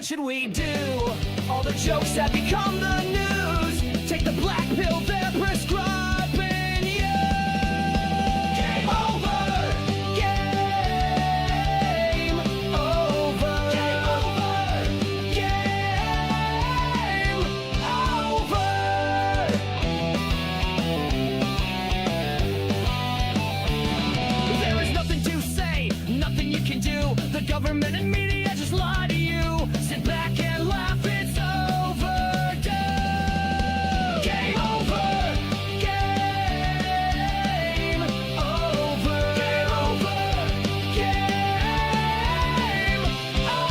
what should we do? All the jokes have become the news. Take the black pill they're prescribing you. Game over. Game over. Game over. Game over. There is nothing to say, nothing you can do. The government and media just lie to you. Sit back and laugh, it's overdue. Game over. Game over. Game over. Game over.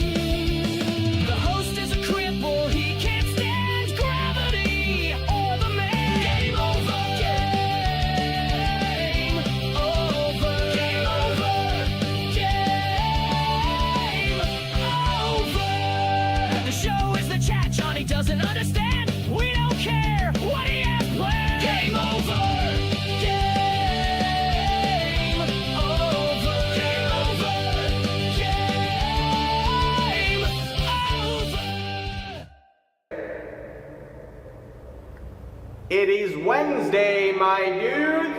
The host is a cripple, he can't stand gravity or the man. Game over. Game over. Game over. Game over. The show is the chat Johnny doesn't understand. We don't care what he has planned. Game over. Game over. Game over. Game over. It is Wednesday, my dudes.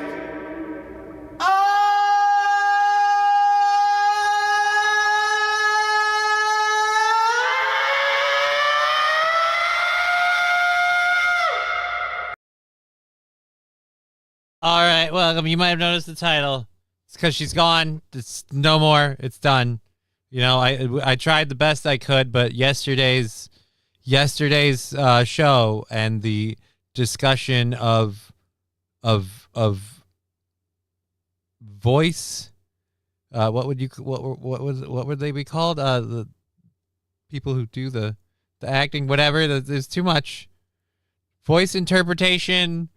All right, welcome. You might have noticed the title. It's because she's gone. It's no more. It's done. You know, I tried the best I could, but yesterday's show and the discussion of voice. What would they be called? The people who do the acting, whatever. There's too much voice interpretation.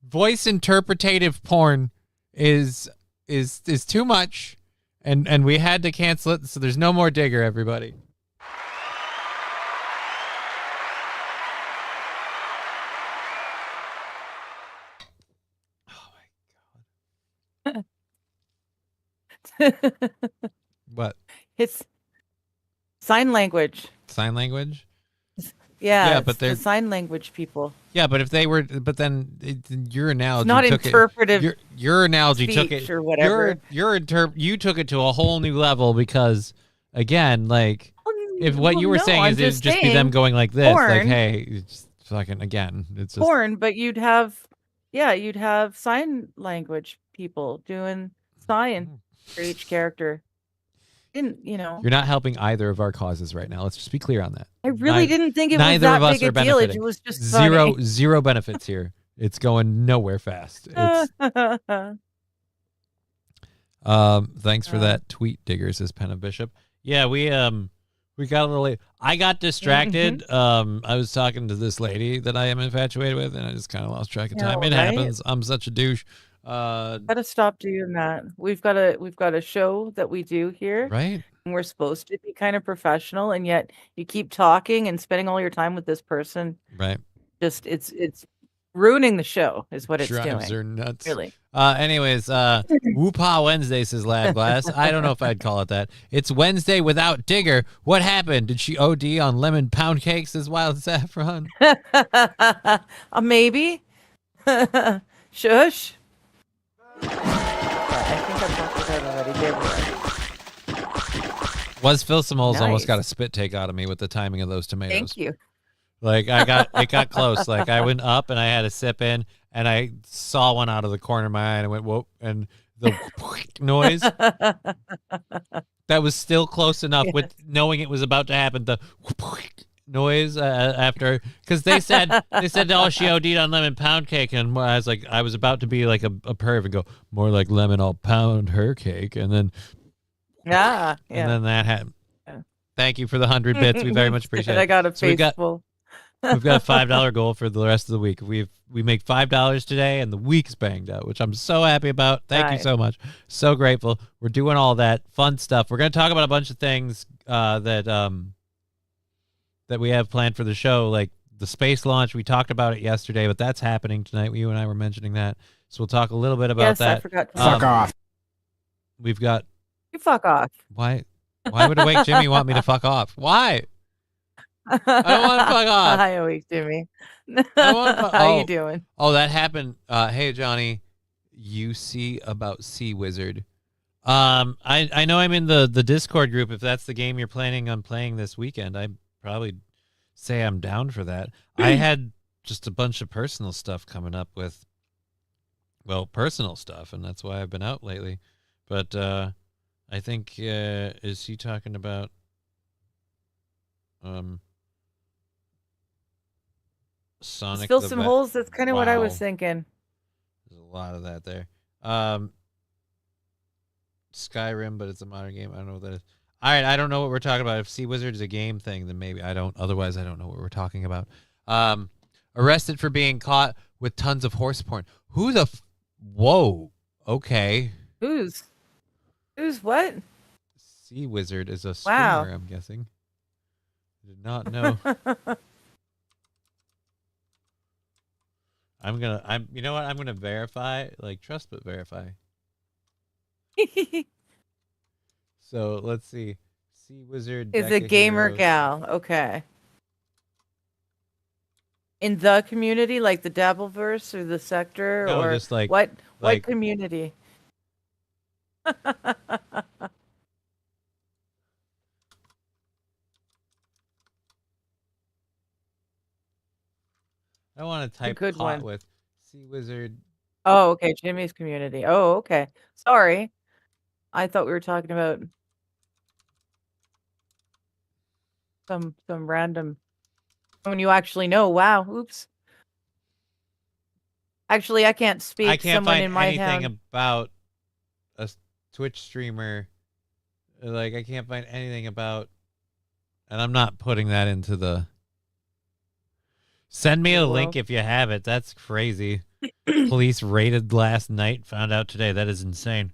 Voice interpretative porn is too much, and we had to cancel it. So there's no more Digger, everybody. What? It's sign language. Sign language? Yeah, Yeah, it's but they're the sign language people. Yeah, but if they were, but then your analogy It's not took interpretive it. Your analogy took speech it or whatever. You took it to a whole new level because, again, like if what you were saying is it'd just be them going like this, like, porn. hey, it's fucking again, it's just Porn, but you'd have sign language people doing sign for each character. You're not helping either of our causes right now. Let's just be clear on that. I really didn't think it was neither that of us big a are deal. It benefiting. was just Zero benefits here. It's going nowhere fast. It's funny. thanks for that tweet, Digger, says Penna Bishop. Yeah, we got a little late. I got distracted. I was talking to this lady that I am infatuated with, and I just kind of lost track of time. It happens. I'm such a douche. Gotta stop doing that. We've got a show that we do here. Right. And we're supposed to be kind of professional, and yet you keep talking and spending all your time with this person. Right. Just it's ruining the show is what it's Drives doing. her nuts. Really. Anyways, Whoopah Wednesday, says Lad Glass. I don't know if I'd call it that. It's Wednesday without Digger. What happened? Did she OD on lemon pound cakes, says Wild Saffron? Maybe. Shush. I think I talked about that already. There we are. Was Phil Simoles almost Nice. got a spit take out of me with the timing of those tomatoes. Thank you. Like it got close. Like I went up and I had a sip in and I saw one out of the corner of my eye and I went, whoop, and the noise that was still close enough with knowing it was about to happen. The noise after, because they said, oh, she OD'd on lemon pound cake, and I was like, I was about to be like a perv and go, more like lemon, I'll pound her cake, and then Yeah. and then that happened. Yeah. Thank you for the 100 bits. We very much appreciate it. I got a So we face got- full. We've got a $5 goal for the rest of the week. We make $5 today, and the week's banged out, which I'm so happy about. Thank you Nice. so much. So grateful. We're doing all that fun stuff. We're going to talk about a bunch of things that we have planned for the show, like the space launch. We talked about it yesterday, but that's happening tonight. You and I were mentioning that, so we'll talk a little bit about Yes, I that. forgot to Fuck off. We've got You fuck off. why would Awake Jimmy want me to fuck off? Why? I don't want to fuck off. Hi, Awake Jimmy. I wanna How oh. you doing? Oh, that happened. Hey Johnny, you see about Sea Wizard. I know I'm in the Discord group. If that's the game you're planning on playing this weekend, I'd probably say I'm down for that. I had just a bunch of personal stuff coming up with, well, personal stuff, and that's why I've been out lately. But I think is he talking about Sonic? Fill the some Ve- holes. That's kind of what I was Wow. thinking. There's a lot of that there. Skyrim, but it's a modern game. I don't know what that is. All right, I don't know what we're talking about. If Sea Wizard is a game thing, then maybe I don't. Otherwise, I don't know what we're talking about. Arrested for being caught with tons of horse porn. Who the? Whoa. Okay. Who's what? Sea Wizard is a streamer. Wow. I'm guessing. I did not know. You know what? I'm gonna verify. Like trust but verify. So let's see. Sea Wizard Is Deck a of gamer Heroes. gal. Okay. In the community, like the Dabbleverse or the sector, No, or just like what like- community? I want to type good caught one. with Sea Wizard. Oh, okay, Jimmy's community. Oh, okay. Sorry. I thought we were talking about some random when you actually know. Wow, oops. Actually, I can't speak. I can't Someone find in my anything town. about a Twitch streamer. Like I can't find anything about, and I'm not putting that into the. Send me a link if you have it. That's crazy. Police raided last night. Found out today. That is insane.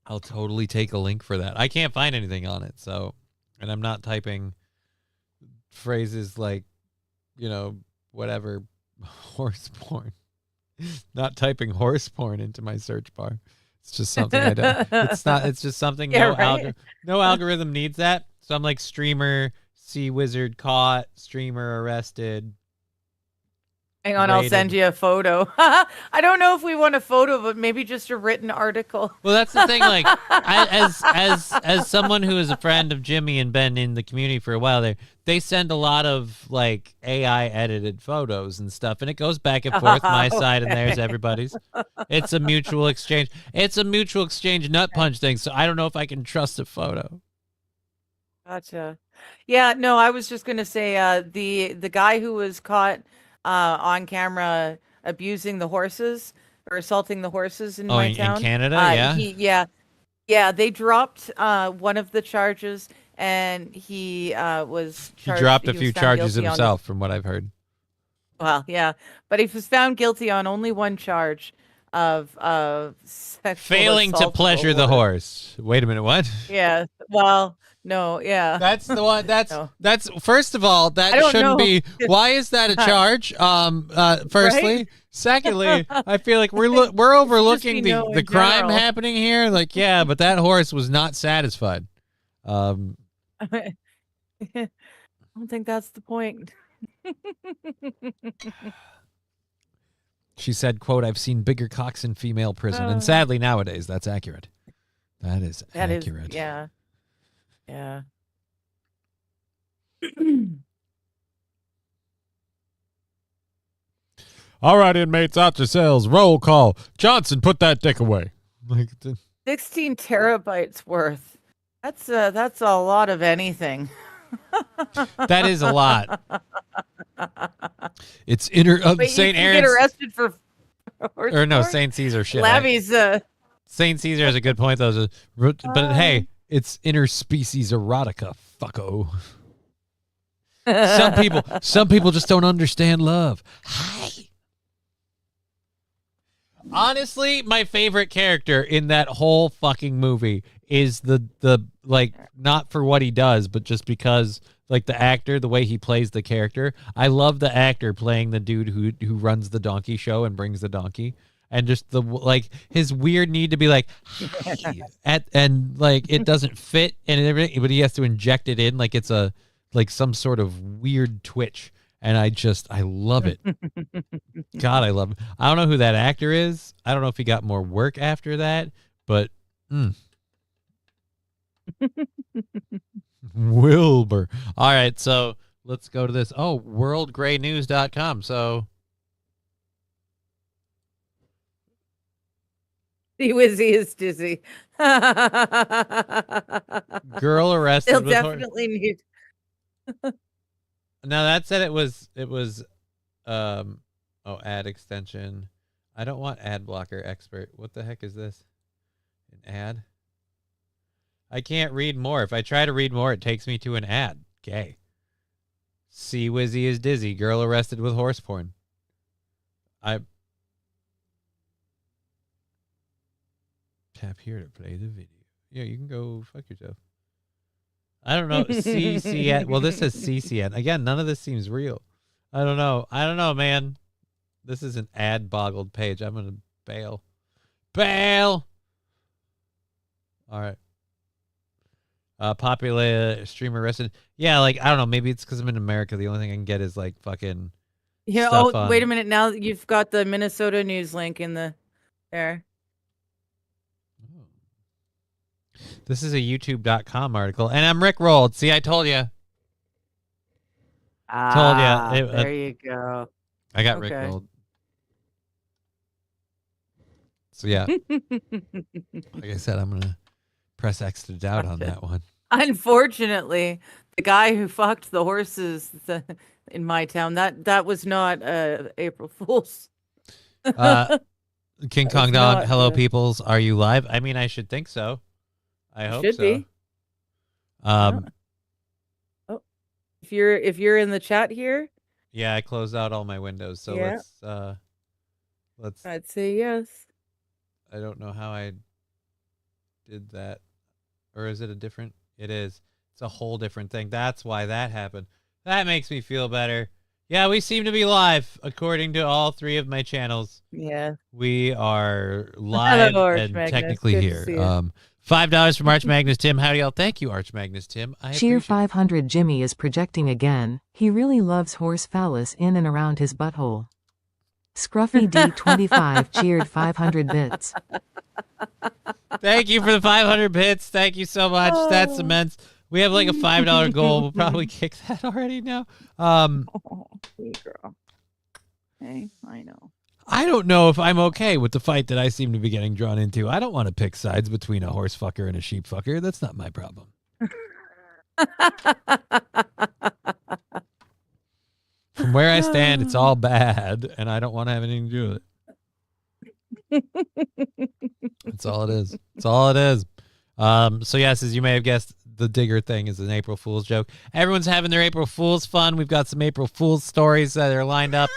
I'll totally take a link for that. I can't find anything on it, so, and I'm not typing phrases like, you know, whatever, horse porn. Not typing horse porn into my search bar. It's just something I don't. It's not. It's just something. Yeah, no right? no algorithm needs that. So I'm like streamer, Sea Wizard caught, streamer arrested. Hang on, I'll send rated. you a photo. I don't know if we want a photo, but maybe just a written article. Well, that's the thing. Like, as someone who is a friend of Jimmy and been in the community for a while, they send a lot of like AI edited photos and stuff, and it goes back and forth, my side and theirs, everybody's. It's a mutual exchange. It's a mutual exchange nut punch thing. So I don't know if I can trust a photo. Gotcha. Yeah, no, I was just gonna say the guy who was caught on camera abusing the horses or assaulting the horses in my town. In Canada, yeah, they dropped one of the charges, and he was He charged. dropped a he few was found charges guilty on- himself, from what I've heard. Well, yeah, but he was found guilty on only one charge of sexual Failing to assault of a pleasure the horse. Wait a minute, what? Yeah. Well, no. Yeah. That's the one. That's No. that's first of all, I that don't shouldn't know. be. Why is that a charge? Firstly, Right? secondly, I feel like we're overlooking be no the in crime general. happening here. Like, yeah, but that horse was not satisfied. I don't think that's the point. She said, "quote I've seen bigger cocks in female prison," Oh. and sadly nowadays that's accurate. That is That is, accurate. yeah. Yeah. All right, inmates, out your cells. Roll call. Johnson, put that dick away. Like, 16 terabytes worth. That's a lot of anything. that is a lot. It's inner But St. you can get Aaron's, arrested for horse or no, porn? St. Caesar shit. Lavi's St. Caesar has a good point though. But hey, it's interspecies erotica, fucko. Some people just don't understand love. Hi. Honestly, my favorite character in that whole fucking movie is the like, not for what he does, but just because like the actor, the way he plays the character. I love the actor playing the dude who runs the donkey show and brings the donkey, and just the like his weird need to be like and like it doesn't fit and everything, but he has to inject it in like it's a like some sort of weird twitch, and I love it. God, I love it. I don't know who that actor is. I don't know if he got more work after that, but Wilbur. All right, so let's go to this. Oh, worldgraynews.com. So Wizzy is dizzy. girl arrested They'll with definitely need. Now that said it was ad extension. I don't want ad blocker expert. What the heck is this? An ad? I can't read more. If I try to read more, it takes me to an ad. Gay. See Wizzy is dizzy. Girl arrested with horse porn. Tap here to play the video. Yeah, you can go fuck yourself. I don't know. CCN. Well, this says CCN. Again, none of this seems real. I don't know. Man. This is an ad boggled page. I'm going to bail. Bail! All right. Popular streamer arrested. Yeah, like, I don't know. Maybe it's because I'm in America. The only thing I can get is like fucking. Yeah. stuff Oh, on- wait a minute. Now you've got the Minnesota news link in the there. This is a YouTube.com article, and I'm Rick rolled. See, I told you. Told ya. There you go. I got Rick Okay. rolled. So yeah, like I said, I'm gonna press X to doubt on Gotcha. that one. Unfortunately, the guy who fucked the horses in my town, that was not April Fool's. King That Kong was Dog, not hello the- peoples. Are you live? I mean, I should think so. I hope Should so. be. If you're in the chat here, Yeah, I closed out all my windows, so Yeah. let's. I'd say yes. I don't know how I did that, or is it a different? It is. It's a whole different thing. That's why that happened. That makes me feel better. Yeah, we seem to be live according to all three of my channels. Yeah. We are live Arch and Magnus. technically Good to here. see you. $5 from Arch Magnus Tim. Howdy y'all. Thank you, Arch Magnus Tim. I Cheer appreciate 500 Jimmy is projecting again. He really loves horse phallus in and around his butthole. Scruffy D25 cheered 500 bits. Thank you for the 500 bits. Thank you so much. That's immense. We have like a $5 goal. We'll probably kick that already now. Oh, sweet girl. Hey, I know. I don't know if I'm okay with the fight that I seem to be getting drawn into. I don't want to pick sides between a horse fucker and a sheep fucker. That's not my problem. From where I stand, it's all bad, and I don't want to have anything to do with it. That's all it is. That's all it is. So yes, as you may have guessed, the digger thing is an April Fool's joke. Everyone's having their April Fool's fun. We've got some April Fool's stories that are lined up.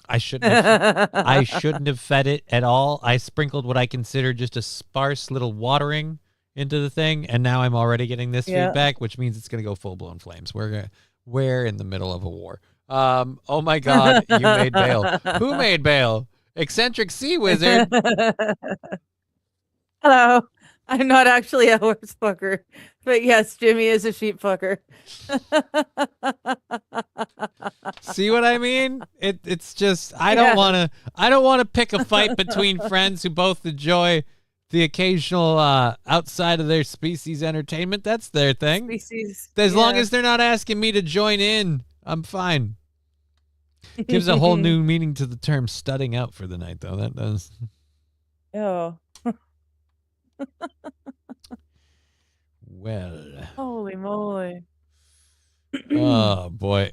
I shouldn't have fed it at all. I sprinkled what I consider just a sparse little watering into the thing, and now I'm already getting this Yeah. feedback, which means it's gonna go full blown flames. We're in the middle of a war. Oh my God, you made bail. Who made bail? Eccentric Sea Wizard. Hello. I'm not actually a horse fucker, but yes, Jimmy is a sheep fucker. See what I mean? It's just I don't want to pick a fight between friends who both enjoy the occasional outside of their species entertainment. That's their thing. Species. As long yeah. as they're not asking me to join in, I'm fine. Gives a whole new meaning to the term studding out for the night, though. That does. Oh, Well, holy moly. oh boy.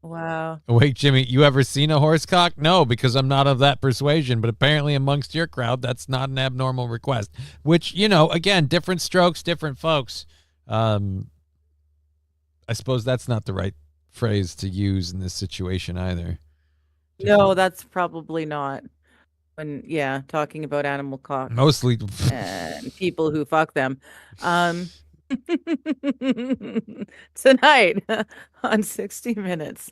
Wow. Wait, Jimmy, you ever seen a horse cock? No, because I'm not of that persuasion, but apparently amongst your crowd, that's not an abnormal request. Which, again, different strokes, different folks. I suppose that's not the right phrase to use in this situation either. No, that's probably not. When talking about animal cock Mostly. and people who fuck them. Tonight on 60 Minutes.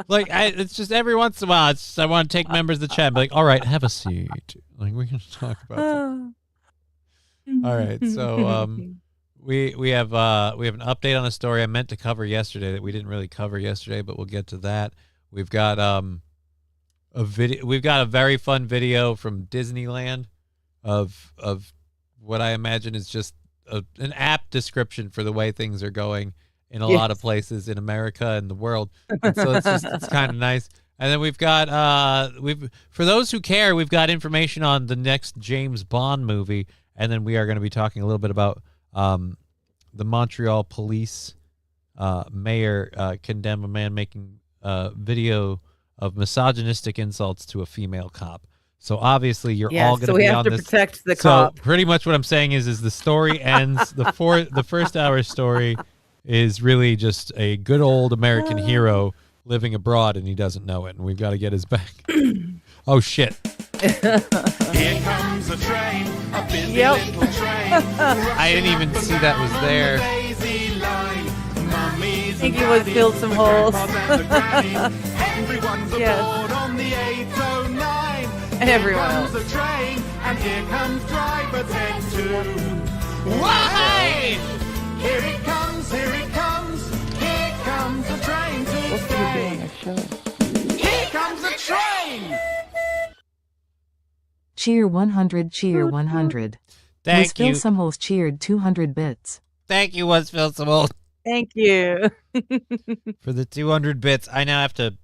Like, it's just every once in a while, I want to take members of the chat and be like, all right, have a seat. Like, we can talk about that. All right, so we have an update on a story I meant to cover yesterday that we didn't really cover yesterday, but we'll get to that. We've got a video. We've got a very fun video from Disneyland of what I imagine is just an apt description for the way things are going in a lot of places in America and the world. And so it's kind of nice. And then we've got for those who care, we've got information on the next James Bond movie, and then we are going to be talking a little bit about the Montreal police mayor condemn a man making video of misogynistic insults to a female cop. So obviously you're all going to be on this. So we have to protect the so cop. pretty much what I'm saying is the story ends. The first hour story is really just a good old American hero living abroad, and he doesn't know it, and we've got to get his back. Oh shit! Here comes a train, a busy Yep. little train. I didn't even see that was there. I think he was filled some holes. Everyone's Yes. aboard on the 809. And everyone Here comes else. the train, and here comes driver 10-2. Why? Here it comes, here it comes. Here comes the train to stay. Here comes the train. Cheer 100, cheer 100. Was Thank Phil you, Sumholes cheered 200 bits. thank you, was Phil Simone, Thank you. for the 200 bits. I now have to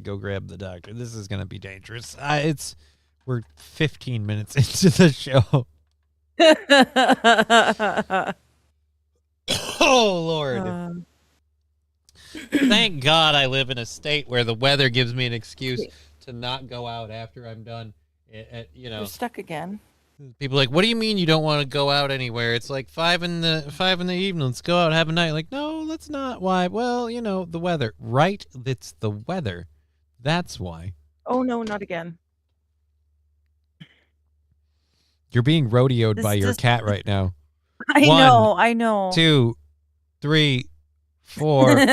go grab the doctor. This is gonna be dangerous. We're 15 minutes into the show. Oh Lord. Thank God I live in a state where the weather gives me an excuse to not go out after I'm done. You're stuck again. People are like, what do you mean you don't want to go out anywhere? It's like 5 in the evening. Let's go out, have a night. Like, no, let's not. Why? Well, the weather. Right? It's the weather. That's why. Oh no, not again. You're being rodeoed This by your just- cat right now. I One, know, I know. 2, 3, 4,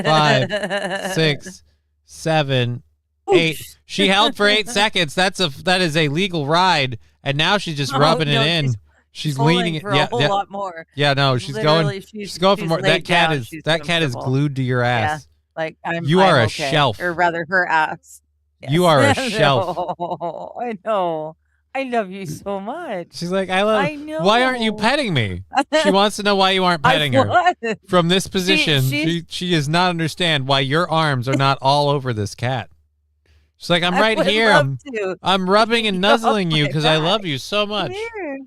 5, 6, 7, 8. She held for 8 seconds. That is a legal ride, and now she's just Oh, rubbing no, it in. She's Pulling leaning it. for Yeah, a whole yeah, lot more. yeah. No, she's Literally, going for more. That laid cat down, is she's that cat is comfortable. glued to your ass. Like I'm. You are I'm a okay. shelf. or rather, her ass. You are a shelf. No, I know. I love you so much. She's like, I love. I know. Why aren't you petting me? She wants to know why you aren't petting her. was. From this position, she's- she does not understand why your arms are not all over this cat. She's like, I'm I right would here. love to. I'm rubbing and Get nuzzling off you my because I back. love you so much. Come here.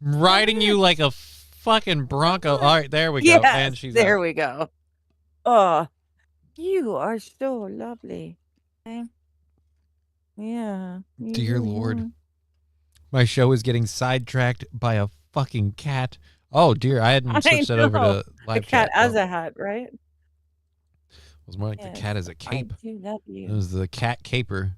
I'm riding you like a fucking bronco. All right, there we go. Yes, And she's there out. we go. Oh, you are so lovely. Okay. Yeah. Dear you Lord. are. My show is getting sidetracked by a fucking cat. Oh dear, I hadn't I switched that over know. to The live cat chat. as though. a hat, right? It was more like Yes, the cat as a cape. I do love It you. was the cat caper.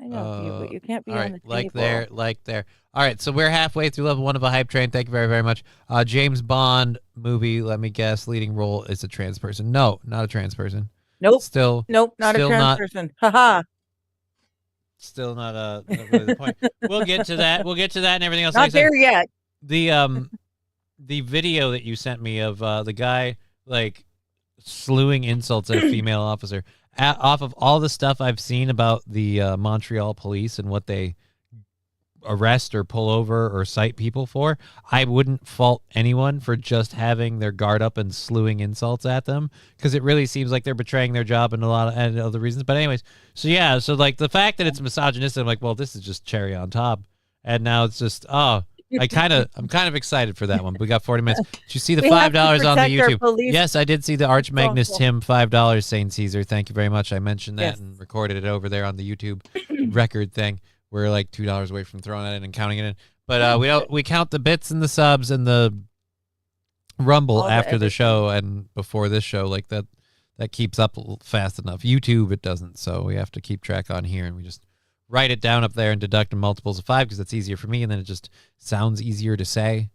I love you, but you can't be All on right, the like table. there, like there. All right, so we're halfway through level 1 of a hype train. Thank you very, very much. James Bond movie, let me guess, leading role is a trans person. No, not a trans person. Nope. Still Nope. Not a still trans not- person. Haha. not really the point. We'll get to that. We'll get to that and everything else. Not Like I said, there yet. the video that you sent me of the guy like slewing insults at a female officer off of all the stuff I've seen about the Montreal police and what they arrest or pull over or cite people for, I wouldn't fault anyone for just having their guard up and slewing insults at them, because it really seems like they're betraying their job and a lot of and other reasons. But anyways, so yeah, so like the fact that it's misogynistic, I'm like, well, this is just cherry on top. And now it's just I'm kind of excited for that one. We got 40 minutes. Did you see the We have to $5 on the protect our YouTube? police. Yes, I did see the Arch Magnus Awful. Tim $5 Saint Caesar. Thank you very much. I mentioned that Yes. and recorded it over there on the YouTube record thing. We're like $2 away from throwing that in and counting it in. But we count the bits and the subs and the rumble All the after the everything. show and before this show. Like that keeps up fast enough. YouTube it doesn't, so we have to keep track on here, and we just write it down up there and deduct in multiples of 5 because that's easier for me, and then it just sounds easier to say.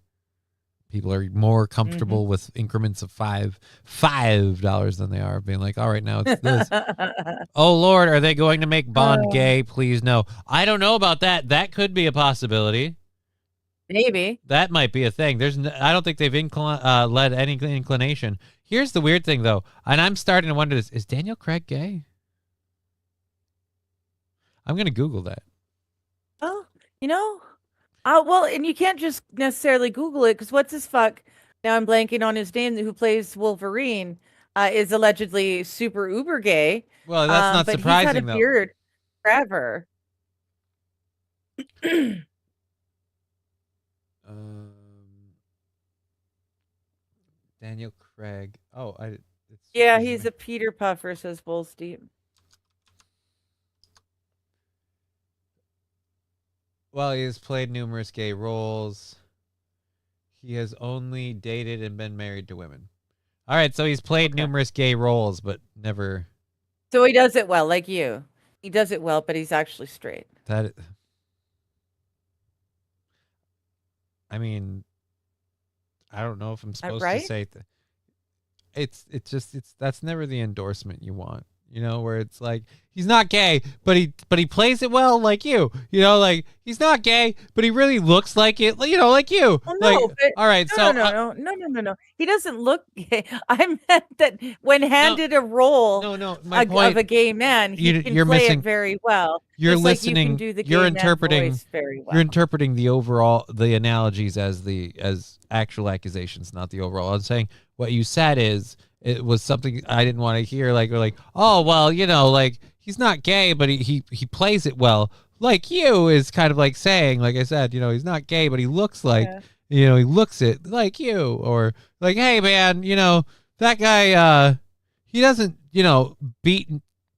People are more comfortable with increments of $5 than they are being like, all right, now it's this. Oh Lord, are they going to make Bond gay? Please no. I don't know about that. That could be a possibility. Maybe. That might be a thing. I don't think they've led any inclination. Here's the weird thing though, and I'm starting to wonder this: is Daniel Craig gay? I'm gonna Google that. Oh, well, and you can't just necessarily Google it because what's his fuck? Now I'm blanking on his name. Who plays Wolverine? Is allegedly super uber gay. Well, that's not but surprising he's had a though. beard forever. Daniel Craig. Oh, Yeah, he's a Peter Puffer, says Bulls Deep. Well, he has played numerous gay roles. He has only dated and been married to women. All right, so he's played numerous gay roles, but never. So he does it well, like you. He does it well, but he's actually straight. I mean, I don't know if I'm supposed right? to say that's never the endorsement you want. Where it's like he's not gay, but he plays it well, like you. Like he's not gay, but he really looks like it. Like you. Well, like, no, but all right, no. He doesn't look gay. I meant that when handed a role my point, of a gay man, he can you're play missing, it very well. You're Just listening. Like you can do the you're gay man interpreting. voice very well. You're interpreting the analogies as actual accusations, not the overall. I'm saying what you said is. It was something I didn't want to hear. Like, oh, well, like he's not gay, but he plays it well. Like you is kind of like saying, like I said, he's not gay, but he looks like, he looks it like you. Or like, hey, man, that guy, he doesn't, beat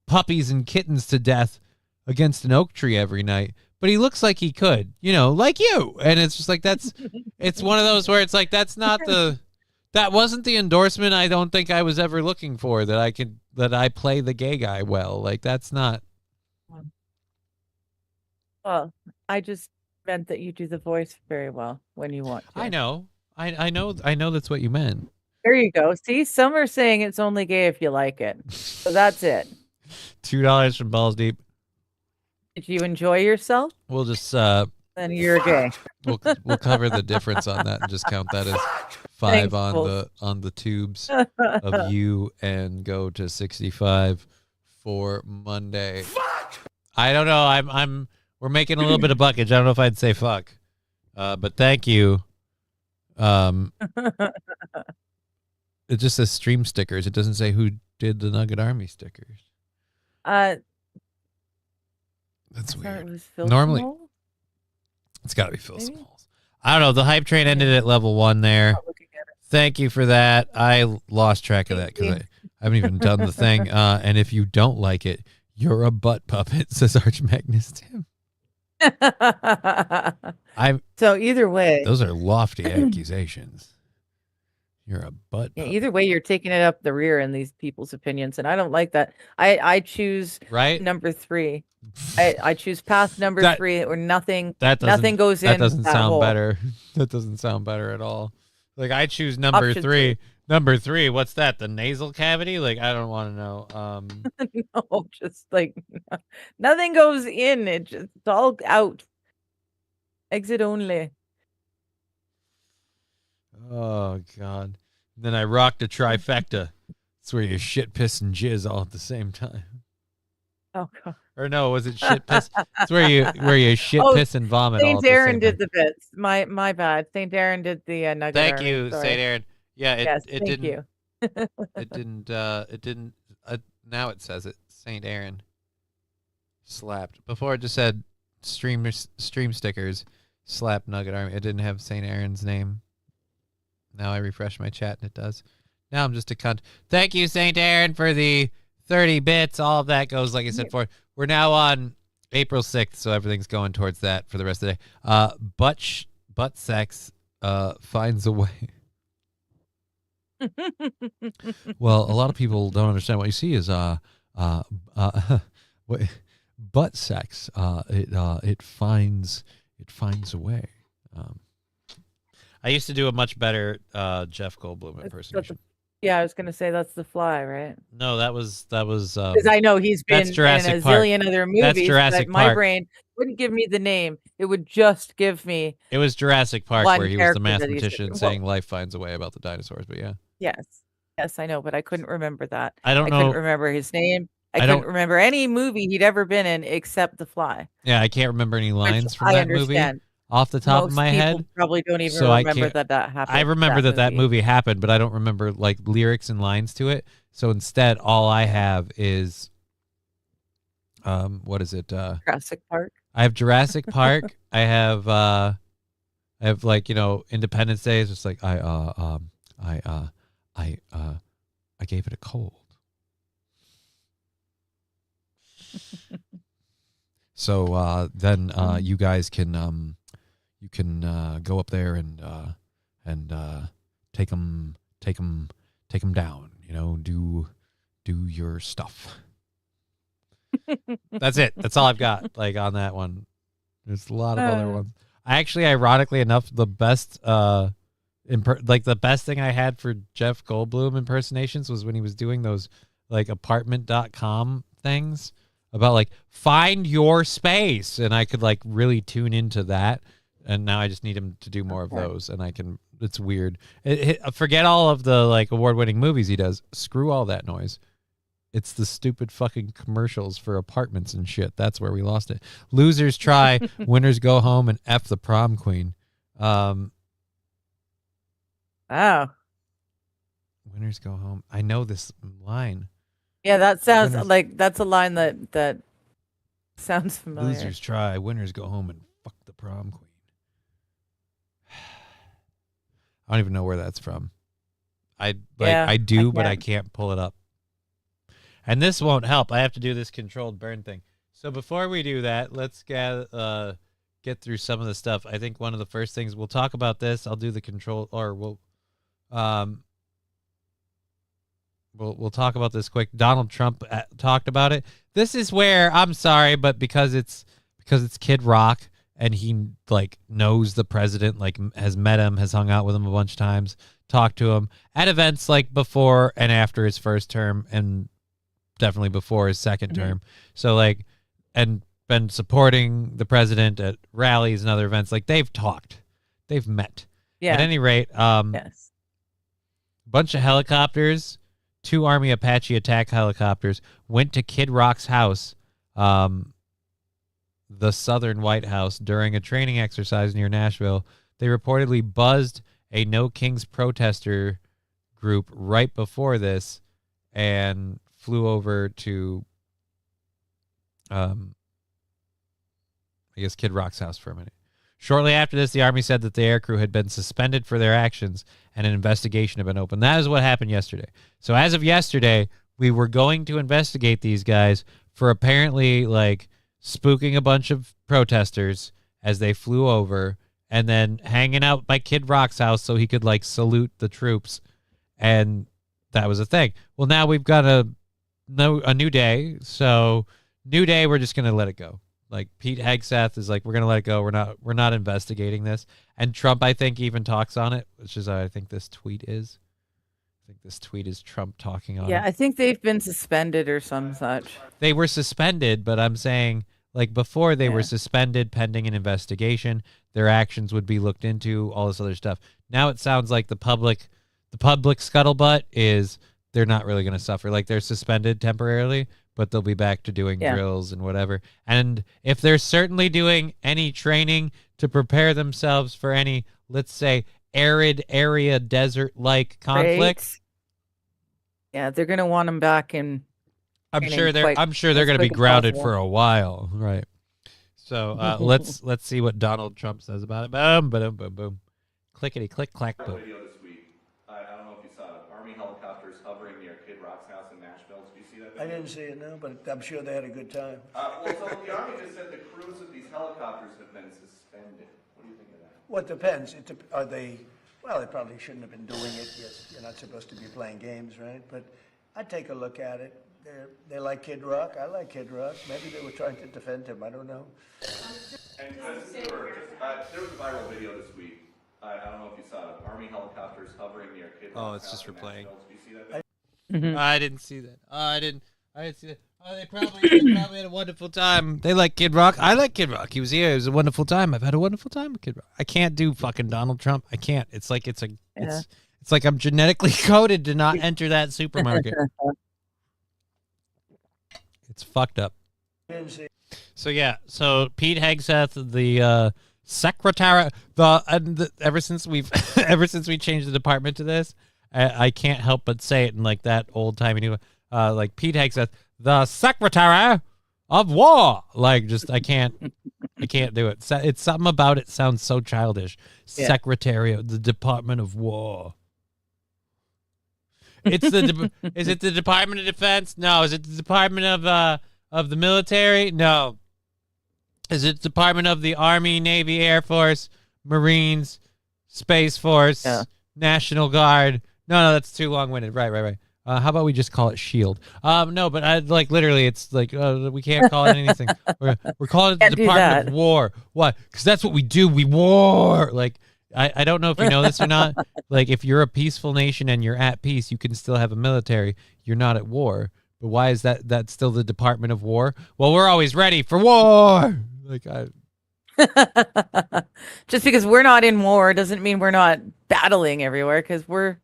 puppies and kittens to death against an oak tree every night. But he looks like he could, like you. And it's just like, it's one of those where it's like, that wasn't the endorsement I don't think I was ever looking for, that I play the gay guy well. Like, that's not. Well, I just meant that you do the voice very well when you want to. I know. I know that's what you meant. There you go. See, some are saying it's only gay if you like it. So that's it. $2 from Balls Deep. Did you enjoy yourself? We'll just then you're gay. We'll cover the difference on that and just count that as 5 Thanks, on the tubes of you and go to 65 for Monday. Fuck! I don't know. We're making a little bit of buckage. I don't know if I'd say fuck. But thank you. It just says stream stickers. It doesn't say who did the Nugget Army stickers. That's weird. Normally, it's got to be Phil Smalls. I don't know. The hype train ended at level 1 there. Thank you for that. I lost track of that because I haven't even done the thing. And if you don't like it, you're a butt puppet, says Arch Magnus Tim. So either way, those are lofty accusations. You're a butt puppet. Either way, you're taking it up the rear in these people's opinions, and I don't like that. I choose number 3. I choose path number 3, or nothing. Nothing goes in. That doesn't sound hole. better. That doesn't sound better at all. Like, I choose number Option 3. Number 3. What's that? The nasal cavity? Like, I don't want to know. No, just like nothing goes in. It's all out. Exit only. Oh God! Then I rocked a trifecta. It's where you shit, piss, and jizz all at the same time. Oh God! Or no, was it shit, piss? It's where you shit, piss, and vomit. Saint all at the Aaron same did time. the bits. My bad. Saint Aaron did the nugget. Thank you, Saint Aaron. Yeah, it didn't. You. It didn't. It didn't. Now it says it. Saint Aaron slapped. Before it just said stream stickers slap Nugget Army. It didn't have Saint Aaron's name. Now I refresh my chat and it does. Now I'm just a cunt. Thank you, Saint Aaron, for the 30 bits. All of that goes, like I said, forward. We're now on April 6th, so everything's going towards that for the rest of the day. Butt sex finds a way. Well, a lot of people don't understand. What you see is butt sex. It finds a way. I used to do a much better Jeff Goldblum impersonation. Yeah, I was gonna say that's The Fly, right? No, that was Because I know he's been that's in a Jurassic Park. zillion other movies, That's Jurassic but my Park. brain wouldn't give me the name. It would just give me It was Jurassic Park one where he was the character that he's- mathematician well- saying life finds a way about the dinosaurs. But yeah, yes, I know, but I couldn't remember that. I don't couldn't know. remember his name. I I don't- couldn't remember any movie he'd ever been in except The Fly. Yeah, I can't remember any Which lines from I that movie understand. off the top of Most my people head. probably don't even so I remember can't- that happened. I remember that movie happened, but I don't remember like lyrics and lines to it. So instead, all I have is, what is it? Jurassic Park. I have Jurassic Park. I have like, you know, Independence Day. It's just like I gave it a cold. So then you guys can go up there and take them down. You know, do your stuff. That's it. That's all I've got. Like on that one, there's a lot of other ones. I actually, ironically enough, the best the best thing I had for Jeff Goldblum impersonations was when he was doing those like apartment.com things about like find your space, and I could like really tune into that. And now I just need him to do more of those, and I can. It's weird. Forget all of the like award-winning movies he does. Screw all that noise. It's the stupid fucking commercials for apartments and shit. That's where we lost it. Losers try, winners go home, and F the prom queen. Oh. Winners go home. I know this line. Yeah, that sounds Winners- like that's a line that sounds familiar. Losers try, winners go home, and fuck the prom queen. I don't even know where that's from. I do, but I can't pull it up. And this won't help. I have to do this controlled burn thing. So before we do that, let's get through some of the stuff. I think one of the first things we'll talk about this. I'll do the control, or we'll talk about this quick. Donald Trump talked about it. This is where I'm sorry, but because it's Kid Rock and he like knows the president, like has met him, has hung out with him a bunch of times, talked to him at events like before and after his first term, and definitely before his second term. So like, and been supporting the president at rallies and other events. Like they've talked, they've met. Yeah. At any rate, Yes. bunch of helicopters, 2 Army Apache attack helicopters went to Kid Rock's house, the Southern White House, during a training exercise near Nashville. They reportedly buzzed a No Kings protester group right before this and flew over to, I guess, Kid Rock's house for a minute. Shortly after this, the Army said that the aircrew had been suspended for their actions and an investigation had been opened. That is what happened yesterday. So as of yesterday, we were going to investigate these guys for apparently like spooking a bunch of protesters as they flew over and then hanging out by Kid Rock's house so he could like salute the troops. And that was a thing. Well, now we've got a new day. So new day, we're just going to let it go. Like Pete Hegseth is like, we're going to let it go. We're not investigating this. And Trump, I think, even talks on it, which is, I think this tweet is. I think this tweet is Trump talking on it. Yeah, I think they've been suspended or some such. They were suspended, but I'm saying like before they were suspended pending an investigation, their actions would be looked into, all this other stuff. Now it sounds like the public scuttlebutt is they're not really going to suffer. Like they're suspended temporarily, but they'll be back to doing drills and whatever. And if they're certainly doing any training to prepare themselves for any, let's say, arid area, desert-like conflict, Right. Yeah, they're gonna want them back in. I'm training sure they're as going to be quick as grounded possible. for a while, right? So let's see what Donald Trump says about it. Boom, boom, boom, boom, clickety click clack boom. Video this week. I don't know if you saw it. Army helicopters hovering near Kid Rock's house in Nashville. Did you see that I video? didn't see it, no, but I'm sure they had a good time. Well, so the Army just said the crews of these helicopters have been suspended. What do you think of that? Well, it depends. Are they, well, they probably shouldn't have been doing it. Yes, you're not supposed to be playing games, right? But I'd take a look at it. They like Kid Rock. I like Kid Rock. Maybe they were trying to defend him. I don't know. And there was a viral video this week. I don't know if you saw it. Army helicopters hovering near Kid Rock's it's just house in replaying. Nashville. Did you see that? I didn't see that. I didn't see that. Oh, they probably had a wonderful time. They like Kid Rock. I like Kid Rock. He was here. It was a wonderful time. I've had a wonderful time with Kid Rock. I can't do fucking Donald Trump. I can't. It's like it's like I'm genetically coded to not enter that supermarket. It's fucked up. I didn't see. So yeah, so Pete Hegseth, the secretary, ever since we changed the department to this, I can't help but say it in like that old timey like Pete Hegseth, the Secretary of War. Like just I can't do it. It's something about it sounds so childish. Yeah. Secretary of the Department of War. It's is it the Department of Defense? No. Is it the Department of the military? No. Is it Department of the Army, Navy, Air Force, Marines, Space Force, National Guard? No, that's too long-winded. Right. How about we just call it SHIELD? No, but I like literally, it's like we can't call it anything. We're calling it the Can't do Department that. of War. Why? Because that's what we do. We war. Like I don't know if you know this or not. Like if you're a peaceful nation and you're at peace, you can still have a military. You're not at war. But why is that's still the Department of War? Well, we're always ready for war. Like Just because we're not in war doesn't mean we're not battling everywhere because we're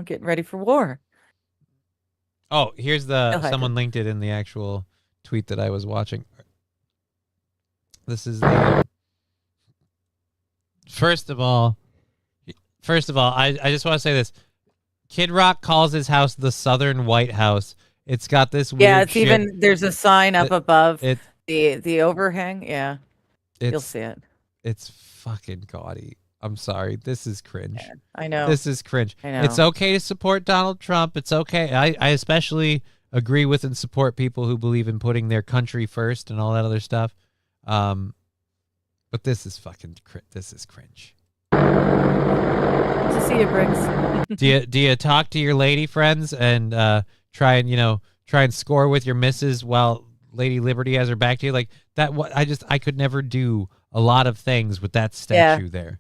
getting ready for war. Oh, here's Hail someone linked it in the actual tweet that I was watching. This is the First of all, I just want to say this. Kid Rock calls his house the Southern White House. It's got this weird Yeah, it's shit. even there's a sign up above It the overhang. Yeah, you'll it's see it. it's fucking gaudy. I'm sorry. This is cringe. Yeah, I know. This is cringe. I know. It's okay to support Donald Trump. It's okay. I especially agree with and support people who believe in putting their country first and all that other stuff. But this is fucking this is cringe. To see you, Briggs. Do you talk to your lady friends and try and score with your missus while Lady Liberty has her back to you like that? What I could never do a lot of things with that statue there.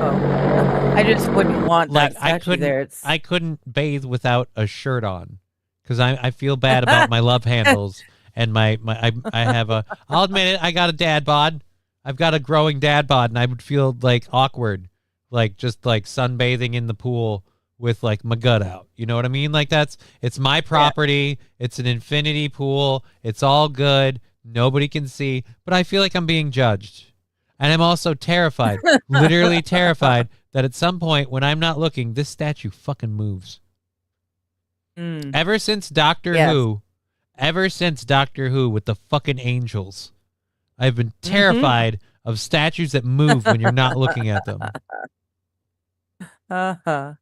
Oh, I just wouldn't want Like that statue there. It's I couldn't bathe without a shirt on because I feel bad about my love handles and I have I'll admit it, I got a dad bod. I've got a growing dad bod and I would feel like awkward, like just like sunbathing in the pool with like my gut out. You know what I mean? Like it's my property. Yeah. It's an infinity pool. It's all good. Nobody can see, but I feel like I'm being judged. And I'm also terrified, literally terrified that at some point when I'm not looking, this statue fucking moves. Ever since Doctor Who with the fucking angels, I've been terrified of statues that move when you're not looking at them. Uh-huh.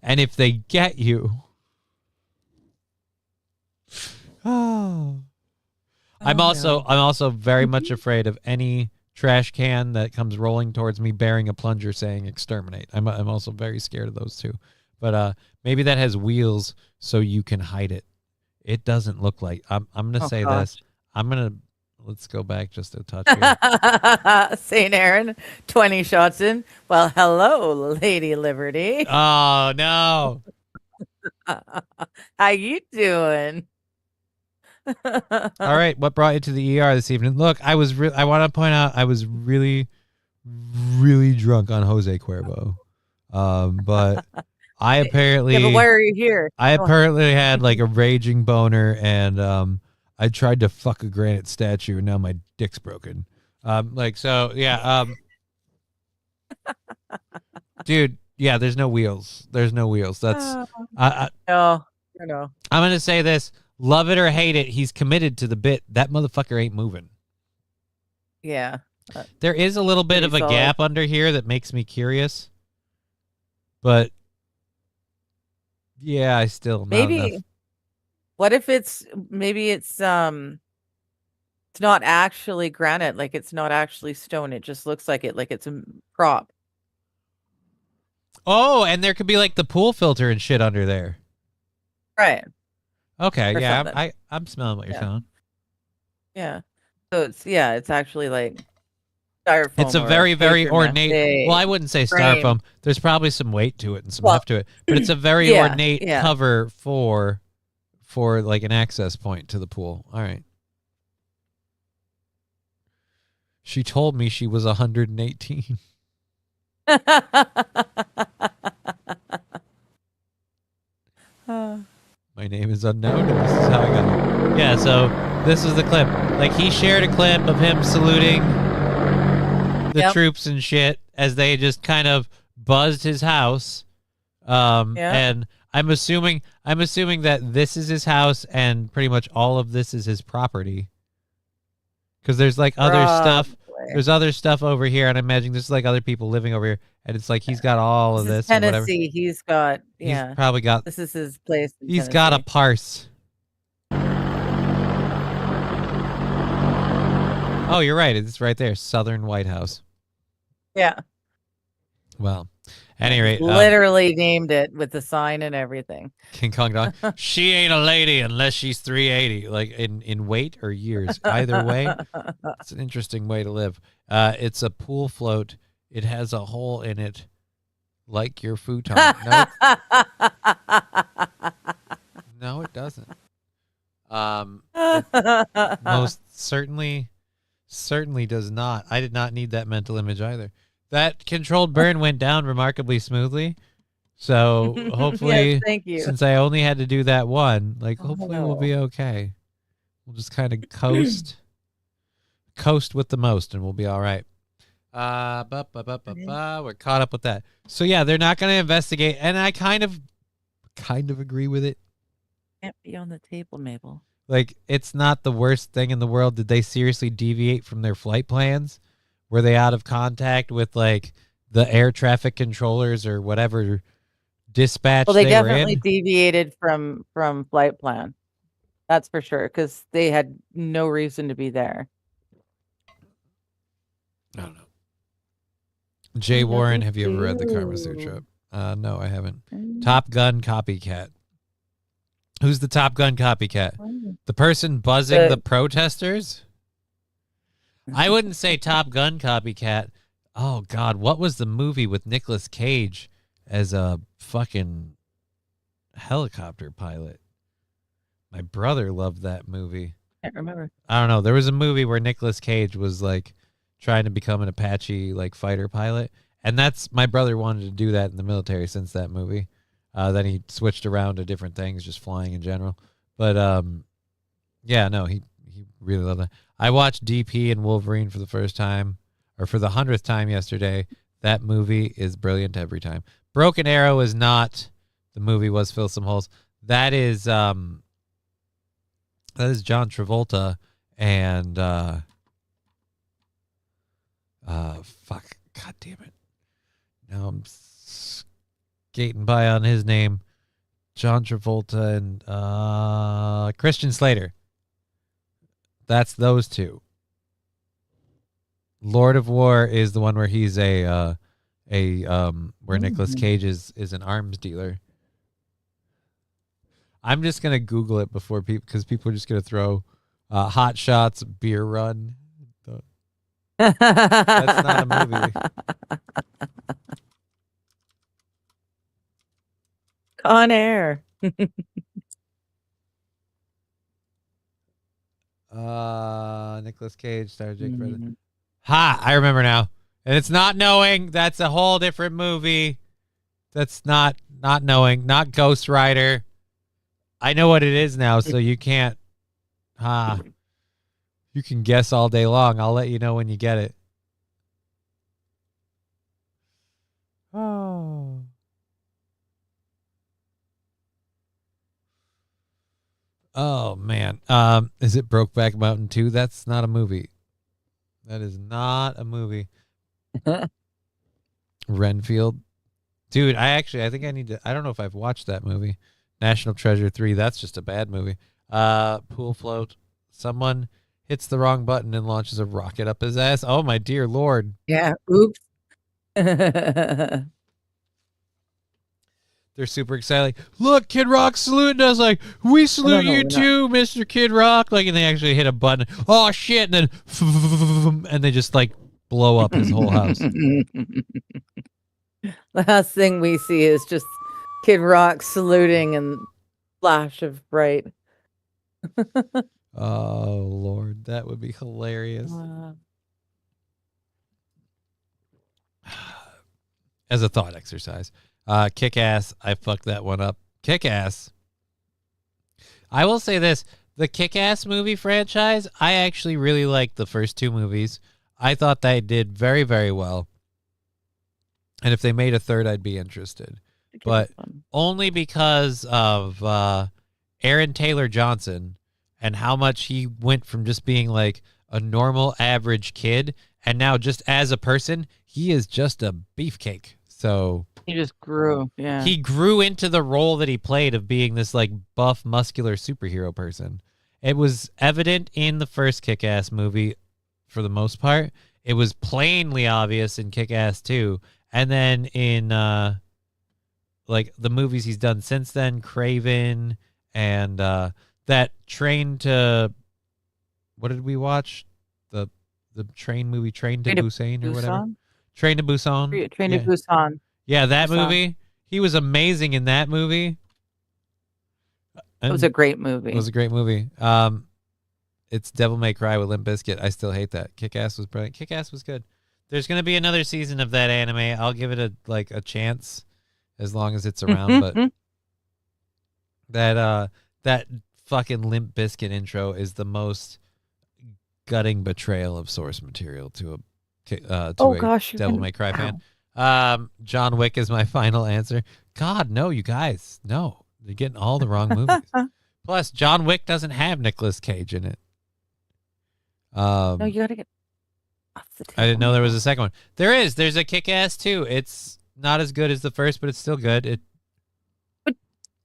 And if they get you, I'm also very much afraid of any trash can that comes rolling towards me bearing a plunger saying exterminate. I'm also very scared of those too. But maybe that has wheels so you can hide it. It doesn't look like I'm gonna say this. Let's go back just a touch here. St. Aaron, 20 shots in. Well, hello, Lady Liberty. Oh no. How you doing? All right, what brought you to the ER this evening? Look, I want to point out I was really, really drunk on Jose Cuervo, but I apparently. Yeah, but why are you here? I apparently had like a raging boner, and I tried to fuck a granite statue, and now my dick's broken. Dude, yeah, there's no wheels. There's no wheels. That's No. I'm gonna say this. Love it or hate it, he's committed to the bit. That motherfucker ain't moving. Yeah. There is a little bit Pretty of a solid. gap under here that makes me curious. But yeah, I still not Maybe. enough. What if it's not actually granite, like it's not actually stone. It just looks like it, like it's a prop. Oh, and there could be like the pool filter and shit under there. Right. Okay, Or yeah, something. I'm smelling what you're Yeah. saying. Yeah. So it's actually like styrofoam. It's a or very, very paper ornate. Well, mache I wouldn't say frame. styrofoam. There's probably some weight to it and some Well, heft to it, but it's a very yeah, ornate yeah. cover for like an access point to the pool. All right. She told me she was 118. My name is unknown, and this is how I got it. Yeah, so this is the clip. Like, he shared a clip of him saluting the Yep. troops and shit as they just kind of buzzed his house. And I'm assuming that this is his house and pretty much all of this is his property. Because there's like other stuff. Probably. There's other stuff over here, and I imagine there's like other people living over here, and it's like he's got all of This is this and whatever. Tennessee. He's got He's probably got. This is his place. in He's got a Tennessee. parse. Oh, you're right. It's right there, Southern White House. Yeah. Well, at any rate, Literally named it with the sign and everything. King Kong Dog. She ain't a lady unless she's 380, like in weight or years. Either way, it's an interesting way to live. It's a pool float. It has a hole in it, like your futon. No, it doesn't. It most certainly does not. I did not need that mental image either. That controlled burn went down remarkably smoothly. So hopefully, Yes, thank you. since I only had to do that one, like hopefully we'll be okay. We'll just kind of coast with the most, and we'll be all right. We're caught up with that. So yeah, they're not going to investigate, and I kind of agree with it. Can't be on the table, Mabel. Like, it's not the worst thing in the world. Did they seriously deviate from their flight plans? Were they out of contact with like the air traffic controllers or whatever dispatch Well, they were definitely in? deviated from flight plan. That's for sure, because they had no reason to be there. I don't know. Jay Warren, have you ever read the Karma Sutra? No, I haven't. Top Gun copycat. Who's the Top Gun copycat? The person buzzing the protesters? I wouldn't say Top Gun copycat. Oh, God. What was the movie with Nicolas Cage as a fucking helicopter pilot? My brother loved that movie. Can't remember. I don't know. There was a movie where Nicolas Cage was like trying to become an Apache like fighter pilot. And that's my brother wanted to do that in the military since that movie. Then he switched around to different things, just flying in general. But yeah, no, he really loved that. I watched DP and Wolverine for the first time, or for the 100th time yesterday. That movie is brilliant every time. Broken Arrow is not. The movie was Fill Some Holes. That is John Travolta and fuck, god damn it. Now I'm skating by on his name. John Travolta and Christian Slater. That's those two. Lord of War is the one where he's where Nicolas Cage is an arms dealer. I'm just gonna Google it before people, because people are just gonna throw Hot Shots Beer Run. That's not a movie. Con Air. Nicolas Cage, Star Jake Fred. Ha! I remember now. And it's Not Knowing. That's a whole different movie. That's not knowing. Not Ghost Rider. I know what it is now, so you can't. You can guess all day long. I'll let you know when you get it. Oh. Oh man. Is it Brokeback Mountain 2? That's not a movie. That is not a movie. Renfield. Dude, I think I need to. I don't know if I've watched that movie. National Treasure 3. That's just a bad movie. Pool float. Someone hits the wrong button and launches a rocket up his ass. Oh my dear Lord. Yeah. Oops. they're super excited. Like, look, Kid Rock saluting us. Like, we salute no, you we're too, Mr. Kid Rock. Like, and they actually hit a button. Oh shit! And then and they just like blow up his whole house. The last thing we see is just Kid Rock saluting and flash of bright. Oh Lord, that would be hilarious. As a thought exercise. Kick-Ass, I fucked that one up. Kick-Ass. I will say this. The Kick-Ass movie franchise, I actually really liked the first two movies. I thought they did very, very well. And if they made a third, I'd be interested. But only because of Aaron Taylor Johnson and how much he went from just being like a normal average kid, and now just as a person, he is just a beefcake. So he just grew. Yeah. He grew into the role that he played of being this like buff, muscular superhero person. It was evident in the first Kick-Ass movie for the most part. It was plainly obvious in Kick-Ass 2. And then in like the movies he's done since then, Craven and that Train to, what did we watch? The train movie, Train to Busan or whatever. Train to Busan. Train to Busan. Yeah, that Busan. movie. He was amazing in that movie. It was a great movie. It was a great movie. It's Devil May Cry with Limp Bizkit. I still hate that. Kick-Ass was brilliant. Kick-Ass was good. There's gonna be another season of that anime. I'll give it a chance, as long as it's around. But that fucking Limp Bizkit intro is the most gutting betrayal of source material to a Devil May Cry fan. John Wick is my final answer. God, no, you guys, no, you're getting all the wrong movies. Plus, John Wick doesn't have Nicolas Cage in it. No, you gotta get off the table. I didn't know there was a second one. There's a Kick-Ass 2. It's not as good as the first, but it's still good.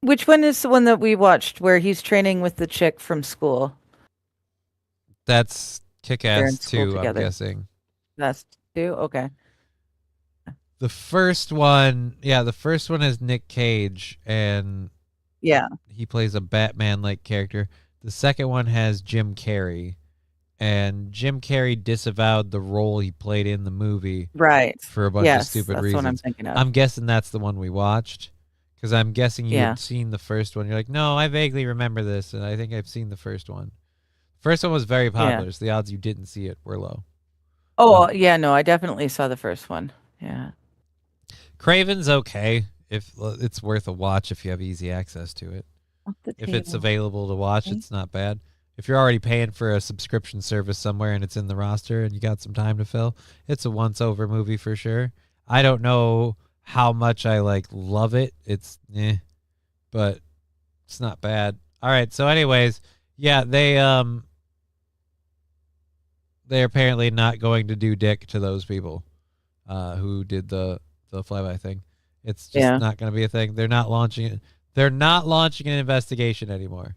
Which one is the one that we watched where he's training with the chick from school? That's Kick-Ass school 2, I'm together. guessing. That's 2? Okay. The first one has Nick Cage, and Yeah. he plays a Batman-like character. The second one has Jim Carrey, and Jim Carrey disavowed the role he played in the movie Right. for a bunch of stupid that's reasons. what I'm thinking of. I'm guessing that's the one we watched, because I'm guessing you Yeah. had seen the first one. You're like, no, I vaguely remember this, and I think I've seen the first one. First one was very popular, so the odds you didn't see it were low. Oh, yeah, no, I definitely saw the first one. Yeah. Craven's okay. If it's worth a watch if you have easy access to it. If it's available to watch, it's not bad. If you're already paying for a subscription service somewhere and it's in the roster and you got some time to fill, it's a once-over movie for sure. I don't know how much I love it. It's but it's not bad. All right, so anyways, yeah, they're apparently not going to do dick to those people who did the flyby thing. It's just not going to be a thing. They're not launching it. They're not launching an investigation anymore.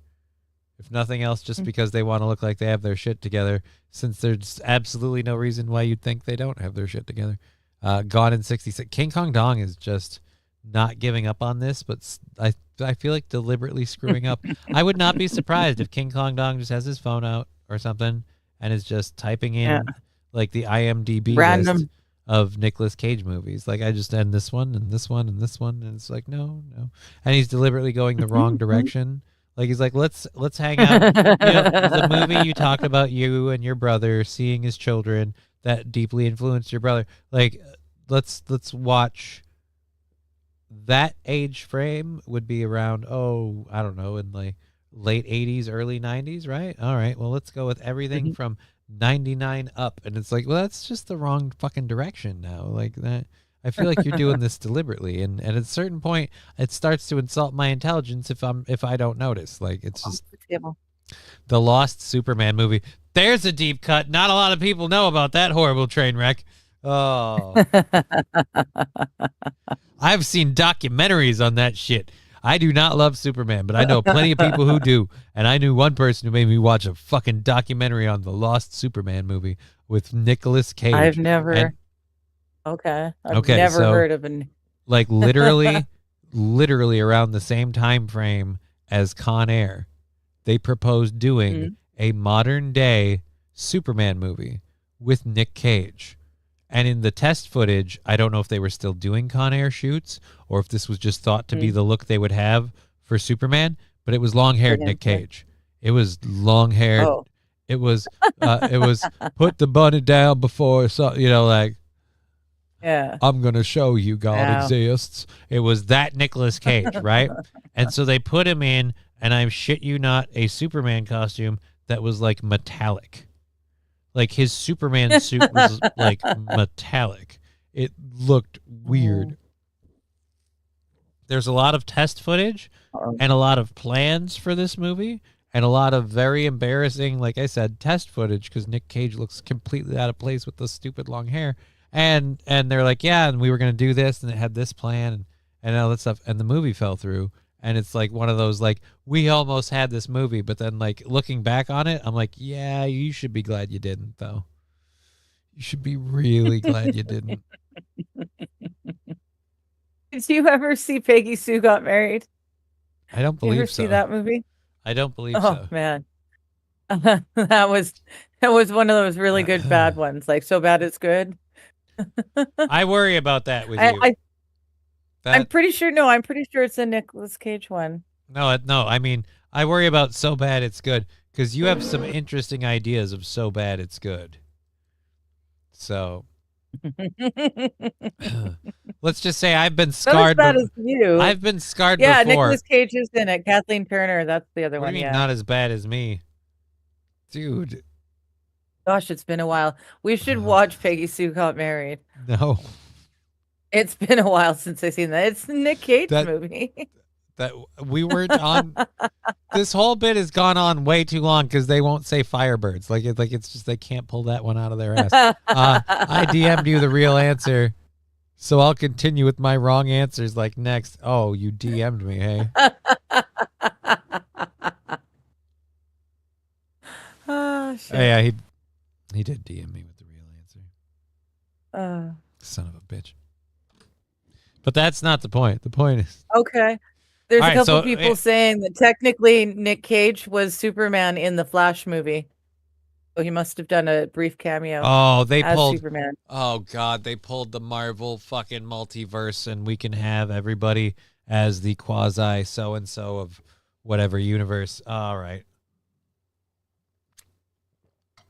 If nothing else, just because they want to look like they have their shit together, since there's absolutely no reason why you'd think they don't have their shit together. Gone in 66. King Kong Dong is just not giving up on this, but I feel like deliberately screwing up. I would not be surprised if King Kong Dong just has his phone out or something and is just typing in like the IMDb Random list of Nicolas Cage movies. Like, I just end this one and this one and this one, and it's like no. And he's deliberately going the wrong direction. Like, he's like, let's hang out. The movie you talked about, you and your brother seeing his children that deeply influenced your brother. Like, let's watch. That age frame would be around, I don't know, in like late 80s, early 90s, right? All right, well, let's go with everything from 99 up. And it's like, well, that's just the wrong fucking direction now. Like that. I feel like you're doing this deliberately, and at a certain point, it starts to insult my intelligence if I don't notice. Like, it's just the Lost Superman movie. There's a deep cut. Not a lot of people know about that horrible train wreck. Oh, I've seen documentaries on that shit. I do not love Superman, but I know plenty of people who do, and I knew one person who made me watch a fucking documentary on the Lost Superman movie with Nicolas Cage. I've never. And I've Okay, never so, heard of an. like, literally, literally around the same time frame as Con Air. They proposed doing a modern day Superman movie with Nick Cage. And in the test footage, I don't know if they were still doing Con Air shoots or if this was just thought to be the look they would have for Superman, but it was long-haired Nick Cage. It was long-haired. Oh. It was put the bunny down before, so like, Yeah. I'm going to show you God Wow. exists. It was that Nicolas Cage, right? And so they put him in, and I shit you not, a Superman costume that was like metallic. Like his Superman suit was like metallic. It looked weird. There's a lot of test footage and a lot of plans for this movie and a lot of very embarrassing, like I said, test footage because Nick Cage looks completely out of place with the stupid long hair. And they're like, yeah, and we were going to do this and it had this plan and all that stuff. And the movie fell through. And it's like one of those, like, we almost had this movie, but then, like, looking back on it, I'm like, yeah, you should be glad you didn't, though. You should be really glad you didn't. Did you ever see Peggy Sue Got Married? I don't Did you ever believe so. see that movie? I don't believe Oh so. man, that was one of those really good bad ones. Like so bad it's good. I worry about that with you. I'm pretty sure. No, I'm pretty sure it's a Nicolas Cage one. No. I mean, I worry about so bad it's good because you have some interesting ideas of so bad it's good. So let's just say I've been Not as scarred. bad as you. I've been scarred Yeah, before. Nicolas Cage is in it. Kathleen Turner. That's the other What one. do you mean Yeah. not as bad as me? Dude. Gosh, it's been a while. We should watch Peggy Sue Got Married. No. It's been a while since I've seen that. It's a Nick Cage movie. That we were on. This whole bit has gone on way too long because they won't say Firebirds. It's just they can't pull that one out of their ass. I DM'd you the real answer, so I'll continue with my wrong answers. Like next, oh, you DM'd me, hey? Oh, shit. Oh, yeah, he did DM me with the real answer. Uh, Son of a bitch. But that's not the point. The point is okay. There's All a right, couple so, people saying that technically Nick Cage was Superman in the Flash movie. So he must have done a brief cameo they as pulled. Superman. Oh God, they pulled the Marvel fucking multiverse, and we can have everybody as the quasi so and so of whatever universe. All right.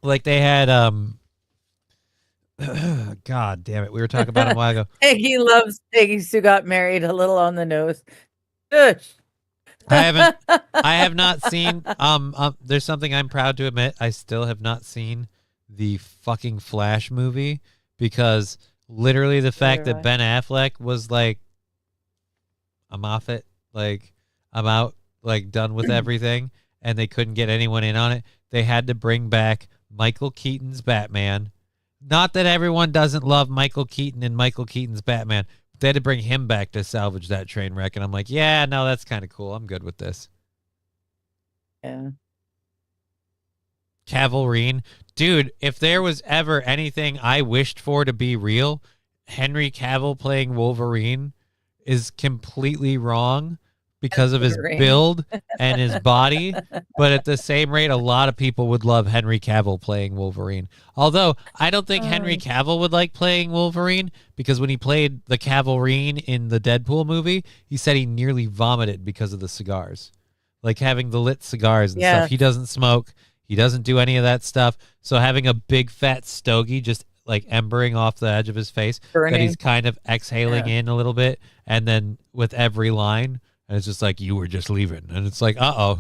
Like they had God damn it. We were talking about it a while ago. Peggy loves Peggy Sue Got Married, a little on the nose. Shush. I have not seen there's something I'm proud to admit. I still have not seen the fucking Flash movie because literally the fact that Ben Affleck was like, I'm off it, like I'm out, like done with everything, and they couldn't get anyone in on it. They had to bring back Michael Keaton's Batman. Not that everyone doesn't love Michael Keaton and Michael Keaton's Batman. They had to bring him back to salvage that train wreck, and I'm like, yeah, no, that's kind of cool. I'm good with this. Yeah. Cavalrine. Dude, if there was ever anything I wished for to be real, Henry Cavill playing Wolverine is completely wrong because of his build and his body. But at the same rate, a lot of people would love Henry Cavill playing Wolverine. Although I don't think Henry Cavill would like playing Wolverine because when he played the Cavalrine in the Deadpool movie, he said he nearly vomited because of the cigars. Like having the lit cigars and stuff. He doesn't smoke. He doesn't do any of that stuff. So having a big fat stogie just like embering off the edge of his face that he's kind of exhaling in a little bit. And then with every line, and it's just like, you were just leaving. And it's like, uh-oh.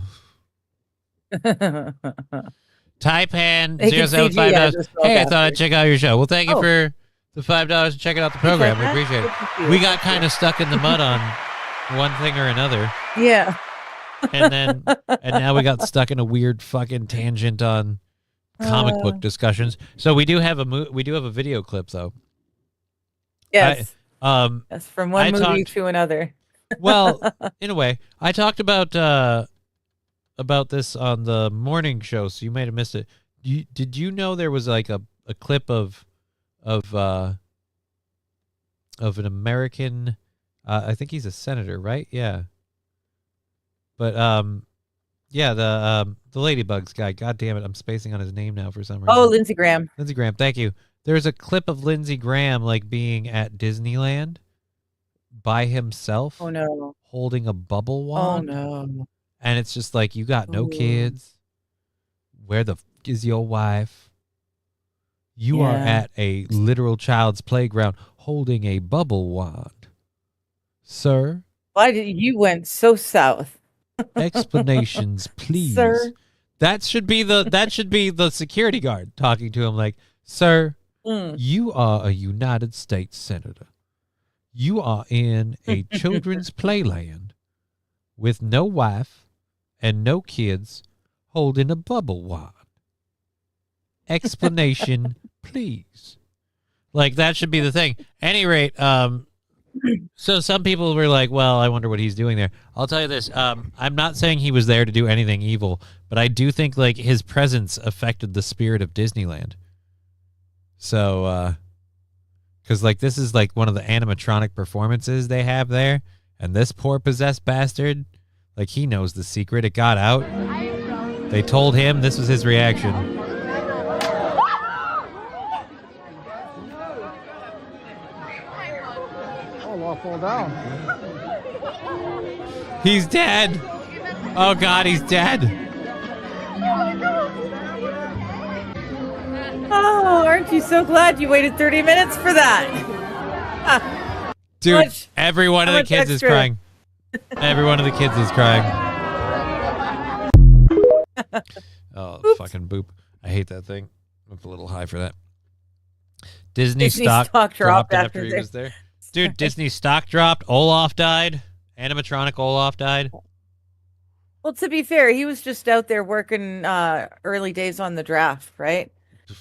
Taipan 075 dollars. Hey, I thought I'd check out your show. Well, thank you for the $5 and checking out the program. We appreciate it. We got kind of stuck in the mud on one thing or another. Yeah. And now we got stuck in a weird fucking tangent on comic book discussions. So we do have a video clip though. Yes. That's from one movie to another. Well, in a way, I talked about this on the morning show, so you might have missed it. Did you know there was like a clip of an American I think he's a senator, right? Yeah. But yeah, the Ladybugs guy. God damn it, I'm spacing on his name now for some reason. Oh, Lindsey Graham. Lindsey Graham. Thank you. There's a clip of Lindsey Graham like being at Disneyland by himself. Oh no. Holding a bubble wand. Oh no. And it's just like, you got no Ooh. kids. Where the f is your wife? You are Yeah. at a literal child's playground holding a bubble wand. Sir, Why did you went so south? explanations, please. Sir. That should be the security guard talking to him like, sir, Mm. you are a United States Senator. You are in a children's playland with no wife and no kids holding a bubble wand. Explanation, please. Like, that should be the thing. Any rate, so some people were like, well, I wonder what he's doing there. I'll tell you this. I'm not saying he was there to do anything evil, but I do think like his presence affected the spirit of Disneyland. So, because like this is like one of the animatronic performances they have there, and this poor possessed bastard, like he knows the secret. It got out. They told him. This was his reaction. Oh, I'll fall down. He's dead. Oh God, he's dead. Oh, aren't you so glad you waited 30 minutes for that? Dude, Much- every one of how the much kids is extra? crying. Every one of the kids is crying. Oh, fucking boop. I hate that thing. I'm up a little high for that. Disney stock dropped after he was there. Dude, Disney stock dropped. Olaf died. Animatronic Olaf died. Well, to be fair, he was just out there working early days on the draft, right?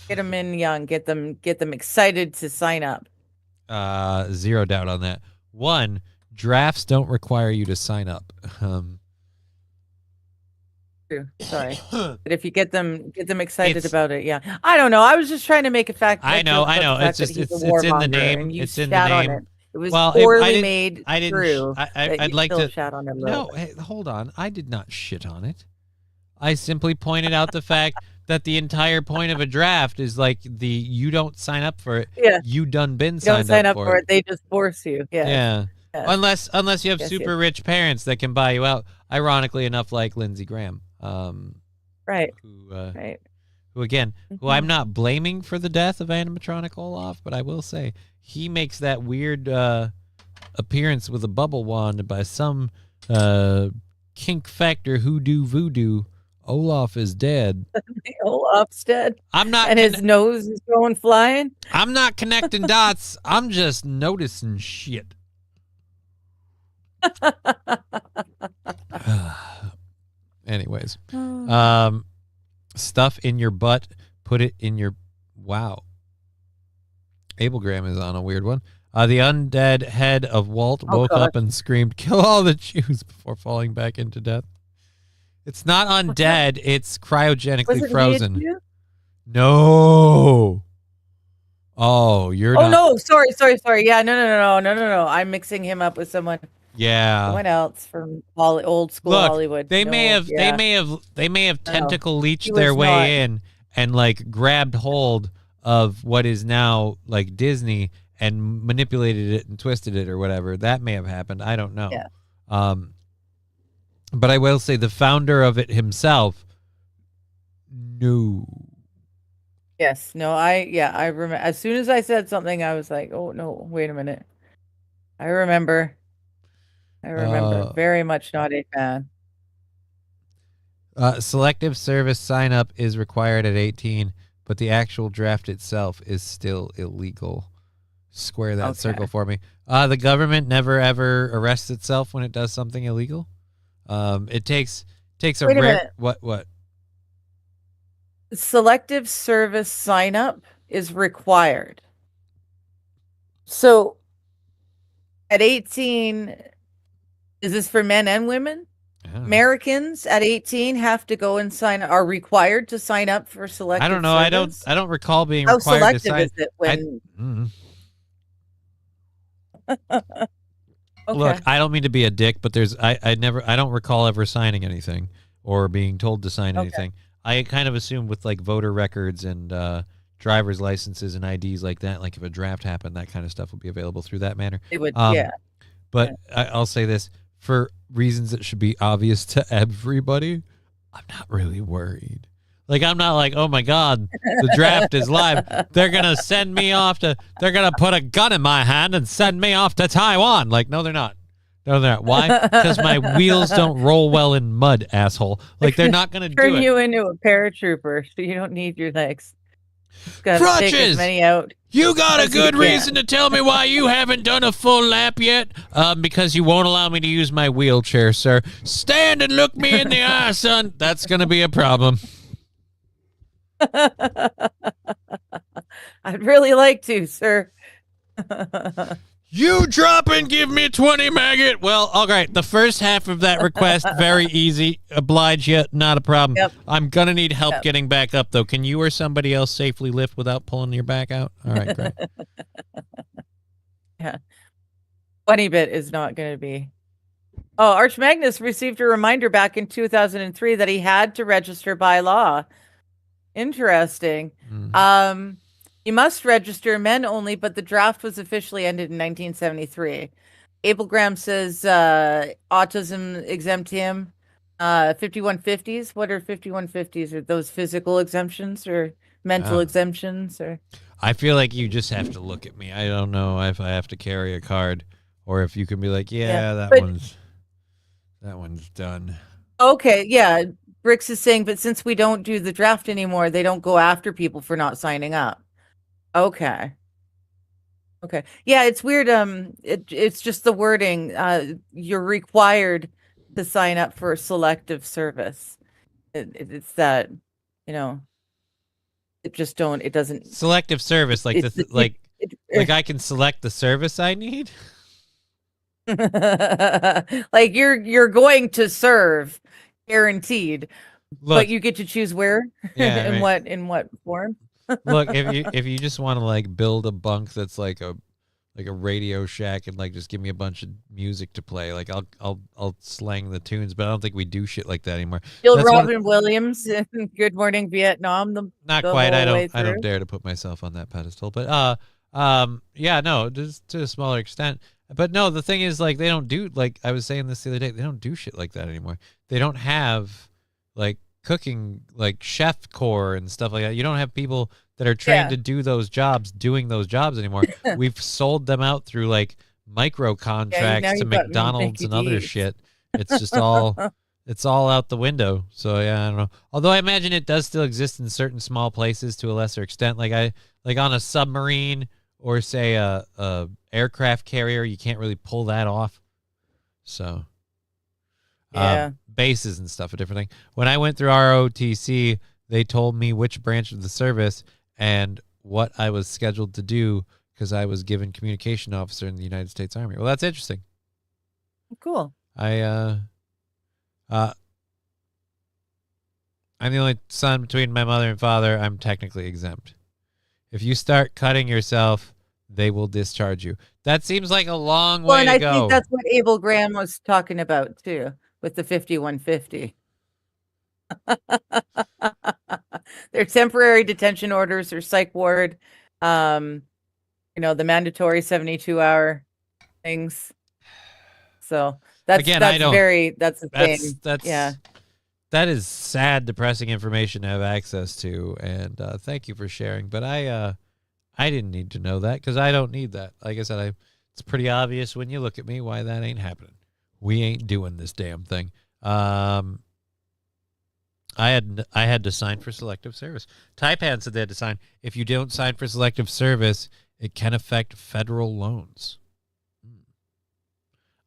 Get them in young, get them excited to sign up. Zero doubt on that. One, drafts don't require you to sign up. True. Sorry, but if you get them excited It's- about it, yeah. I don't know. I was just trying to make a fact. I know. joke about the It's fact that just- he's a it's in the warmonger, name. and you It's in the shat on name. it. It was Well, I poorly didn't- made. I didn't. True. I'd that you like still to. shat on it a No, little. hey, hold on. I did not shit on it. I simply pointed out the fact that the entire point of a draft is like you don't sign up for it. Yeah. You done been You don't signed sign up up for it. They just force you. Yeah. Yeah. Yeah. Unless you have Yes, super yes. rich parents that can buy you out. Ironically enough, like Lindsey Graham, Right. who Right. who again, who I'm not blaming for the death of animatronic Olaf, but I will say he makes that weird appearance with a bubble wand by some kink factor hoodoo voodoo. Olaf is dead. Olaf's dead, I'm not. and his nose is going flying. I'm not connecting dots. I'm just noticing shit. Anyways, stuff in your butt. Put it in your. Wow. Abel Graham is on a weird one. The undead head of Walt woke up and screamed, "Kill all the Jews!" before falling back into death. It's not undead. It's Was cryogenically it frozen. Miyagi? No. Oh, you're Oh not. no! Sorry. Yeah, no. I'm mixing him up with someone Yeah. else from old school Look, Hollywood. they No, may have yeah. they may have No, tentacle leached he their was way not. in and like grabbed hold of what is now like Disney and manipulated it and twisted it or whatever. That may have happened. I don't know. Yeah. But I will say the founder of it himself, no. Yes. No. I remember. As soon as I said something, I was like, "Oh no! Wait a minute." I remember. Very much not a fan. Selective service sign up is required at 18, but the actual draft itself is still illegal. Square that circle for me. The government never ever arrests itself when it does something illegal. It takes a Wait a rare minute. what? Selective service sign up is required. So at 18, is this for men and women? I don't know. Americans at 18 have to go and are required to sign up for selective I don't know. service? I don't recall being How required to selective sign. is it when Mm. Okay. Look, I don't mean to be a dick, but I don't recall ever signing anything or being told to sign Okay. anything. I kind of assumed with like voter records and driver's licenses and IDs like that, like if a draft happened, that kind of stuff would be available through that manner. It would, Um, yeah. But I'll say this, for reasons that should be obvious to everybody, I'm not really worried. Like, I'm not like, oh my God, the draft is live. They're going to send me off they're going to put a gun in my hand and send me off to Taiwan. Like, no, they're not. No, they're not. Why? Because my wheels don't roll well in mud, asshole. Like, they're not going to do Turn it. you into a paratrooper, so you don't need your legs. Got to take Crutches! as many out. You got a As you good can. reason to tell me why you haven't done a full lap yet? Because you won't allow me to use my wheelchair, sir. Stand and look me in the eye, son. That's going to be a problem. I'd really like to, sir. You drop and give me 20 maggot. Well, all right. The first half of that request, very easy. Oblige you, not a problem. Yep. I'm going to need help Yep. getting back up, though. Can you or somebody else safely lift without pulling your back out? All right, great. Yeah. 20 bit is not going to be. Oh, Arch Magnus received a reminder back in 2003 that he had to register by law. Interesting. Mm. You must register men only, but the draft was officially ended in 1973. Abel Graham says autism exempt him. 5150s. What are 5150s? Are those physical exemptions or mental exemptions? Or I feel like you just have to look at me. I don't know if I have to carry a card or if you can be like, Yeah, that but- one's done. Okay, yeah. Brix is saying, but since we don't do the draft anymore, they don't go after people for not signing up. Okay. Okay. Yeah, it's weird. It's just the wording. You're required to sign up for selective service. It's that, it just don't. It doesn't. Selective service, like It's- like it- I can select the service I need. like you're going to serve, guaranteed, Look, but you get to choose where Yeah, in right. what form. look, if you just want to like build a bunk that's like a Radio Shack and like just give me a bunch of music to play, like I'll slang the tunes, but I don't think we do shit like that anymore. Bill That's one- Robin Williams in Good Morning Vietnam. Not the quite. whole I way don't through. dare to put myself on that pedestal, but yeah, no, just to a smaller extent. But no, the thing is, like, they don't do, like I was saying this the other day, they don't do shit like that anymore. They don't have like cooking, like chef corps and stuff like that. You don't have people that are trained Yeah. to do those jobs doing those jobs anymore. We've sold them out through like micro contracts to you've got McDonald's Mickey and other D's. shit. It's just all it's all out the window. So yeah, I don't know. Although I imagine it does still exist in certain small places to a lesser extent. Like on a submarine or say a aircraft carrier, you can't really pull that off. So Yeah. bases and stuff, a different thing. When I went through ROTC, they told me which branch of the service and what I was scheduled to do because I was given communication officer in the United States Army. Well, that's interesting. Cool. I'm the only son between my mother and father. I'm technically exempt. If you start cutting yourself, they will discharge you. That seems like a long Well, way and to I go. think that's what Abel Graham was talking about too, with the 5150. They're temporary detention orders or psych ward. The mandatory 72-hour things. So that's Again, that's I don't- that's the thing. That's Yeah. That is sad, depressing information to have access to, and thank you for sharing. But I didn't need to know that because I don't need that. Like I said, it's pretty obvious when you look at me why that ain't happening. We ain't doing this damn thing. I had to sign for selective service. Taipan said they had to sign. If you don't sign for selective service, it can affect federal loans.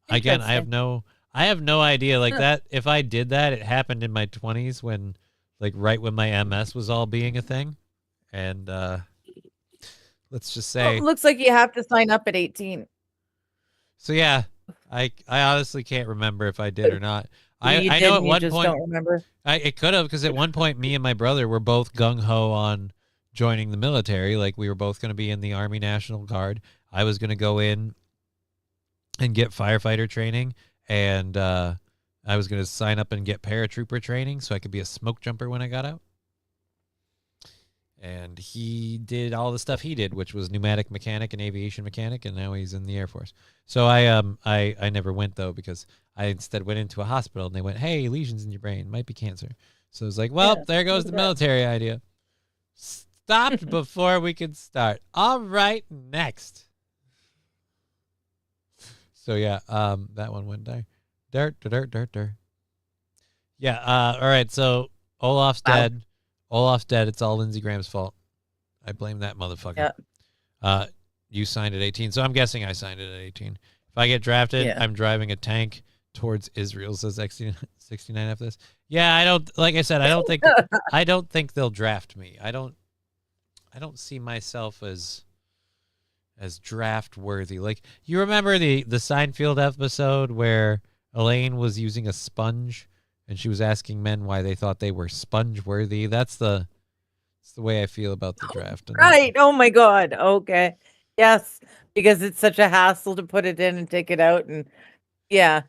Again, I have no idea. Like that, if I did that, it happened in my 20s when, like, right when my MS was all being a thing, and let's just Well, say. it looks like you have to sign up at 18. So yeah, I honestly can't remember if I did or not. I You know didn't, at you one just point don't remember. it could have, because at one point me and my brother were both gung ho on joining the military. Like we were both going to be in the Army National Guard. I was going to go in and get firefighter training, and I was going to sign up and get paratrooper training so I could be a smoke jumper when I got out. And he did all the stuff he did, which was pneumatic mechanic and aviation mechanic, and now he's in the Air Force. So I never went, though, because I instead went into a hospital, and they went, hey, lesions in your brain, might be cancer. So I was like, well, there goes the military idea. Stopped before we could start. All right, next. So, yeah, that one went there. Dirt. Yeah, all right, so Olaf's dead. Olaf's dead. It's all Lindsey Graham's fault. I blame that motherfucker. Yeah. You signed at 18, so I'm guessing I signed it at 18. If I get drafted, I'm driving a tank towards Israel, says 69 after this. Yeah, I don't, like I said, I don't think they'll draft me. I don't see myself as draft worthy. Like, you remember the Seinfeld episode where Elaine was using a sponge and she was asking men why they thought they were sponge worthy? That's the way I feel about the draft. Right. Oh my God. Okay. Yes. Because it's such a hassle to put it in and take it out. And yeah.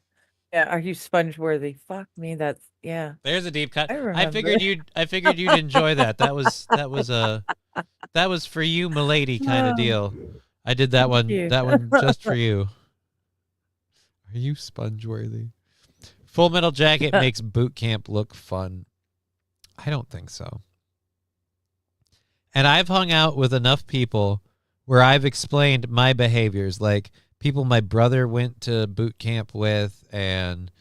Are you sponge worthy? Fuck me. There's a deep cut. I figured you'd enjoy that. That was for you, milady kind of deal. I did that one. That one just for you. Are you sponge worthy? Full Metal Jacket makes boot camp look fun. I don't think so. And I've hung out with enough people where I've explained my behaviors, like people my brother went to boot camp with, and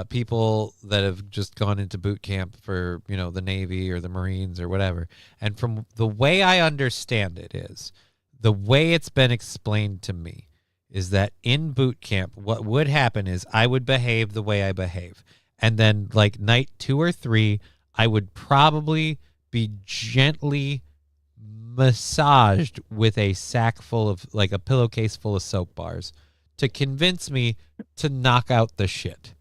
people that have just gone into boot camp for, the Navy or the Marines or whatever. And from the way I understand it is, the way it's been explained to me is that in boot camp, what would happen is I would behave the way I behave. And then like night 2 or 3, I would probably be gently massaged with a sack full of, like a pillowcase full of soap bars to convince me to knock out the shit.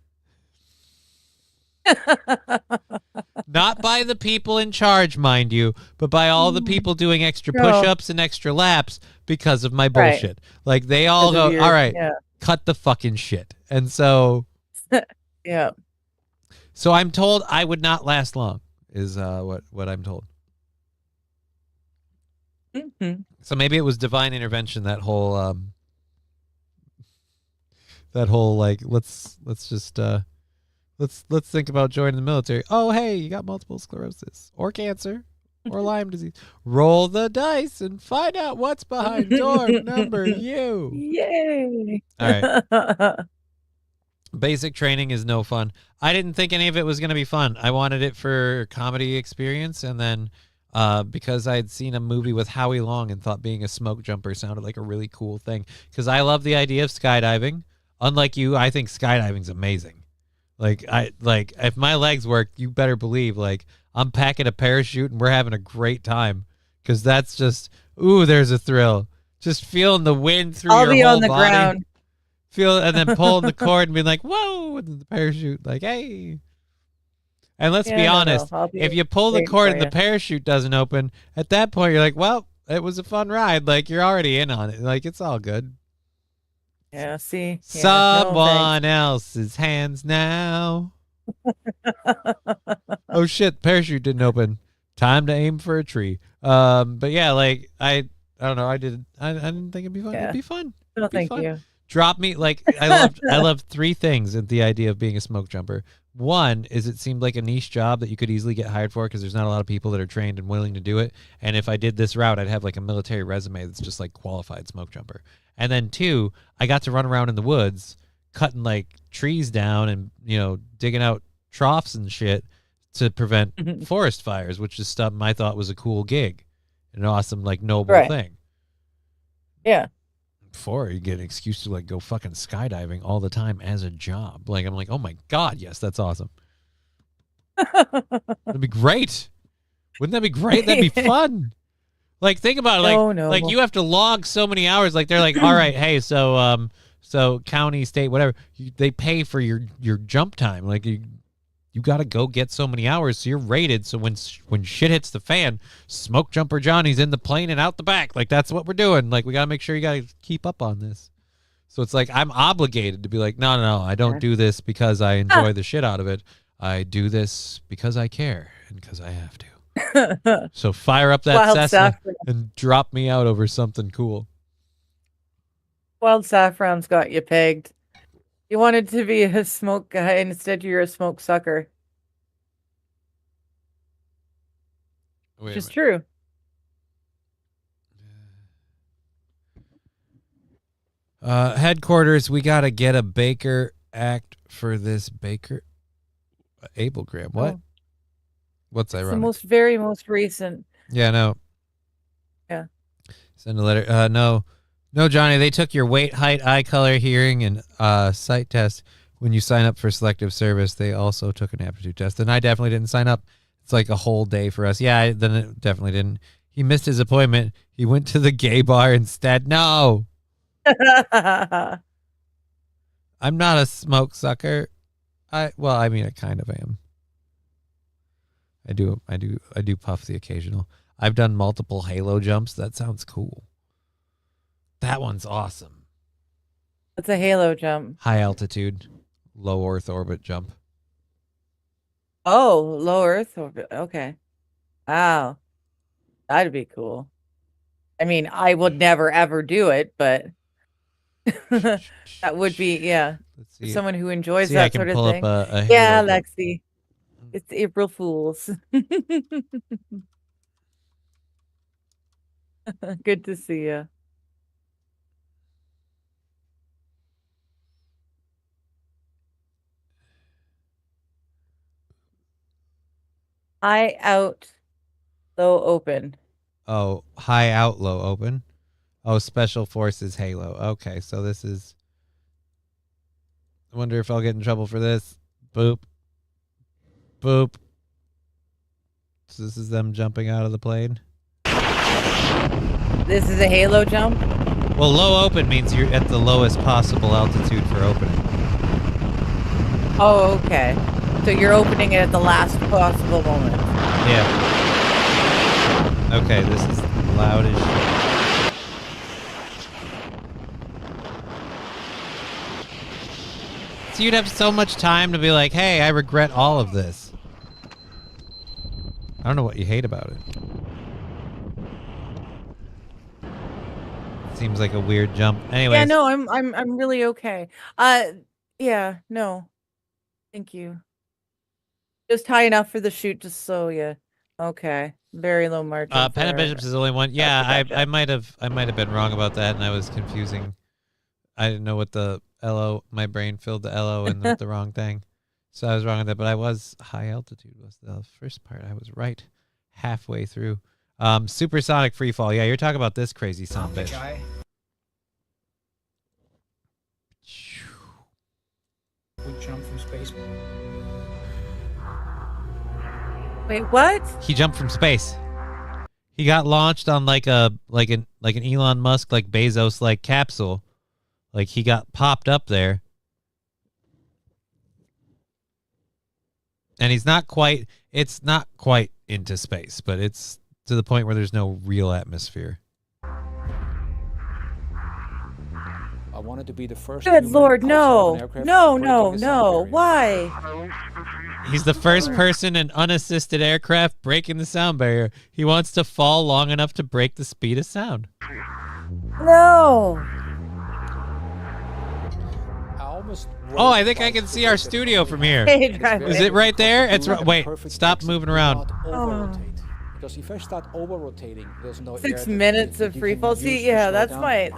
Not by the people in charge, mind you, but by all the people doing extra push-ups and extra laps because of my bullshit. Right. Like, they all go, all right, cut the fucking shit. And so... yeah. So I'm told I would not last long, is what I'm told. Mm-hmm. So maybe it was divine intervention, that whole like, let's think about joining the military. Oh, hey, you got multiple sclerosis or cancer or Lyme disease. Roll the dice and find out what's behind door number U. Yay. All right. Basic training is no fun. I didn't think any of it was going to be fun. I wanted it for comedy experience, and then because I had seen a movie with Howie Long and thought being a smoke jumper sounded like a really cool thing, because I love the idea of skydiving. Unlike you, I think skydiving's amazing. Like, if my legs work, you better believe, like, I'm packing a parachute and we're having a great time. Because that's just, ooh, there's a thrill. Just feeling the wind through your whole body. I'll be on the ground. And then pulling the cord and being like, whoa, with the parachute, like, hey. And let's be honest, if you pull the cord and the parachute doesn't open, at that point you're like, well, it was a fun ride. Like, you're already in on it. Like, it's all good. Yeah, see? Someone else's hands now. Oh, shit, parachute didn't open. Time to aim for a tree. But yeah, like, I don't know. I didn't think it'd be fun. Yeah. It'd be fun. No, thank you. Drop me, like, I loved 3 things at the idea of being a smoke jumper. One is it seemed like a niche job that you could easily get hired for because there's not a lot of people that are trained and willing to do it. And if I did this route, I'd have like a military resume that's just like qualified smoke jumper. And then 2, I got to run around in the woods cutting like trees down and, digging out troughs and shit to prevent forest fires, which is something I thought was a cool gig, an awesome, like, noble thing. Yeah. Before you get an excuse to like go fucking skydiving all the time as a job. Like, I'm like, oh my God, yes, that's awesome. That'd be great. Wouldn't that be great? That'd be fun. Like, think about it. Like, like you have to log so many hours. Like, they're like, all right, hey, so county, state, whatever, they pay for your jump time. Like, you got to go get so many hours, so you're rated. So when shit hits the fan, Smoke Jumper Johnny's in the plane and out the back. Like, that's what we're doing. Like, we got to make sure you got to keep up on this. So it's like I'm obligated to be like, no, I don't do this because I enjoy the shit out of it. I do this because I care and because I have to. So fire up that Wild Cessna saffron. and drop me out over something cool. Wild Saffron's got you pegged. You wanted to be a smoke guy, and instead you're a smoke sucker. Wait Which a is minute. true. Headquarters, we got to get a Baker Act for this Baker. Abelgram. What? Oh. What's It's ironic? the very most recent. Yeah, no. Yeah. Send a letter. No, Johnny. They took your weight, height, eye color, hearing, and sight test when you sign up for selective service. They also took an aptitude test, and I definitely didn't sign up. It's like a whole day for us. Yeah, then it definitely didn't. He missed his appointment. He went to the gay bar instead. No, I'm not a smoke sucker. I mean, I kind of am. I do puff the occasional. I've done multiple halo jumps. That sounds cool. That one's awesome. It's a halo jump. High altitude, low Earth orbit jump. Oh, low Earth orbit. Okay. Wow. That'd be cool. I mean, I would never ever do it, but that would be, yeah. Let's see. Someone who enjoys See, I that can sort of pull thing. up a Yeah, halo jump. Lexi. It's April Fools. Good to see you. High out, low open. Oh, high out, low open. Oh, Special Forces Halo. Okay, so this is. I wonder if I'll get in trouble for this. Boop. Boop. So this is them jumping out of the plane. This is a halo jump. Well, low open means you're at the lowest possible altitude for opening. Oh, okay. So you're opening it at the last possible moment. Yeah. Okay, this is loud as shit. So you'd have so much time to be like, hey, I regret all of this. I don't know what you hate about it. Seems like a weird jump. Anyways. Yeah, no, I'm really okay. Yeah, no. Thank you. Just high enough for the shoot, just so yeah. Okay. Very low margin. Pen and for- Bishops is the only one. Yeah, gotcha. I might have been wrong about that, and I was confusing. I didn't know what the LO. My brain filled the LO in with the wrong thing, so I was wrong on that. But I was high altitude was the first part. I was right halfway through. Supersonic freefall. Yeah, you're talking about this crazy son of a bitch. We jump from space. Wait, what? He jumped from space. He got launched on like an Elon Musk like Bezos like capsule. Like he got popped up there. And it's not quite into space, but it's to the point where there's no real atmosphere. I wanted to be the first. Good human lord, outside of no. an aircraft No, breaking no, the sound no. barrier. Why? He's the first person in unassisted aircraft breaking the sound barrier. He wants to fall long enough to break the speed of sound. No. I almost Oh, I think I can see our studio from here. Hey, driver. Is it right there? It's Like a wait. perfect Stop exit. moving Do around. not over-rotate. Because if I start over-rotating, there's no 6 air minutes that of you free can fall. use See, to yeah, slow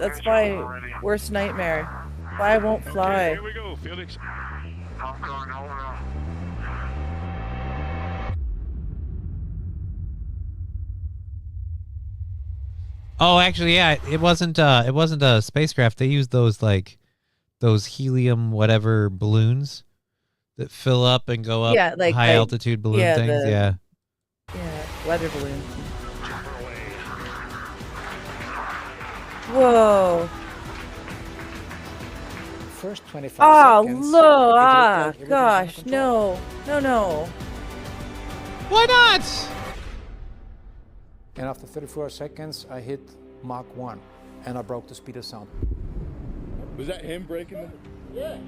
that's down. my worst nightmare. Why I won't fly. Here we go, Felix. Oh, actually, yeah, it wasn't a spacecraft. They used those helium whatever balloons that fill up and go up. Yeah, like- high like- altitude balloon yeah, things. the- Yeah. Yeah, weather balloons. Whoa. First 25 Oh, seconds. low. it looked like Ah, everything was gosh. under control. No. Why not? And after 34 seconds, I hit Mach 1, and I broke the speed of sound. Was that him breaking the...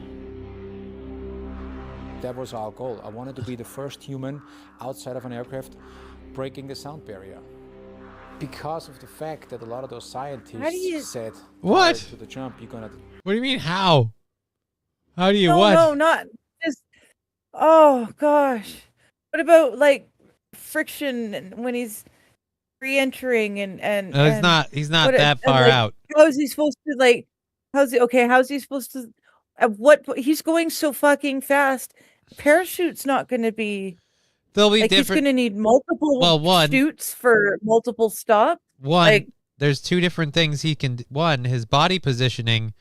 That was our goal. I wanted to be the first human outside of an aircraft breaking the sound barrier. Because of the fact that a lot of those scientists said, What? prior to the jump, you're gonna... What do you mean, how? How do you No, what? no, not just. Oh gosh. What about like friction when he's re-entering and No, he's not what- that and, far like, out. How is he supposed to like? How's he supposed to? At what he's going so fucking fast? Parachute's not going to be. They'll be Like he's different. going to need multiple Well, one- shoots for multiple stops. One, like- there's two different things he can. One, his body positioning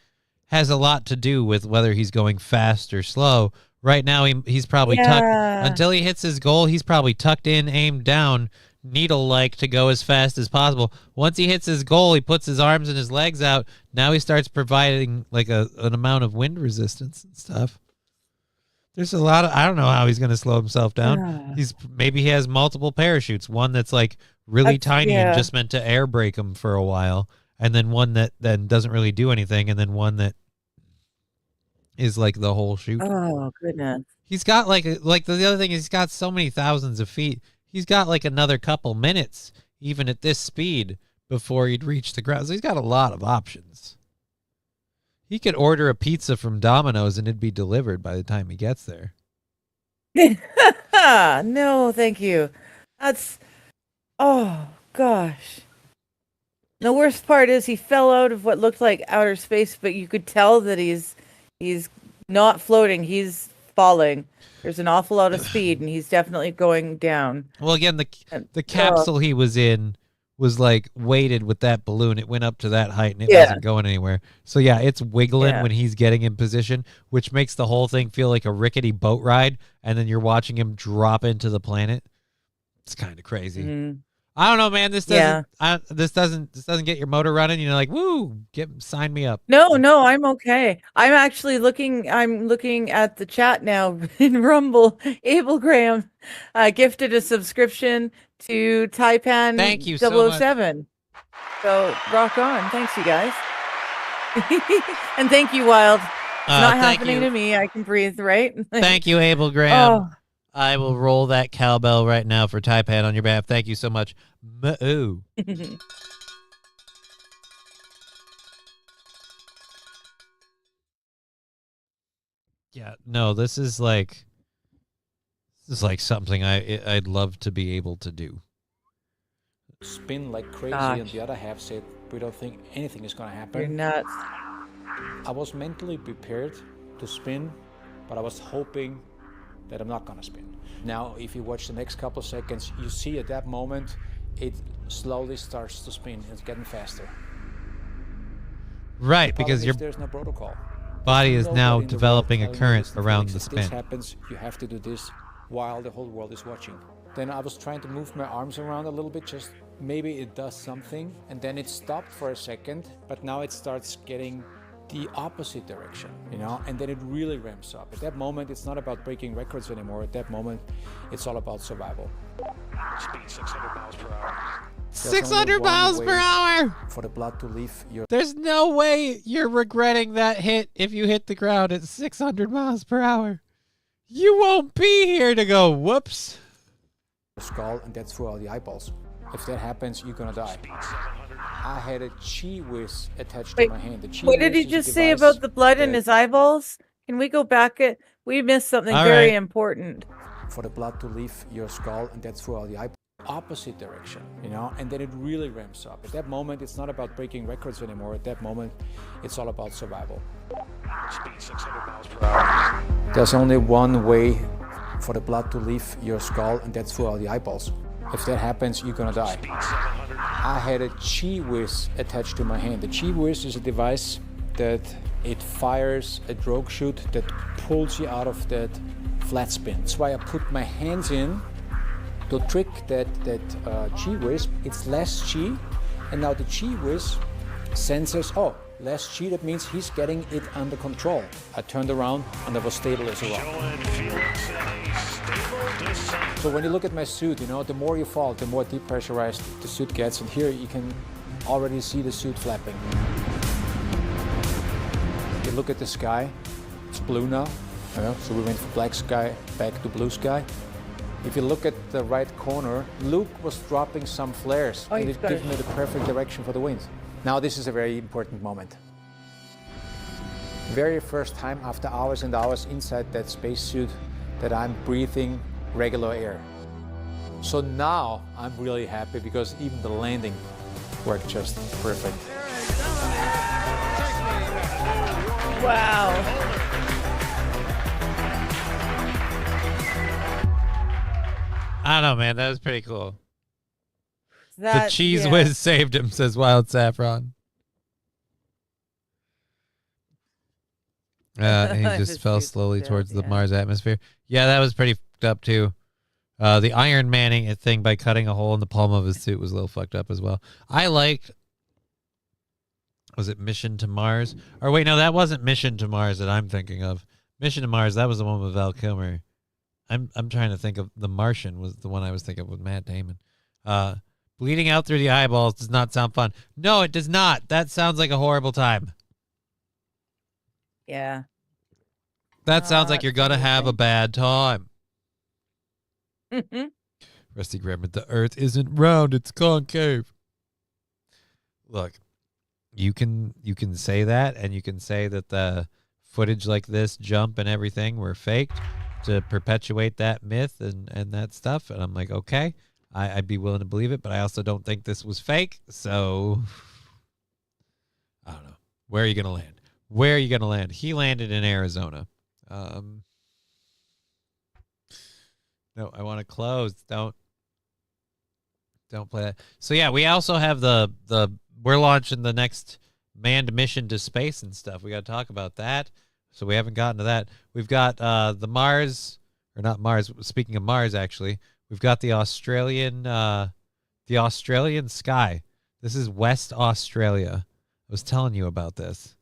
has a lot to do with whether he's going fast or slow. Right now, he's probably tucked Yeah. until he hits his goal. He's probably tucked in, aimed down, needle-like to go as fast as possible. Once he hits his goal, he puts his arms and his legs out. Now he starts providing like an amount of wind resistance and stuff. There's a lot of, I don't know how he's going to slow himself down. Yeah. Maybe he has multiple parachutes. One that's like really tiny and just meant to air brake him for a while, and then one that then doesn't really do anything, and then one that is like the whole chute. Oh goodness. He's got like the other thing is he's got so many thousands of feet. He's got like another couple minutes, even at this speed, before he'd reach the ground. So he's got a lot of options. He could order a pizza from Domino's and it'd be delivered by the time he gets there. No, thank you. That's. Oh gosh. The worst part is he fell out of what looked like outer space, but you could tell that he's not floating. He's falling. There's an awful lot of speed, and he's definitely going down. Well, again, the capsule he was in was like weighted with that balloon. It went up to that height, and it wasn't going anywhere. So yeah, it's wiggling when he's getting in position, which makes the whole thing feel like a rickety boat ride. And then you're watching him drop into the planet. It's kind of crazy. Mhm. I don't know, man. This doesn't get your motor running. You're like, woo, sign me up. No, I'm okay. I'm actually looking at the chat now in Rumble. Abel Graham gifted a subscription to Taipan Thank you so 007. So rock on. Thanks, you guys. And thank you, Wild. It's not thank happening you. to me. I can breathe, right? Thank you, Abel Graham. Oh. I will roll that cowbell right now for Taipan on your behalf. Thank you so much. Moo. Yeah, no, this is like something I'd love to be able to do. Spin like crazy, and the other half said, we don't think anything is going to happen. You're nuts. I was mentally prepared to spin, but I was hoping that I'm not going to spin. Now, if you watch the next couple of seconds, you see at that moment, it slowly starts to spin. It's getting faster. Right, The because problem your is there's no protocol. body is Nobody now in the world developing a telling you, current listen, around Felix, the if spin. this happens, you have to do this while the whole world is watching. Then I was trying to move my arms around a little bit, just maybe it does something, and then it stopped for a second, but now it starts getting the opposite direction, and then it really ramps up. At that moment, it's not about breaking records anymore. At that moment, it's all about survival. Speed 600 miles per hour. 600 miles per hour! For the blood to leave your There's no way you're regretting that hit if you hit the ground at 600 miles per hour. You won't be here to go, whoops. skull, and that's for all the eyeballs. If that happens, you're gonna die. I had a Chi Whiz attached to my hand. The Chi What did Whiz he is a just say device about the blood in that- his eyeballs? Can we go back? We missed something All very right. important. For the blood to leave your skull, and that's for all the eyeballs. Opposite direction, and then it really ramps up. At that moment, it's not about breaking records anymore. At that moment, it's all about survival. Speed 600 miles per hour. There's only one way for the blood to leave your skull, and that's for all the eyeballs. If that happens, you're gonna die. I had a Chi Whiz attached to my hand. The Chi Whiz is a device that it fires a drogue chute that pulls you out of that flat spin. That's why I put my hands in to trick that Chi Whiz. It's less Chi, and now the Chi Whiz senses, oh, less Chi, that means he's getting it under control. I turned around and I was stable as a rock. So when you look at my suit, the more you fall, the more depressurized the suit gets, and here you can already see the suit flapping. You look at the sky, it's blue now. So we went from black sky back to blue sky. If you look at the right corner, Luke was dropping some flares, and it gives me the perfect direction for the wind. Now this is a very important moment. Very first time after hours and hours inside that spacesuit that I'm breathing regular air. So now I'm really happy because even the landing worked just perfect. Wow. I don't know, man. That was pretty cool. That, the cheese yeah. whiz saved him, says Wild Saffron. He just fell slowly towards the Mars atmosphere. Yeah, that was pretty fucked up too. The Iron Manning thing by cutting a hole in the palm of his suit was a little fucked up as well. I liked. Was it Mission to Mars? Or wait, no, that wasn't Mission to Mars that I'm thinking of. Mission to Mars, that was the one with Val Kilmer. I'm trying to think of The Martian was the one I was thinking of with Matt Damon. Bleeding out through the eyeballs does not sound fun. No, it does not. That sounds like a horrible time. Yeah. That sounds like you're gonna have a bad time. Mm-hmm. Rusty Grammar, the Earth isn't round; it's concave. Look, you can say that, and you can say that the footage like this, jump and everything, were faked to perpetuate that myth and that stuff. And I'm like, okay, I'd be willing to believe it, but I also don't think this was fake. So I don't know. Where are you gonna land? Where are you gonna land? He landed in Arizona. No, I want to close. Don't play that. So yeah, we also have the we're launching the next manned mission to space and stuff. We got to talk about that. So we haven't gotten to that. We've got the Mars, or not Mars. Speaking of Mars, actually, we've got the Australian sky. This is West Australia. I was telling you about this.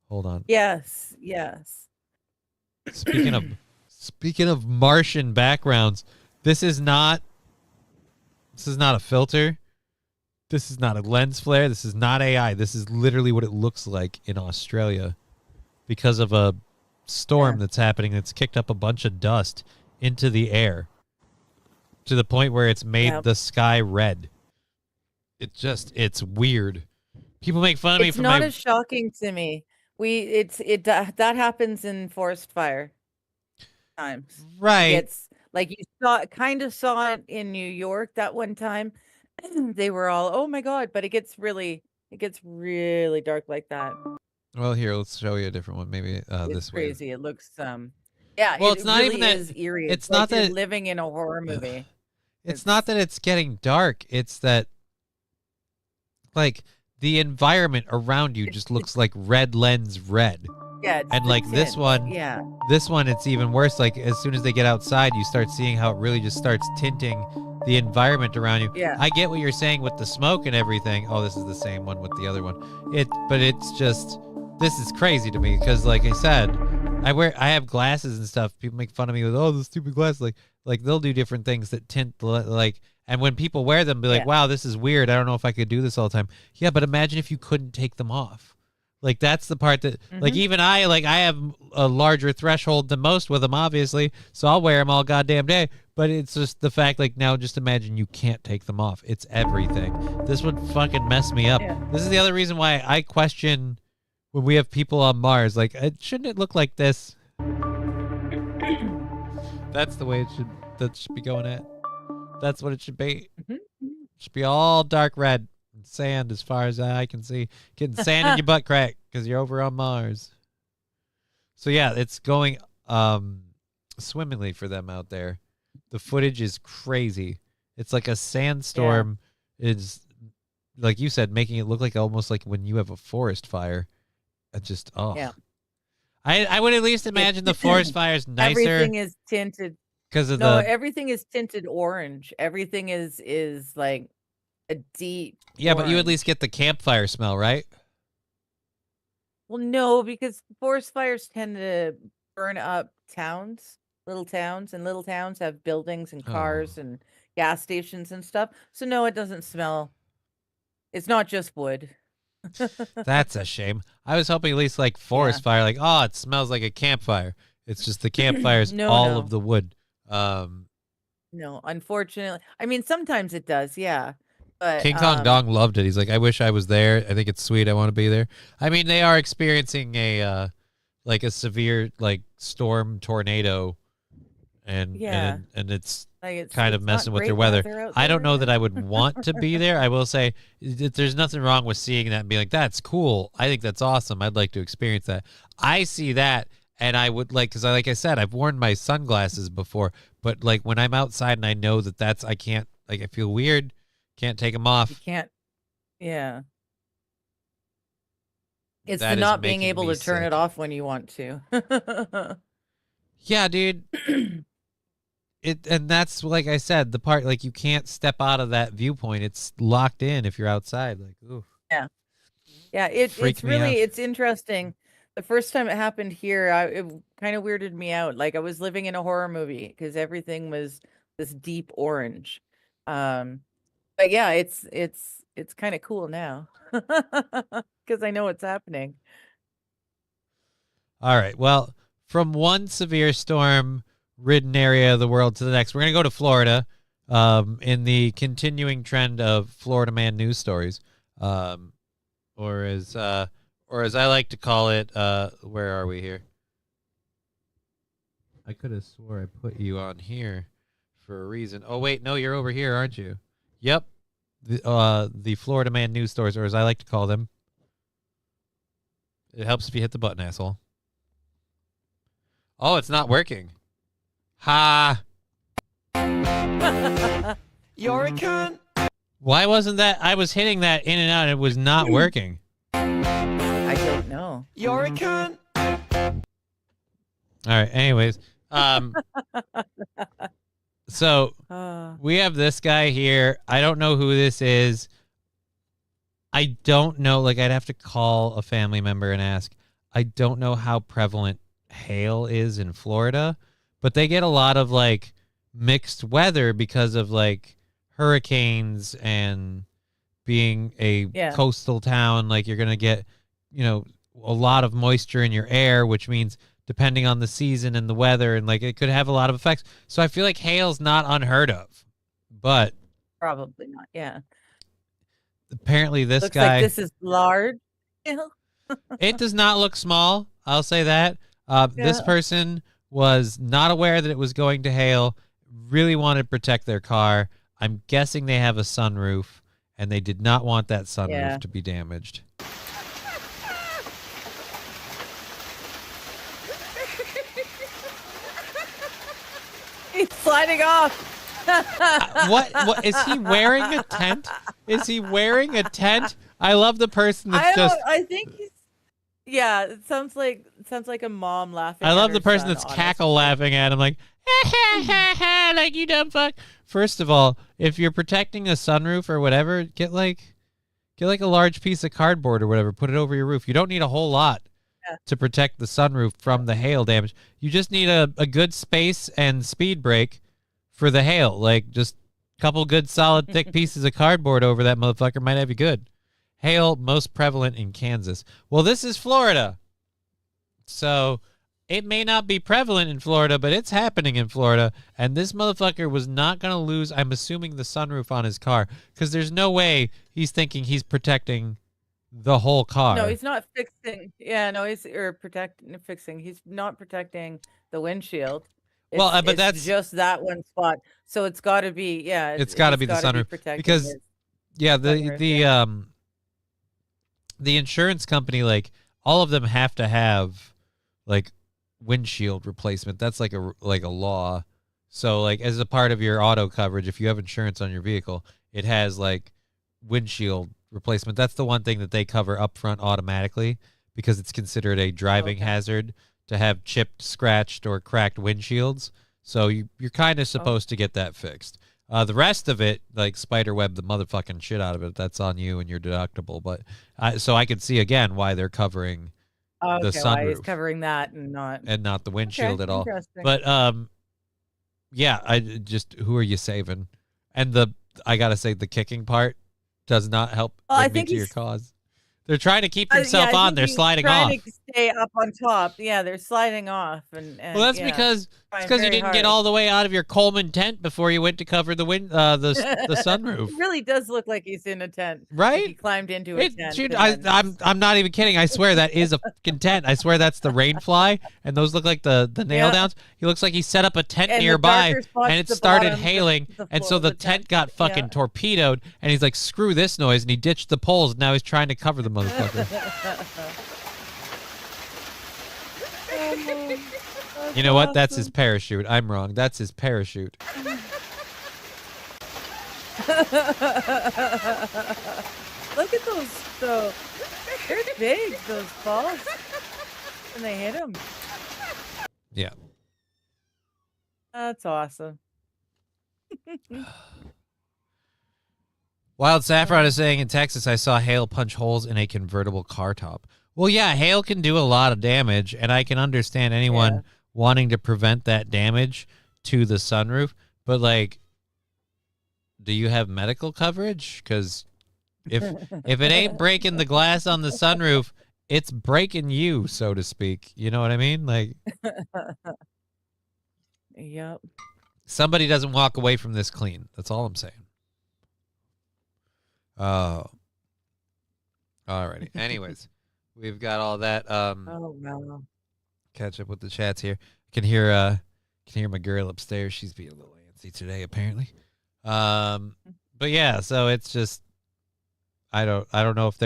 Hold on. Yes. Speaking of Martian backgrounds, this is not a filter. This is not a lens flare. This is not AI. This is literally what it looks like in Australia because of a storm that's happening that's kicked up a bunch of dust into the air to the point where it's made the sky red. It's weird. People make fun of me for It's not as shocking to me. That happens in forest fire times. Right. It's like you saw it in New York that one time. They were all, oh my God, but it gets really dark like that. Well, here, let's show you a different one. Maybe this way. It's crazy. It looks yeah. Well, it it's not really even that is eerie. it's like not that you're living in a horror movie. It's not that it's getting dark. It's that like the environment around you just looks like red lens red. Yeah, it's and the like tint. this one, it's even worse. Like as soon as they get outside, you start seeing how it really just starts tinting the environment around you. Yeah. I get what you're saying with the smoke and everything. Oh, this is the same one with the other one. But it's just, this is crazy to me because, like I said, I have glasses and stuff. People make fun of me with, oh, the stupid glasses. Like they'll do different things that tint like. And when people wear them, be like, wow, this is weird. I don't know if I could do this all the time. Yeah, but imagine if you couldn't take them off. Like, that's the part that, like, even I have a larger threshold than most with them, obviously. So I'll wear them all goddamn day. But it's just the fact, like, now just imagine you can't take them off. It's everything. This would fucking mess me up. Yeah. This is the other reason why I question when we have people on Mars. Like, shouldn't it look like this? That's the way that should be going at. That's what it should be. It should be all dark red and sand as far as I can see. Getting sand in your butt crack because you're over on Mars. So yeah, it's going swimmingly for them out there. The footage is crazy. It's like a sandstorm is, like you said, making it look like almost like when you have a forest fire. Yeah. I would at least imagine the forest fires nicer. Everything is tinted. Because of everything is tinted orange. Everything is like a deep orange. But you at least get the campfire smell, right? Well, no, because forest fires tend to burn up towns, little towns, and little towns have buildings and cars and gas stations and stuff. So no, it doesn't smell. It's not just wood. That's a shame. I was hoping at least like forest fire, like, oh, it smells like a campfire. It's just the campfire's No, all no. of the wood. No, unfortunately. I mean, sometimes it does, yeah. But King Kong Dong loved it. He's like, I wish I was there. I think it's sweet. I want to be there. I mean, they are experiencing a like a severe like storm tornado, and Yeah. and it's like, kind of it's not messing with great their weather. out I don't there. know that I would want to be there. I will say there's nothing wrong with seeing that and being like, that's cool. I think that's awesome. I'd like to experience that. I see that, and I would like, because like I said, I've worn my sunglasses before, but like when I'm outside and I know that I can't, like, I feel weird, can't take them You off. can't. Yeah. It's That the is not being making able me to turn sick. it off when you want to. Yeah, dude. And that's like I said, the part like you can't step out of that viewpoint. It's locked in if you're outside. Like, ooh. Yeah, Freaked it's me out. really it's interesting. The first time it happened here, it kind of weirded me out. Like I was living in a horror movie because everything was this deep orange. But yeah, it's kind of cool now because I know what's happening. All right. Well, from one severe storm ridden area of the world to the next, we're going to go to Florida in the continuing trend of Florida man news stories. Or as I like to call it, where are we here? I could have swore I put you on here for a reason. Oh, wait, no, you're over here, aren't you? Yep. The Florida man news stories, or as I like to call them. It helps if you hit the button, asshole. Oh, it's not working. Ha! You're a cunt. Why wasn't that? I was hitting that in and out, and it was not working. I don't know. You're a cunt. All right. Anyways, so we have this guy here. I don't know who this is. I don't know. Like, I'd have to call a family member and ask. I don't know how prevalent hail is in Florida, but they get a lot of like mixed weather because of like hurricanes and being a coastal town. Like, you're gonna get, a lot of moisture in your air, which means depending on the season and the weather, and like it could have a lot of effects. So I feel like hail's not unheard of, but Probably not. Yeah. apparently this Looks guy, like this is large. it does not look small. I'll say that. This Yeah. person was not aware that it was going to hail, really wanted to protect their car. I'm guessing they have a sunroof, and they did not want that sunroof Yeah. to be damaged. He's sliding off. What is he wearing a tent? Is he wearing a tent? I love the person I that's just. don't. I think he's. Yeah, it sounds like a mom laughing. I at love her the person son, that's honestly. cackle laughing at him like, like, you dumb fuck. First of all, if you're protecting a sunroof or whatever, get like a large piece of cardboard or whatever, put it over your roof. You don't need a whole lot to protect the sunroof from the hail damage. You just need a good space and speed brake for the hail. Like, just a couple good solid thick pieces of cardboard over that motherfucker might have you good. Hail most prevalent in Kansas. Well, this is Florida. So it may not be prevalent in Florida, but it's happening in Florida. And this motherfucker was not going to lose, I'm assuming, the sunroof on his car, because there's no way he's thinking he's protecting the whole car. No, he's not fixing. Yeah, no, fixing. He's not protecting the windshield. Well, but it's that's- just that one spot. So it's got to be. Yeah, It's got to be the gotta sunroof, protecting because his the sunroof, the insurance company, like, all of them have to have like windshield replacement. That's like a law. So like, as a part of your auto coverage, if you have insurance on your vehicle, it has like windshield replacement. That's the one thing that they cover up front automatically, because it's considered a driving hazard to have chipped, scratched, or cracked windshields. So you're kind of supposed to get that fixed. The rest of it, like spiderweb the motherfucking shit out of it, that's on you and your deductible. But so I could see again why they're covering the okay, why he's sunroof covering that and not the windshield at all. interesting. But yeah, I just, who are you saving? And I gotta say, the kicking part does not help Well, I bring me think to your he's- cause. They're trying to keep themselves I on. think They're he's sliding off. trying to stay up on top. Yeah, they're sliding off, and Well, that's yeah, because it's trying because you very didn't get hard. all the way out of your Coleman tent before you went to cover the the sunroof. It really does look like he's in a tent. Right? Like he climbed into a tent. Dude, and then I'm not even kidding. I swear that is a fucking tent. I swear that's the rainfly, and those look like the nail Yeah. downs. He looks like he set up a tent And the nearby, darker spots and at it the started bottom, hailing, the and so floor of the the tent tent. got fucking Yeah. torpedoed. And he's like, "Screw this noise," and he ditched the poles. And now he's trying to cover the motherfucker. You know what? That's his parachute. I'm wrong. That's his parachute. Look at those, though. They're big, those balls. And they hit him. Yeah. That's awesome. Wild Saffron is saying in Texas, I saw hail punch holes in a convertible car top. Well, yeah, hail can do a lot of damage, and I can understand anyone wanting to prevent that damage to the sunroof. But, like, do you have medical coverage? Because if it ain't breaking the glass on the sunroof, it's breaking you, so to speak. You know what I mean? Like, Yep. somebody doesn't walk away from this clean. That's all I'm saying. Oh. Alrighty. Anyways, we've got all that. Oh, wow. Catch up with the chats here. Can hear my girl upstairs. She's being a little antsy today, apparently. But yeah, so it's just I don't know if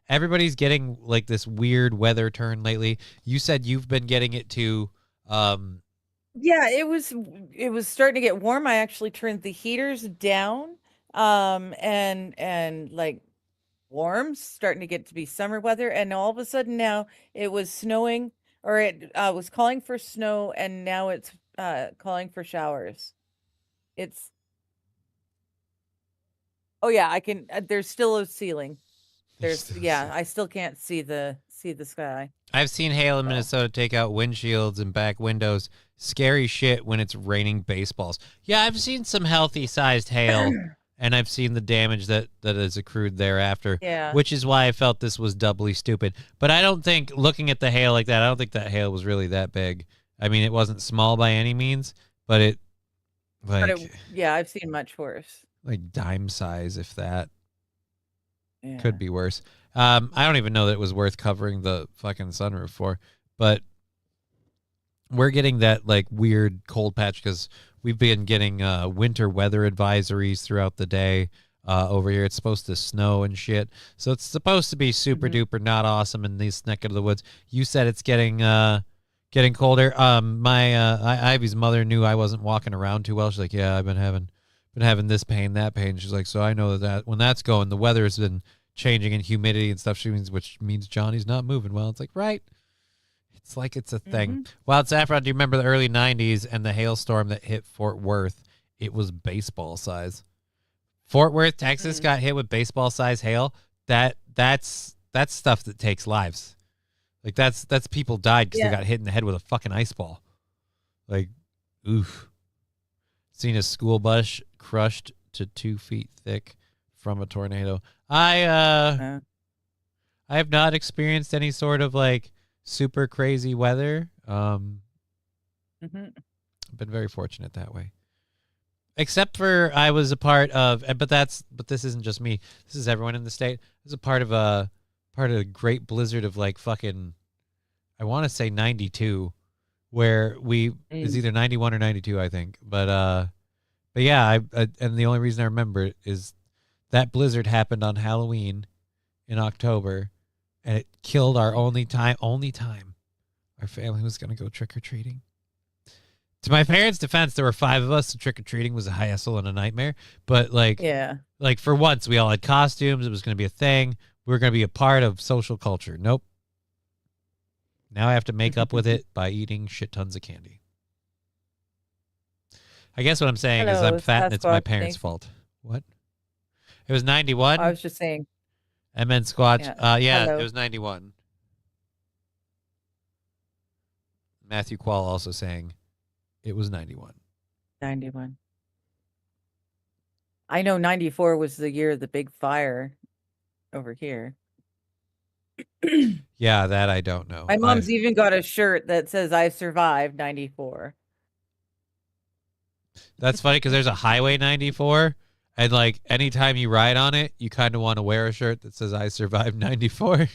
everybody's getting like this weird weather turn lately. You said you've been getting it too. Yeah, it was starting to get warm. I actually turned the heaters down. And like warm, starting to get to be summer weather, and all of a sudden now it was snowing, or it was calling for snow, and now it's calling for showers. It's Oh yeah, I can there's still a ceiling. I still can't see the sky. I've seen hail in Minnesota take out windshields and back windows. Scary shit when it's raining baseballs. Yeah, I've seen some healthy sized hail. And I've seen the damage that has accrued thereafter, Yeah. which is why I felt this was doubly stupid. But I don't think, looking at the hail like that, I don't think that hail was really that big. I mean, it wasn't small by any means, but it, like, Yeah, I've seen much worse. like dime size, if that. Yeah. Could be worse. I don't even know that it was worth covering the fucking sunroof for, but we're getting that like weird cold patch because we've been getting winter weather advisories throughout the day over here. It's supposed to snow and shit, so it's supposed to be super duper not awesome in this neck of the woods. You said it's getting colder. Ivy's mother knew I wasn't walking around too well. She's like, yeah, I've been having this pain, that pain. She's like, so I know that when that's going, the weather's been changing and humidity and stuff. Which means Johnny's not moving well. It's like, right. It's like it's a thing. Wild Saffron, do you remember the early 90s and the hailstorm that hit Fort Worth? It was baseball size. Fort Worth, Texas got hit with baseball size hail. That's stuff that takes lives. Like that's people died because they got hit in the head with a fucking ice ball. Like, oof. Seen a school bus crushed to 2 feet thick from a tornado. I have not experienced any sort of like super crazy weather. I've been very fortunate that way. Except for I was a part of, but this isn't just me. This is everyone in the state. I was a part of a great blizzard of like fucking, I want to say 92, where it was either 91 or 92, I think. But yeah, and the only reason I remember it is that blizzard happened on Halloween in October. And it killed our only time our family was going to go trick-or-treating. To my parents' defense, there were 5 of us, so trick-or-treating was a hassle and a nightmare. But, like for once, we all had costumes. It was going to be a thing. We were going to be a part of social culture. Nope. Now I have to make up with it by eating shit tons of candy. I guess what I'm saying is I'm fat and it's my parents' fault. What? It was 91? I was just saying. MN Squatch. Yeah, Hello. it was 91. Matthew Quall also saying it was 91. 91. I know 94 was the year of the big fire over here. Yeah, that I don't know. My mom's even got a shirt that says "I survived '94." That's funny because there's a Highway 94, and like anytime you ride on it, you kind of want to wear a shirt that says "I survived '94."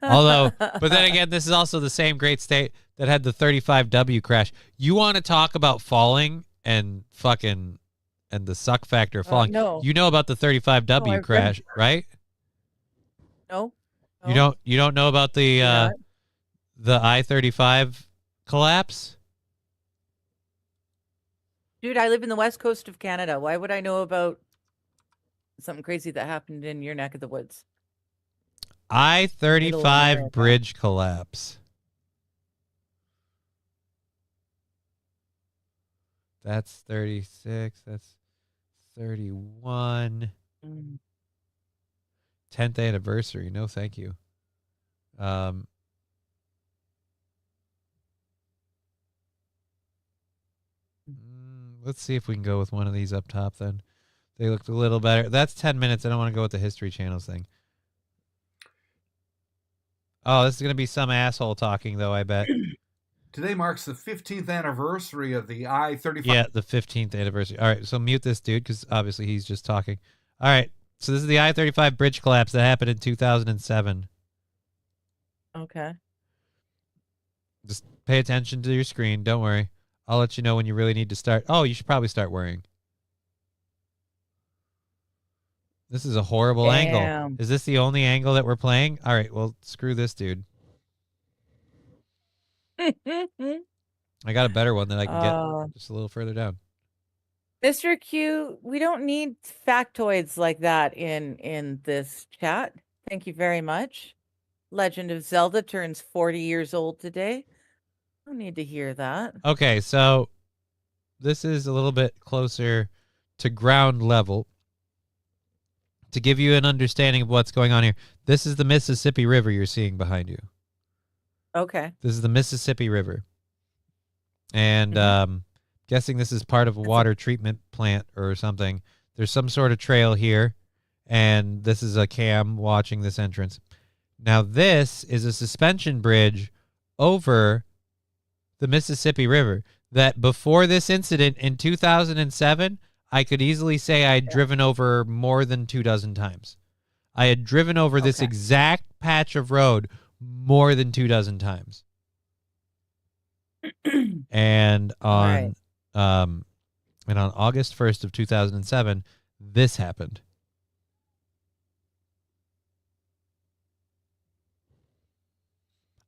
Although, but then again, this is also the same great state that had the 35W crash. You want to talk about falling and fucking and the suck factor of falling? No. You know about the 35W I've crash, right? No. You don't know about the I-35 collapse? Dude, I live in the west coast of Canada. Why would I know about something crazy that happened in your neck of the woods? Middle I-35 America. bridge collapse. That's 36. That's 31. 10th anniversary. No, thank you. Let's see if we can go with one of these up top then. They looked a little better. That's 10 minutes. I don't want to go with the History Channels thing. Oh, this is going to be some asshole talking, though, I bet. Today marks the 15th anniversary of the I-35. Yeah, the 15th anniversary. All right, so mute this dude because obviously he's just talking. All right, so this is the I-35 bridge collapse that happened in 2007. Okay. Just pay attention to your screen. Don't worry. I'll let you know when you really need to start. Oh, you should probably start worrying. This is a horrible angle. Damn. Is this the only angle that we're playing? All right, well, screw this dude. I got a better one that I can get just a little further down. Mr. Q, we don't need factoids like that in this chat. Thank you very much. Legend of Zelda turns 40 years old today. Don't need to hear that. Okay, so this is a little bit closer to ground level. To give you an understanding of what's going on here, this is the Mississippi River you're seeing behind you. Okay. This is the Mississippi River. And guessing this is part of a water treatment plant or something. There's some sort of trail here, and this is a cam watching this entrance. Now, this is a suspension bridge over the Mississippi River that before this incident in 2007, I could easily say I had driven over more than 24 times. I had driven over this exact patch of road more than 24 times. And on August 1st of 2007, this happened.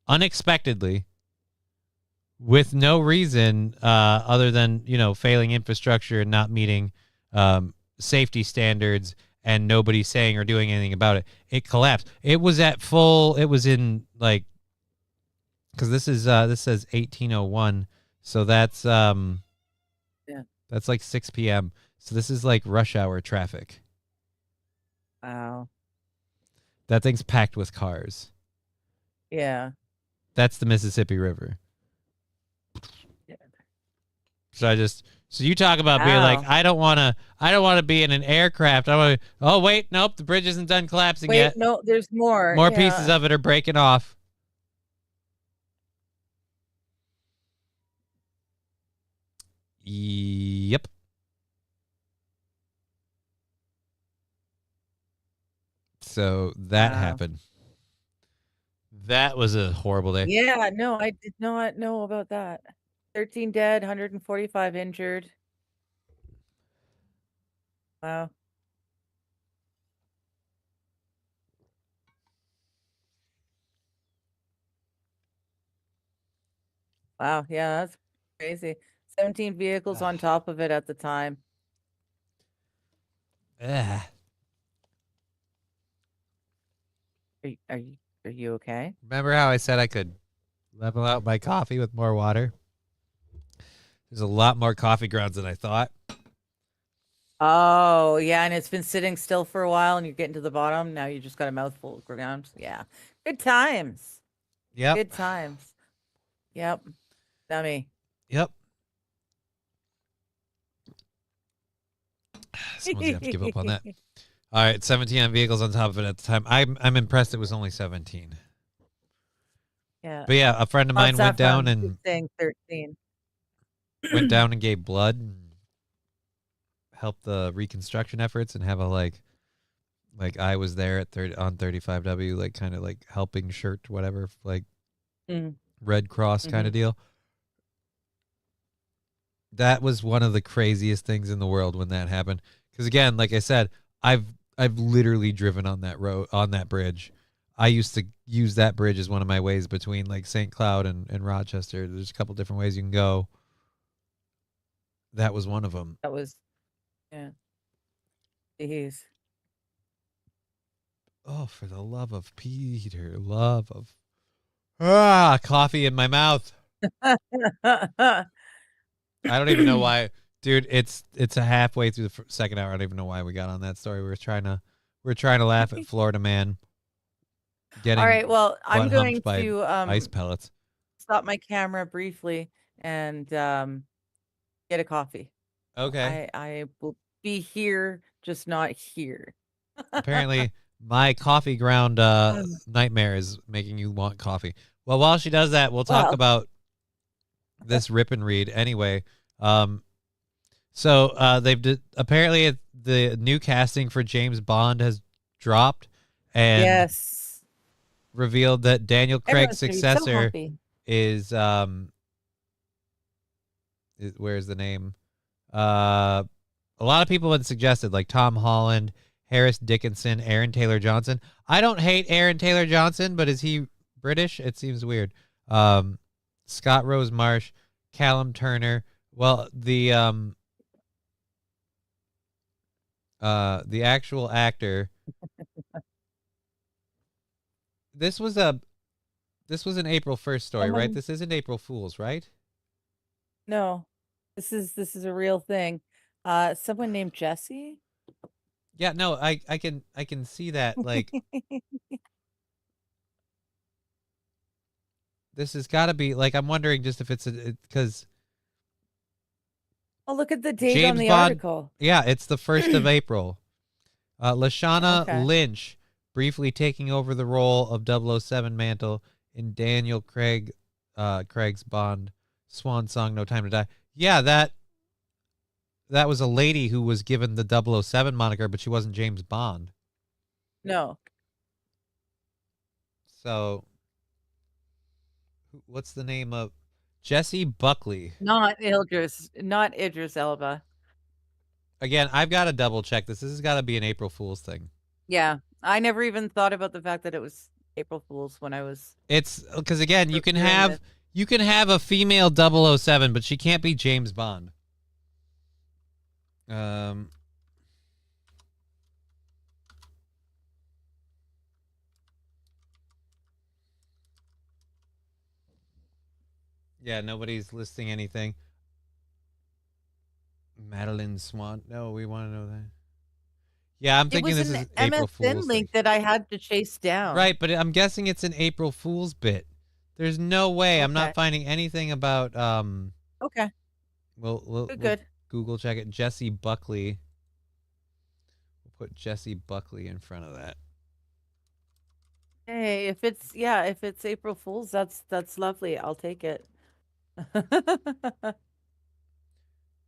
Unexpectedly, with no reason other than, failing infrastructure and not meeting safety standards and nobody saying or doing anything about it, it collapsed. It was at full, it was in like, because this says 1801, so that's that's like 6 p.m. So this is like rush hour traffic. Wow. That thing's packed with cars. Yeah. That's the Mississippi River. So you talk about being like, I don't want to be in an aircraft. Oh wait, nope, the bridge isn't done collapsing yet. No, there's more. More pieces of it are breaking off. Yep. So that happened. That was a horrible day. Yeah, no, I did not know about that. 13 dead, 145 injured. Wow. Wow, yeah, that's crazy. 17 vehicles on top of it at the time. Ugh. Are you okay? Remember how I said I could level out my coffee with more water? There's a lot more coffee grounds than I thought. Oh, yeah, and it's been sitting still for a while and you're getting to the bottom. Now you just got a mouthful of ground. Yeah. Good times. Yep. Good times. Yep. Dummy. Yep. Someone's gonna have to give up on that. All right, 17 vehicles on top of it at the time. I'm impressed it was only 17. Yeah. But yeah, a friend of mine went down Saffron and keeps saying 13. went down and gave blood and helped the reconstruction efforts and have a like I was there at on 35W, like kind of like helping shirt, whatever, like Red Cross kind of deal. That was one of the craziest things in the world when that happened. Because again, like I said, I've literally driven on that road, on that bridge. I used to use that bridge as one of my ways between like St. Cloud and Rochester. There's a couple different ways you can go. That was one of them. That was, yeah. Jeez. Oh, for the love of Peter, love of coffee in my mouth. I don't even know why, dude. It's a halfway through the second hour. I don't even know why we got on that story. We were trying to laugh at Florida man getting. All right. Well, I'm going by to ice pellets. stop my camera briefly and get a coffee. Okay. I will be here, just not here. Apparently, my coffee ground nightmare is making you want coffee. Well, while she does that, we'll talk about this rip and read anyway. So they've apparently the new casting for James Bond has dropped and revealed that Daniel Craig's successor is where's the name? A lot of people had suggested like Tom Holland, Harris Dickinson, Aaron Taylor Johnson. I don't hate Aaron Taylor Johnson, but is he British? It seems weird. Scott Rose Marsh, Callum Turner. Well, the actual actor. This was an April 1st story, right? This isn't April Fool's, right? No, this is a real thing. Someone named Jesse. Yeah, no, I can see that. Like, this has got to be like, I'm wondering just if it's because. Oh, look at the date James on the Bond, article. Yeah, it's the 1st of April. Lashana Lynch briefly taking over the role of 007 mantle in Daniel Craig's Bond swan song, No Time to Die. Yeah, that was a lady who was given the 007 moniker, but she wasn't James Bond. No. So, what's the name of Jesse Buckley? Not Idris Elba. Again, I've got to double check this. This has got to be an April Fool's thing. Yeah, I never even thought about the fact that it was April Fool's when I was. It's because again, you can have a female 007, but she can't be James Bond. Yeah, nobody's listing anything. Madeline Swan. No, we want to know that. Yeah, I'm thinking this is April Fool's link that I had to chase down. Right, but I'm guessing it's an April Fool's bit. There's no way. I'm not finding anything about Okay. We'll Google check it. Jesse Buckley. We'll put Jesse Buckley in front of that. Hey, if it's April Fool's, that's lovely. I'll take it.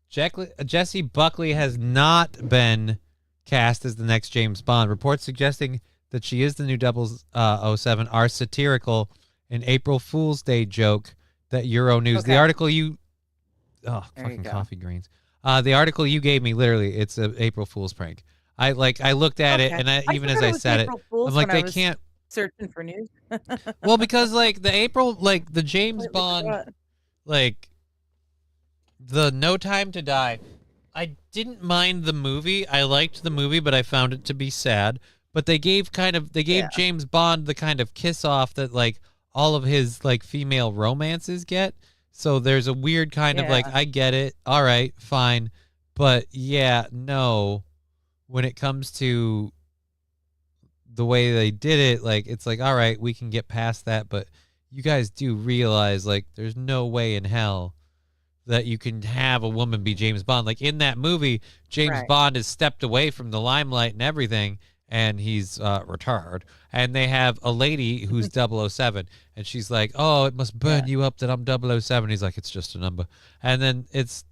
Jesse Buckley has not been cast as the next James Bond. Reports suggesting that she is the new 007 are satirical, an April Fool's Day joke that Euronews. The article fucking coffee greens. The article you gave me, literally, it's an April Fool's prank. I looked at it, and even as I said it, I'm like, they can't searching for news. Well, because like the James Bond, like the No Time to Die, I didn't mind the movie. I liked the movie, but I found it to be sad. But they gave James Bond the kind of kiss off that like all of his like female romances get. So there's a weird kind of like, I get it. All right, fine. But yeah, no, when it comes to the way they did it, like, it's like, all right, we can get past that. But you guys do realize like there's no way in hell that you can have a woman be James Bond. Like in that movie, James Right. Bond has stepped away from the limelight and everything, and he's retired. And they have a lady who's 007, and she's like, "Oh, it must burn you up that I'm 007." He's like, "It's just a number." And then it's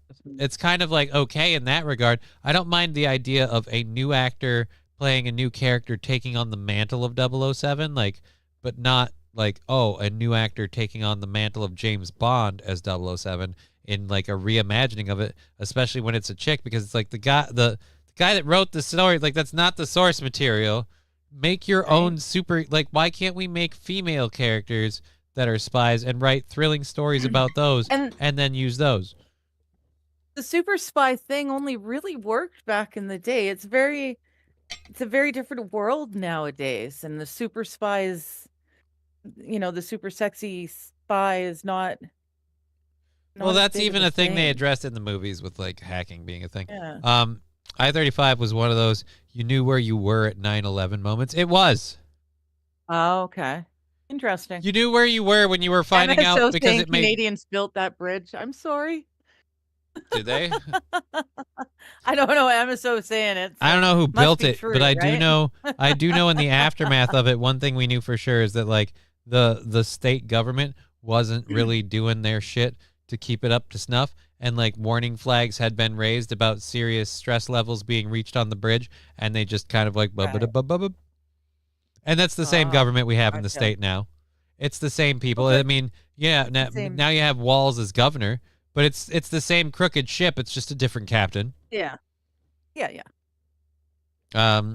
kind of like okay in that regard. I don't mind the idea of a new actor playing a new character taking on the mantle of 007, like, but not like, oh, a new actor taking on the mantle of James Bond as 007 in like a reimagining of it, especially when it's a chick, because it's like the guy that wrote the story, like that's not the source material. Make your own super, like, why can't we make female characters that are spies and write thrilling stories about those And- and then use those? The super spy thing only really worked back in the day. It's a very different world nowadays, and the super spy is, the super sexy spy is not. Well, as that's big of even a thing they thing. addressed in the movies with like hacking being a thing. Yeah. I-35 was one of those you knew where you were at 9/11 moments. It was. Oh, okay. Interesting. You knew where you were when you were finding MSO out because saying it made. Canadians built that bridge. I'm sorry. Did they? I don't know. MSO saying it. I don't know who must built be it, true, but I do right? know. I do know in the aftermath of it, one thing we knew for sure is that like the state government wasn't really doing their shit to keep it up to snuff, and like warning flags had been raised about serious stress levels being reached on the bridge, and they just kind of like bub. And that's the same government we have in the gotcha. state now. It's the same people. Okay. I mean, yeah. Same. Now you have Walls as governor, but it's the same crooked ship. It's just a different captain. Yeah. Yeah. Yeah.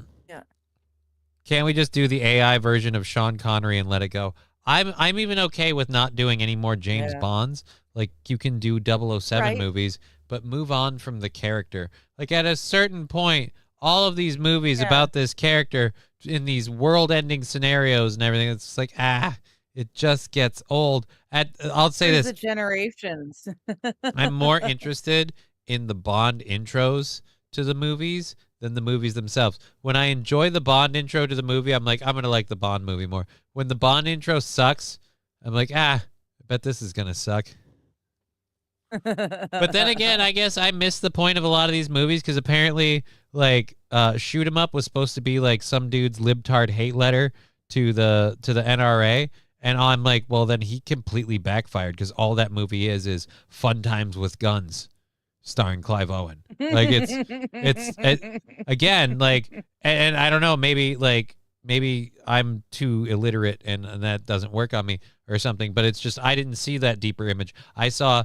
Can't we just do the AI version of Sean Connery and let it go? I'm even okay with not doing any more James Yeah. Bonds. Like you can do 007 Right. movies, but move on from the character. Like at a certain point, all of these movies Yeah. about this character in these world-ending scenarios and everything, it's just like it just gets old. I'll say Through this: the generations. I'm more interested in the Bond intros to the movies than the movies themselves. When I enjoy the Bond intro to the movie, I'm like, I'm going to like the Bond movie more. When the Bond intro sucks, I'm like, I bet this is going to suck. But then again, I guess I missed the point of a lot of these movies because apparently, like, Shoot 'Em Up was supposed to be like some dude's libtard hate letter to the NRA. And I'm like, well, then he completely backfired because all that movie is fun times with guns, starring Clive Owen. Like it's again like, and I don't know, maybe I'm too illiterate and that doesn't work on me or something. But it's just I didn't see that deeper image. I saw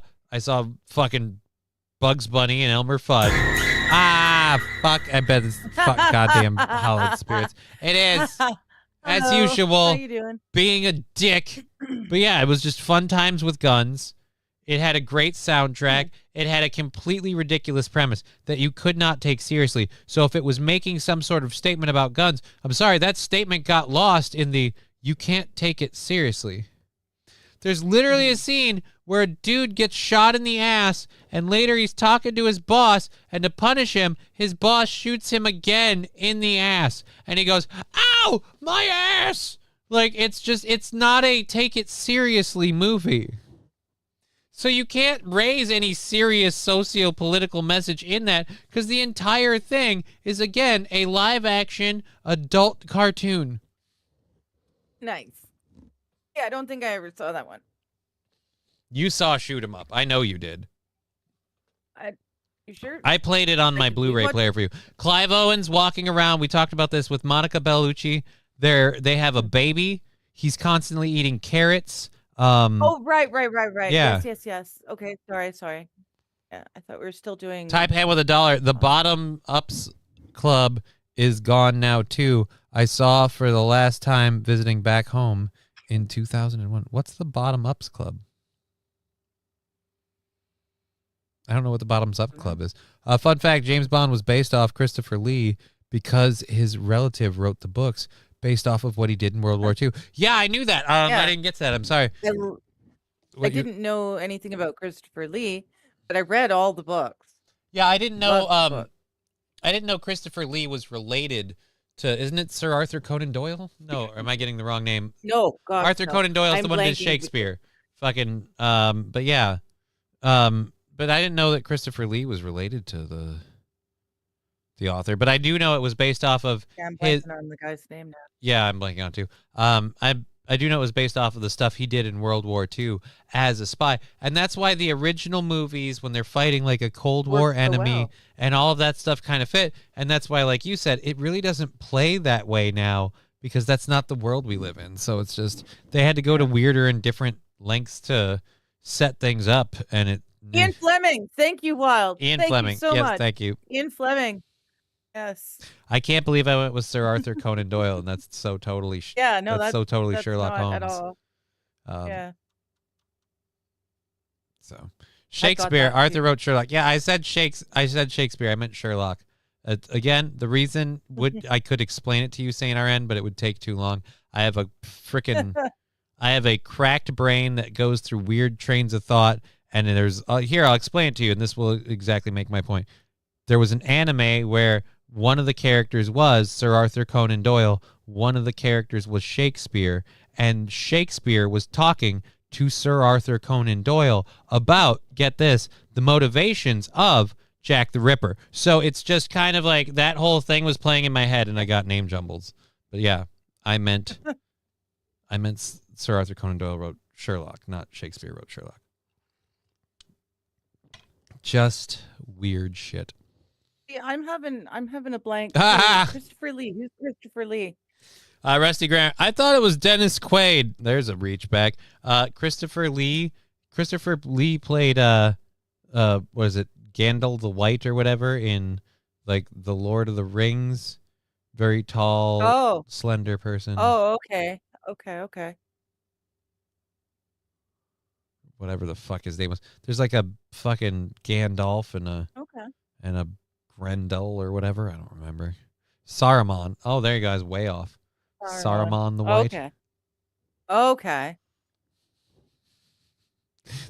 fucking Bugs Bunny and Elmer Fudd. Fuck! I bet it's fuck goddamn Hollywood Spirits. It is. As Hello. usual, How you doing? being a dick. But yeah, it was just fun times with guns. It had a great soundtrack. It had a completely ridiculous premise that you could not take seriously. So if it was making some sort of statement about guns, I'm sorry, that statement got lost in the you can't take it seriously. There's literally a scene where a dude gets shot in the ass, and later he's talking to his boss, and to punish him, his boss shoots him again in the ass. And he goes, ow, my ass! Like, it's not a take it seriously movie. So you can't raise any serious socio-political message in that, because the entire thing is, again, a live-action adult cartoon. Nice. Yeah, I don't think I ever saw that one. You saw Shoot 'Em Up. I know you did. You sure? I played it on my Blu-ray player for you. Clive Owen's walking around. We talked about this with Monica Bellucci. They have a baby. He's constantly eating carrots. Oh, right. Yeah. Yes. Okay, sorry. Yeah, I thought we were still doing. Type hand with $1. The Bottom Ups Club is gone now too. I saw for the last time visiting back home in 2001. What's the Bottom Ups Club? I don't know what the Bottoms Up Club is. Fun fact, James Bond was based off Christopher Lee because his relative wrote the books based off of what he did in World War II. Yeah, I knew that. I didn't get to that. I'm sorry. I didn't know anything about Christopher Lee, but I read all the books. Yeah, I didn't know. Loved the book. I didn't know Christopher Lee was related to. Isn't it Sir Arthur Conan Doyle? No, or am I getting the wrong name? No, God. Arthur no. Conan Doyle's I'm the one who did blanking Shakespeare. Fucking. But yeah. But I didn't know that Christopher Lee was related to the author. But I do know it was based off of Yeah, I'm his. blanking on the guy's name now. Yeah, I'm blanking on too. I do know it was based off of the stuff he did in World War II as a spy, and that's why the original movies, when they're fighting like a Cold War Worked so enemy well. and all of that stuff, kind of fit. And that's why, like you said, it really doesn't play that way now because that's not the world we live in. So it's just they had to go to weirder and different lengths to set things up, and it. Ian Fleming. Thank you, Wild. Ian Thank Fleming. You so Yes, much. thank you. Ian Fleming. Yes. I can't believe I went with Sir Arthur Conan Doyle, and that's so totally. Yeah. No, that's so totally that's Sherlock not Holmes. at all. Yeah. So Shakespeare, that Arthur too. wrote Sherlock. Yeah, I said Shakespeare. I meant Sherlock. Again, the reason I could explain it to you, Saint RN, but it would take too long. I have a cracked brain that goes through weird trains of thought, and there's here I'll explain it to you, and this will exactly make my point. There was an anime where one of the characters was Sir Arthur Conan Doyle. One of the characters was Shakespeare, and Shakespeare was talking to Sir Arthur Conan Doyle about, get this, the motivations of Jack the Ripper. So it's just kind of like that whole thing was playing in my head, and I got name jumbles. But yeah, I meant Sir Arthur Conan Doyle wrote Sherlock, not Shakespeare wrote Sherlock. Just weird shit. Yeah, I'm having a blank. Christopher Lee. Who's Christopher Lee? Rusty Grant. I thought it was Dennis Quaid. There's a reach back. Christopher Lee played what is it? Gandalf the White or whatever in like the Lord of the Rings. Very tall, slender person. Oh, okay. Okay. Whatever the fuck his name was. There's like a fucking Gandalf and a Grendel or whatever. I don't remember. Saruman. Oh, there you guys. Way off. Saruman the White. Okay.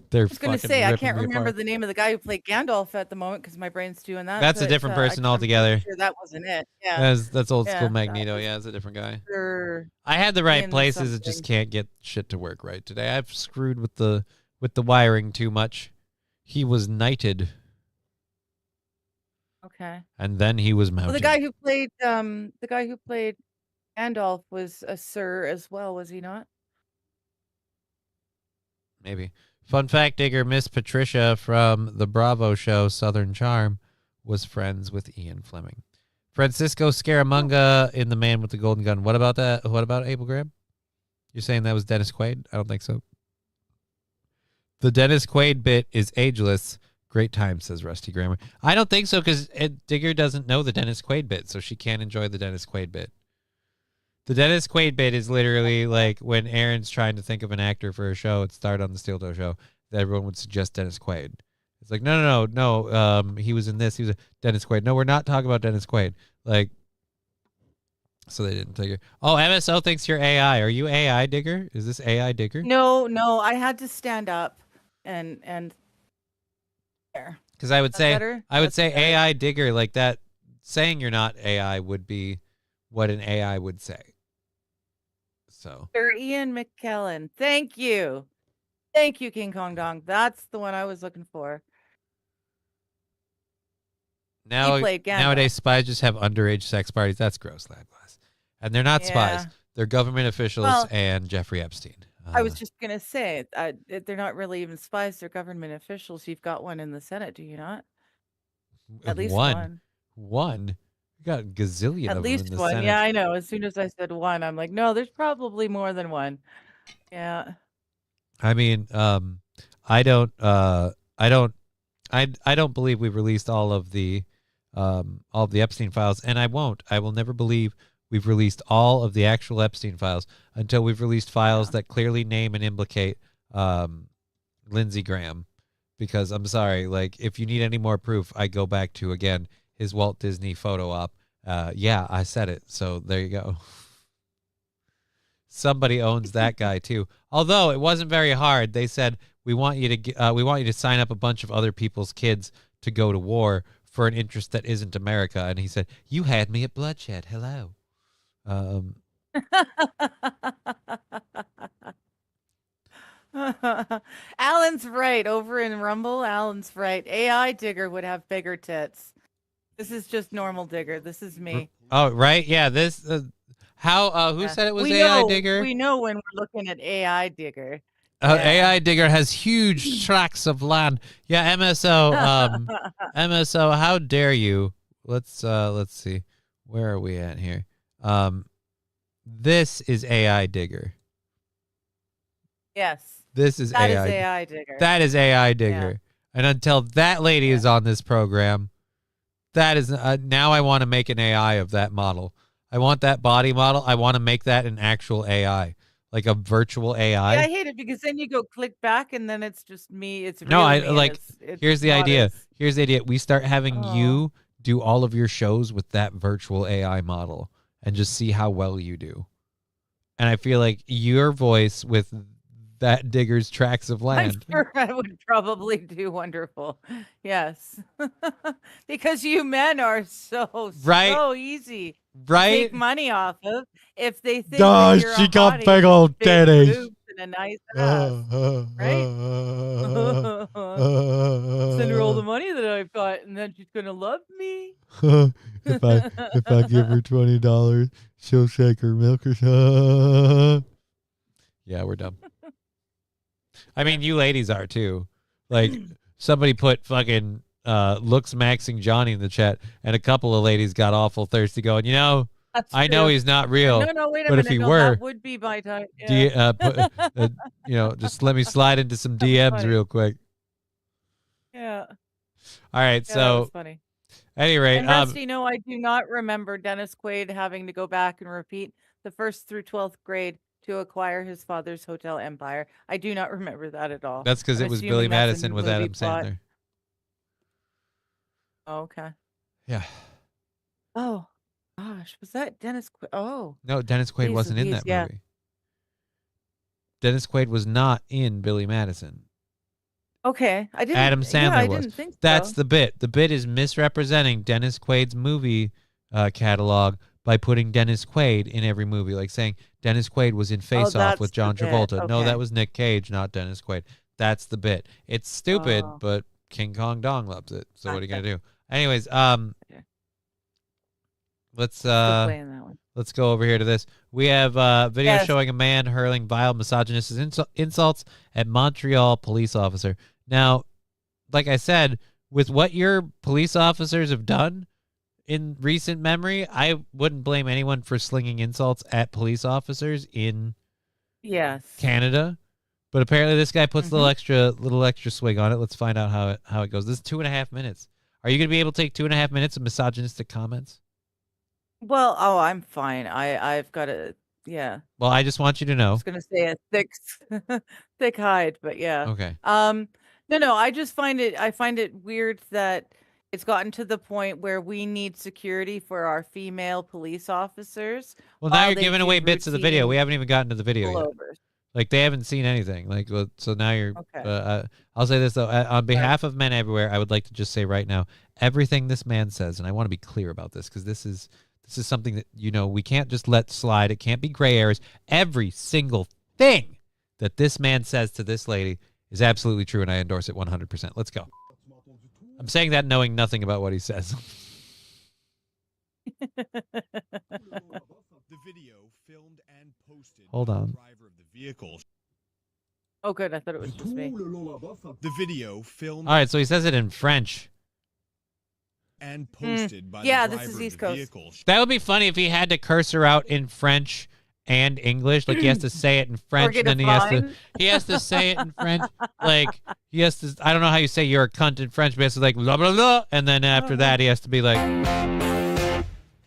They're I was going to say, I can't remember the name of the guy who played Gandalf at the moment because my brain's doing that. That's a different person altogether. Sure that wasn't it. Yeah. That's old school Magneto. Yeah, it's a different guy. Sure. I had the right places. It just can't get shit to work right today. I've screwed with the wiring too much. He was knighted. Okay. And then he was mounted. Well, the guy who played Gandalf was a sir as well, was he not? Maybe. Fun fact, Digger, Miss Patricia from the Bravo show Southern Charm was friends with Ian Fleming. Francisco Scaramanga in The Man with the Golden Gun. What about that? What about Abel Graham? You're saying that was Dennis Quaid? I don't think so. The Dennis Quaid bit is ageless. Great time, says Rusty Grammar. I don't think so because Digger doesn't know the Dennis Quaid bit, so she can't enjoy the Dennis Quaid bit. The Dennis Quaid bit is literally like when Aaron's trying to think of an actor for a show at Start on the Steel Toe show, that everyone would suggest Dennis Quaid. It's like, no. He was in this. He was Dennis Quaid. No, we're not talking about Dennis Quaid. Like, so they didn't take it. Oh, MSO thinks you're AI. Are you AI, Digger? Is this AI, Digger? No. I had to stand up and there. Because I would say better? That's say better. AI Digger, like that. Saying you're not AI would be what an AI would say. So Sir Ian McKellen. Thank you, King Kong Dong. That's the one I was looking for. Nowadays, spies just have underage sex parties. That's gross, Ladglass. And they're not spies. They're government officials and Jeffrey Epstein. I was just going to say, they're not really even spies. They're government officials. You've got one in the Senate, do you not? At least one. One? You got a gazillion At of least them in the one. Senate. Yeah, I know. As soon as I said one, I'm like, no, there's probably more than one. Yeah. I mean, I don't believe we've released all of the Epstein files, and I won't. I will never believe we've released all of the actual Epstein files until we've released files that clearly name and implicate Lindsey Graham. Because I'm sorry, like if you need any more proof, I go back to again his Walt Disney photo op. Yeah, I said it. So there you go. Somebody owns that guy too. Although it wasn't very hard. They said we want you to sign up a bunch of other people's kids to go to war for an interest that isn't America. And he said, "You had me at bloodshed. Hello." Alan's right. Over in Rumble, Alan's right. AI Digger would have bigger tits. This is just normal Digger. This is me. Oh, right. Yeah. This. How? Who Yeah. said it was we AI know, Digger? We know when we're looking at AI Digger. AI Digger has huge tracts of land. Yeah. MSO. MSO. How dare you? Let's see. Where are we at here? This is AI Digger. Yes. This is That AI. is AI Digger. That is AI Digger. And until that lady is on this program, that is now I want to make an AI of that model. I want that body model. I want to make that an actual AI, like a virtual AI. Yeah, I hate it because then you go click back and then it's just me. It's No, real I me and like. it's Here's the not idea. as- Here's the idea. We start having Oh. you do all of your shows with that virtual AI model, and just see how well you do. And I feel like your voice with that Digger's tracts of I'm land. sure I would probably do wonderful. Yes. Because you men are so easy to Right? take money off of if they think Duh, that you're she a got hottie big with old big titties. boobs and a nice ass. Send her all the money that I've got and then she's gonna love me. if I give her $20, she'll shake her milk or Yeah, we're done. I mean, you ladies are too. Like somebody put fucking looks maxing Johnny in the chat, and a couple of ladies got awful thirsty, going, you know, That's I know true. he's not real. No, wait a but minute. if he no, were, that would be my time. do you, you know, just let me slide into some DMs funny. real quick. Yeah. All right, Yeah, that so was funny. at any rate, And Rusty, no, I do not remember Dennis Quaid having to go back and repeat the 1st through 12th grade to acquire his father's hotel empire. I do not remember that at all. that's because I'm it was Billy assuming that's a Madison with movie Adam plot. Sandler. Oh, okay. Yeah. Oh, gosh, was that Dennis Quaid? Oh, No, Dennis Quaid Jeez wasn't in Louise, that yeah. movie. Dennis Quaid was not in Billy Madison. okay. I didn't. Adam Sandler yeah, I was. didn't think so. That's the bit. The bit is misrepresenting Dennis Quaid's movie catalog by putting Dennis Quaid in every movie, like saying Dennis Quaid was in Face Off with that's John the bit. Travolta. No, Okay. that was Nick Cage, not Dennis Quaid. That's the bit. It's stupid, Oh. but King Kong Dong loves it. So what are you Gotcha. gonna do? Anyways, Okay. let's Still playing that one. let's go over here to this. We have video Yes. showing a man hurling vile misogynist insults at Montreal police officer. Now, like I said, with what your police officers have done in recent memory, I wouldn't blame anyone for slinging insults at police officers in Yes. Canada. But apparently this guy puts a little extra swing on it. Let's find out how it goes. This is 2.5 minutes. Are you going to be able to take 2.5 minutes of misogynistic comments? Well, I'm fine. I've got a yeah. Well, I just want you to I know. was gonna say a thick hide, but yeah. Okay. No, I just find it weird that it's gotten to the point where we need security for our female police officers. Well, now while you're they giving do away bits of the video. routine We haven't even gotten to the video yet. pullovers. Like they haven't seen anything. Like so now you're. Okay. I'll say this though. On behalf of men everywhere, I would like to just say right now, everything this man says, and I want to be clear about this because this is something that we can't just let slide. It can't be gray areas. Every single thing that this man says to this lady is absolutely true, and I endorse it 100%. Let's go. I'm saying that knowing nothing about what he says. The video filmed and posted Hold by the on. driver of the vehicle. Oh, good. I thought it was just me. The video filmed All right, so he says it in French. and posted by Yeah, the this driver is of East the Coast. vehicle. That would be funny if he had to curse her out in French and English. Like he has to say it in French, get and then a he has to say it in French. Like he has to. I don't know how you say you're a cunt in French, but it's like blah blah blah, and then after that he has to be like,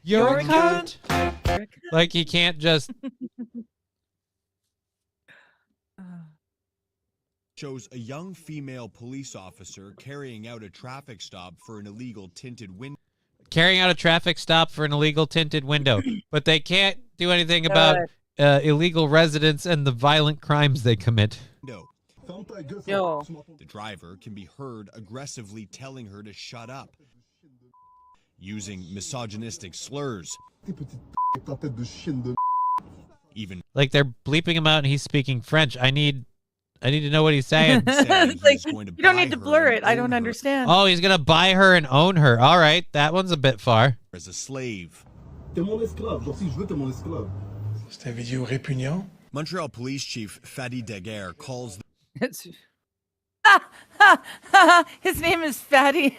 "You're a cunt." Like he can't just. Shows a young female police officer carrying out a traffic stop for an illegal tinted window. Carrying out a traffic stop for an illegal tinted window, but they can't do anything about illegal residents and the violent crimes they commit. Yo. The driver can be heard aggressively telling her to shut up, using misogynistic slurs. Even Like they're bleeping him out and he's speaking French. I need I need to know what he's saying. It's like, you don't need to blur it. I don't understand. Oh, he's gonna buy her and own her. All right, that one's a bit far. As a slave. C'est un vidéo répugnant. Montreal Police Chief Fadi Daguerre calls It's... His name is Fatty.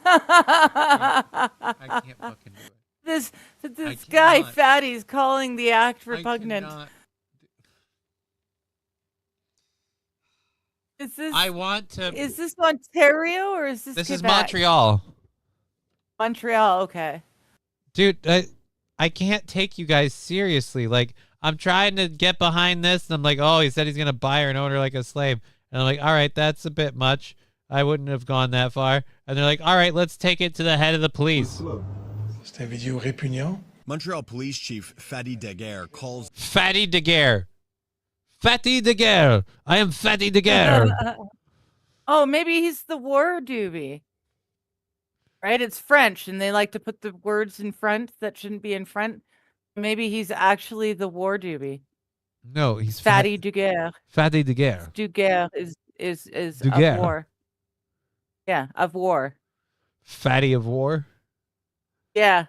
I can't fucking do it. This guy cannot. Fatty's calling the act repugnant. Is this? I want to. Is this Ontario or is this? This is Quebec? Montreal. Montreal. Okay. Dude, I can't take you guys seriously. Like, I'm trying to get behind this, and I'm like, oh, he said he's gonna buy her and own her like a slave, and I'm like, all right, that's a bit much. I wouldn't have gone that far. And they're like, all right, let's take it to the head of the police. C'est un vidéo répugnant. Montreal Police Chief Fadi Daguerre calls Fatty Daguerre. Fatty Daguerre. I am Fatty Daguerre. Oh, maybe he's the war doobie. Right? It's French, and they like to put the words in front that shouldn't be in front. Maybe he's actually the war doobie. No, he's Fatty Daguerre. Fatty Daguerre. Daguerre is Daguerre. of war. Yeah, of war. Fatty of war. Yeah.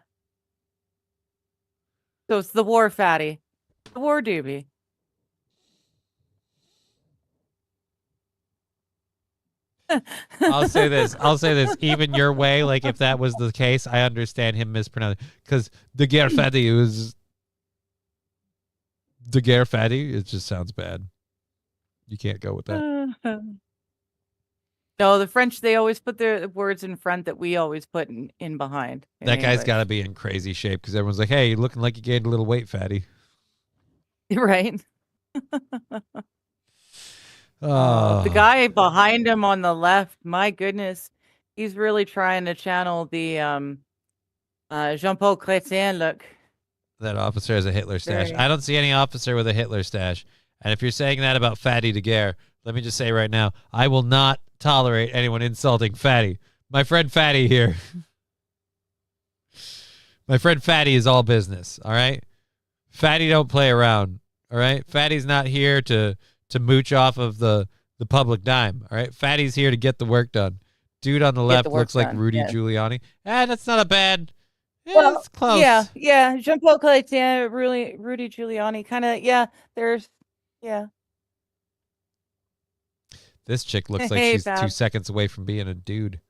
So it's the war fatty. The war doobie. I'll say this. Even your way, like if that was the case, I understand him mispronouncing. Because Daguerre Fatty was Daguerre Fatty. It just sounds bad. You can't go with that. No, the French, they always put their words in front that we always put in behind. in That guy's English. got to be in crazy shape because everyone's like, "Hey, you're looking like you gained a little weight, Fatty." Right. Oh, The guy behind him on the left, my goodness, he's really trying to channel the Jean-Paul Chrétien look. that officer has a Hitler stash. Very. I don't see any officer with a Hitler stash. And if you're saying that about Fatty Daguerre, let me just say right now, I will not tolerate anyone insulting Fatty. My friend Fatty here. My friend Fatty is all business, all right? Fatty don't play around, all right? Fatty's not here to mooch off of the public dime, all right? Fatty's here to get the work done. Dude on the left the work looks like done, Rudy yes. Giuliani. That's not a bad... Yeah, Well, it's close. yeah. Jean-Paul Chrétien, really, Rudy Giuliani, kind of, yeah. This chick looks like Hey, she's 2 Bab. seconds away from being a dude.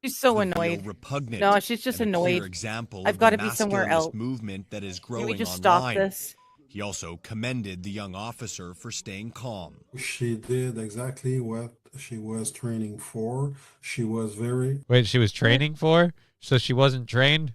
She's so the annoyed. video repugnant No, she's just and a clear annoyed. example I've of got the to be somewhere masculinist else. movement that is Can growing we just online. stop this? He also commended the young officer for staying calm. She did exactly what she was training for. She was very Wait, she was training for? So she wasn't trained?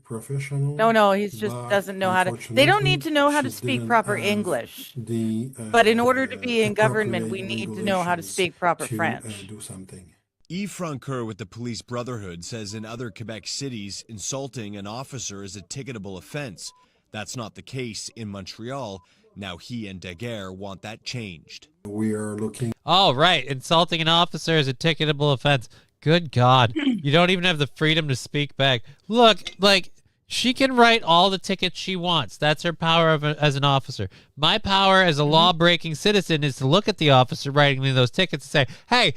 professional. No, he just but doesn't know how to. They don't need to know how to unfortunately, speak she proper didn't have English. The, But in order to be in government, we appropriate need to know how to regulations speak proper to, French. do something. Yves Francoeur with the Police Brotherhood says in other Quebec cities, insulting an officer is a ticketable offense. That's not the case in Montreal. Now he and Daguerre want that changed. We are looking Oh, right. Insulting an officer is a ticketable offense. Good God. You don't even have the freedom to speak back. Look, like, she can write all the tickets she wants. That's her power as an officer. My power as a law-breaking citizen is to look at the officer writing me those tickets and say,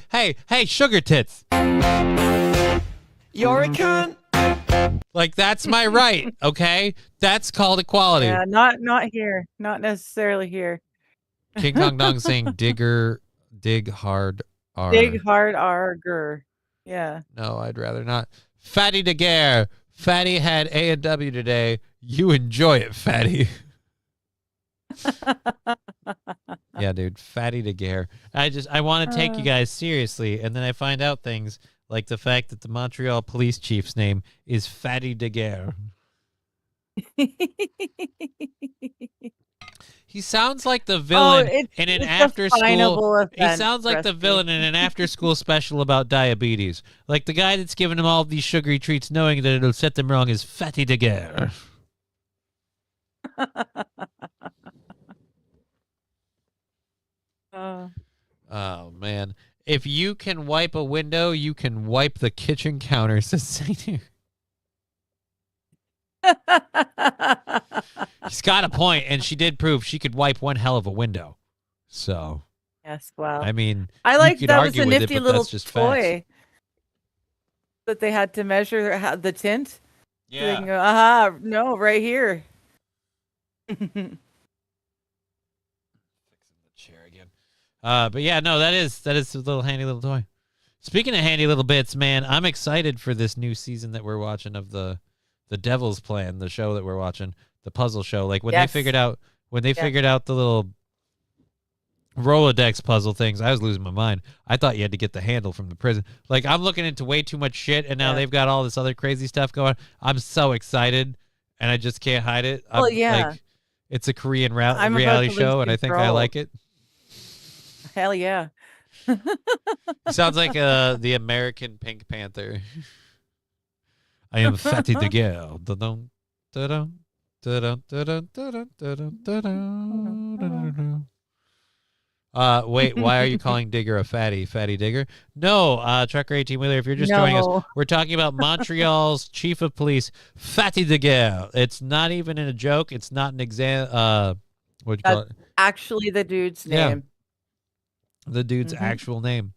hey, sugar tits. You're a cunt. Like, that's my right, okay? That's called equality. Yeah, not here. Not necessarily here. King Kong Dong saying dig hard R. Big hard arger. Yeah. No, I'd rather not. Fatty Daguerre. Fatty had A&W today. You enjoy it, Fatty. Yeah, dude. Fatty Daguerre. I want to take you guys seriously, and then I find out things like the fact that the Montreal police chief's name is Fatty Daguerre. He sounds like the villain in an after-school. He sounds like the villain in an after-school special about diabetes. Like the guy that's giving him all these sugary treats, knowing that it'll set them wrong, is Fatty Daguerre. Oh man! If you can wipe a window, you can wipe the kitchen counter. Says Saint. He's got a point, and she did prove she could wipe one hell of a window. So, Yes, well, I mean, I like you could that was argue a with it, nifty but little that's just toy that they had to measure the tint. So they Yeah. can go, aha, no, right here. Chair again. But yeah, no, that is a little handy little toy. Speaking of handy little bits, man, I'm excited for this new season that we're watching of the Devil's Plan, the show that we're watching, the puzzle show. Like when they Yes. figured out the little Rolodex puzzle things, I was losing my mind. I thought you had to get the handle from the prison. Like I'm looking into way too much shit, and now they've got all this other crazy stuff going. I'm so excited, and I just can't hide it. Well, yeah. Like, it's a Korean I'm about reality to lose show, and I think I control. like it. Hell yeah. Sounds like the American Pink Panther. I am Fatty the Girl. Dun-dun, dun-dun, dun-dun, dun-dun, dun-dun, dun-dun, dun-dun. Wait, why are you calling Digger a fatty? Fatty Digger? No, Trucker 18 Wheeler, if you're just joining us, No. we're talking about Montreal's chief of police, Fatty the Girl. It's not even in a joke. It's not an exam. What do you call it? Actually, the dude's Yeah. name. The dude's actual name.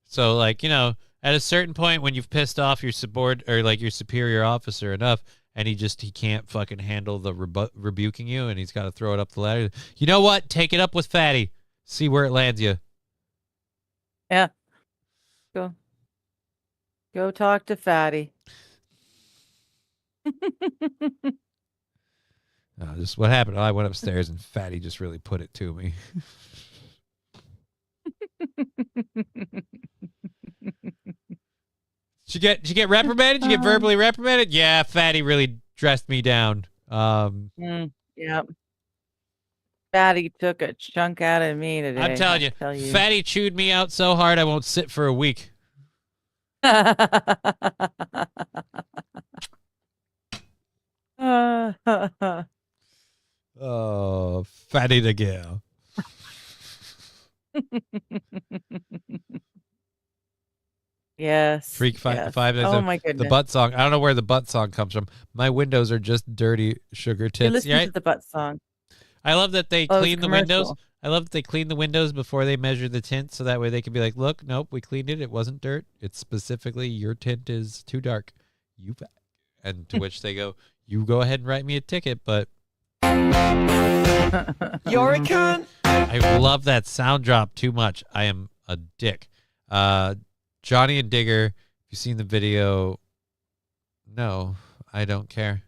So, like, you know, at a certain point when you've pissed off your your superior officer enough, and he can't fucking handle the rebuking you, and he's got to throw it up the ladder. You know what? Take it up with Fatty. See where it lands you. Yeah. Go talk to Fatty. Just what happened? I went upstairs and Fatty just really put it to me. Did you get reprimanded? Did you get verbally reprimanded? Yeah, Fatty really dressed me down. Yep. Fatty took a chunk out of me today. I'm telling you, Fatty chewed me out so hard I won't sit for a week. Oh, Fatty the Girl. Yes. Freak yes. 5 Oh my goodness. The butt song. I don't know where the butt song comes from. My windows are just dirty sugar Hey, tits. listen Right? to the butt song. I love that they Oh, it's clean the windows. commercial. I love that they clean the windows before they measure the tint, so that way they can be like, "Look, nope, we cleaned it. It wasn't dirt. It's specifically your tint is too dark." You back. And to which they go, "You go ahead and write me a ticket, but." You're a cunt. I love that sound drop too much. I am a dick. Johnny and Digger. If you've seen the video, no, I don't care.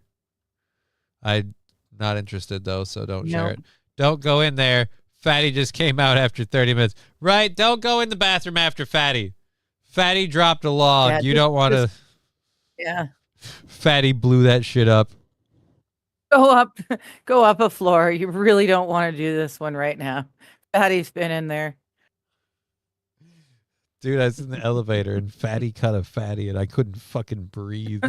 I'm not interested though, so don't share it. Don't go in there. Fatty just came out after 30 minutes. Right? Don't go in the bathroom after Fatty. Fatty dropped a log. Yeah, You don't want to. Yeah. Fatty blew that shit up. Go up a floor. You really don't want to do this one right now. Fatty's been in there. Dude, I was in the elevator and Fatty cut a Fatty and I couldn't fucking breathe.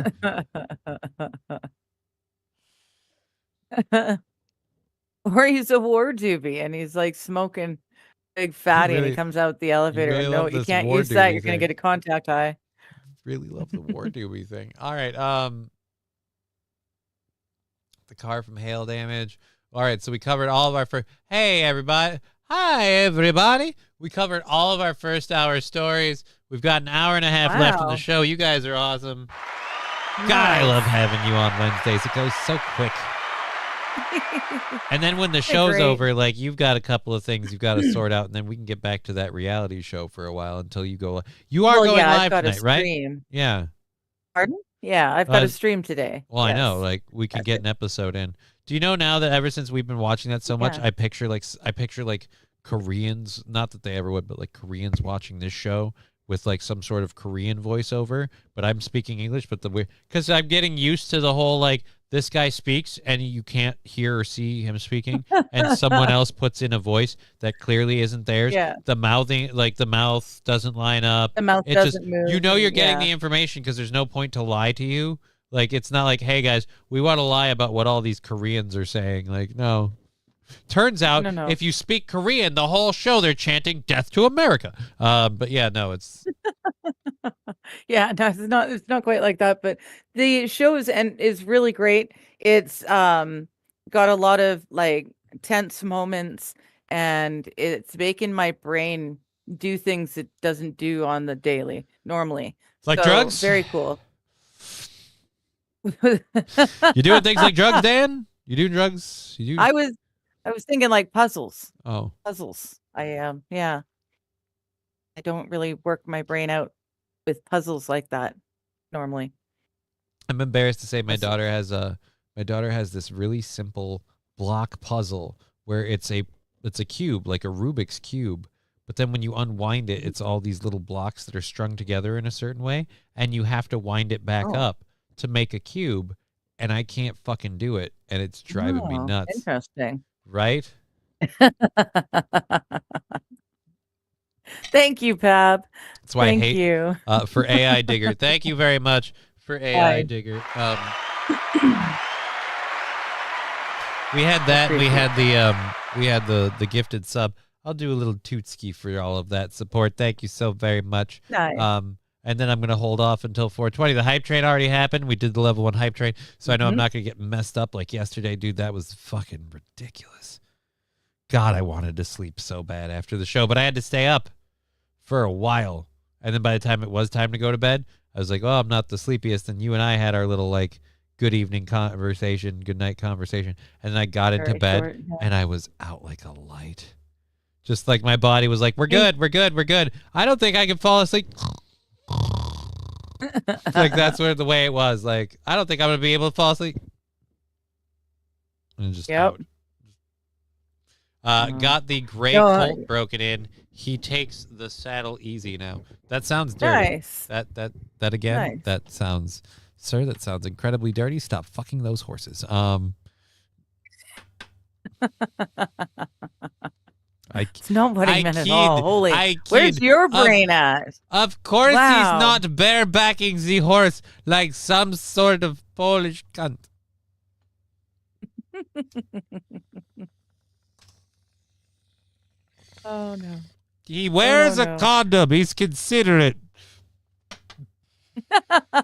Or he's a war doobie and he's like smoking big fatty and really- he comes out the elevator really and love no, you this can't war use that. doobie You're gonna thing. get a contact eye. Really love the war doobie thing. All right. The car from hail damage. All right, so we covered all of our first. Hey, everybody. Hi, everybody. We covered all of our first hour stories. We've got an hour and a half left in Wow. the show. You guys are awesome. God, I love having you on Wednesdays. It goes so quick. And then when the show's great. over, like you've got a couple of things you've got to sort out, and then we can get back to that reality show for a while until you go. You are Well, going yeah, I've live got a tonight, right? stream. Yeah. Pardon? Yeah, I've got Uh, a stream today. Well, I know, Yes. like we could get an episode in. Do you know now that ever since we've been watching that so much, Yeah. I picture like Koreans, not that they ever would, but like Koreans watching this show with like some sort of Korean voiceover, but I'm speaking English, but because I'm getting used to the whole like this guy speaks and you can't hear or see him speaking, and someone else puts in a voice that clearly isn't theirs. Yeah. The mouthing, like the mouth doesn't line up. The mouth It doesn't just, move. you know, you're getting yeah. the information because there's no point to lie to you. Like, it's not like, hey, guys, we want to lie about what all these Koreans are saying. Like, no. Turns out, No. if you speak Korean, the whole show, they're chanting death to America. But yeah, no, it's... Yeah, no, it's not quite like that, but the shows and is really great. It's got a lot of like tense moments, and it's making my brain do things it doesn't do on the daily normally. Like So, drugs? very cool. You doing things like drugs, Dan? You doing drugs? You do? I was thinking like puzzles. Oh, Puzzles. Yeah. I don't really work my brain out with puzzles like that normally. I'm embarrassed to say my Puzzles. daughter has this really simple block puzzle where it's a cube, like a Rubik's cube. But then when you unwind it, it's all these little blocks that are strung together in a certain way, and you have to wind it back Oh. up to make a cube, and I can't fucking do it, and it's driving me Oh, nuts. interesting. Right? Thank you, Pab. That's why Thank I hate you. for AI Digger. Thank you very much for AI Bye. Digger. We had that. We had the gifted sub. I'll do a little tootski for all of that support. Thank you so very much. Nice. And then I'm gonna hold off until 4:20. The hype train already happened. We did the level 1 hype train, so I know I'm not gonna get messed up like yesterday, dude. That was fucking ridiculous. God, I wanted to sleep so bad after the show, but I had to stay up for a while. And then by the time it was time to go to bed, I was like, oh, I'm not the sleepiest. And you and I had our little like good evening conversation, good night conversation. And then I got into Very bed short, yeah. and I was out like a light. Just like my body was like, we're good, we're good, we're good. I don't think I can fall asleep. Like that's where the way it was. Like, I don't think I'm gonna be able to fall asleep. And just Yep. out. Got the gray No, Colt broken in. He takes the saddle easy now. That sounds dirty. Nice. That again. Nice. That sounds, sir. That sounds incredibly dirty. Stop fucking those horses. It's not what I meant at all. Holy, I where's kid. your brain at? Of course, Wow. he's not barebacking the horse like some sort of Polish cunt. Oh no. He wears no. a condom. He's considerate. All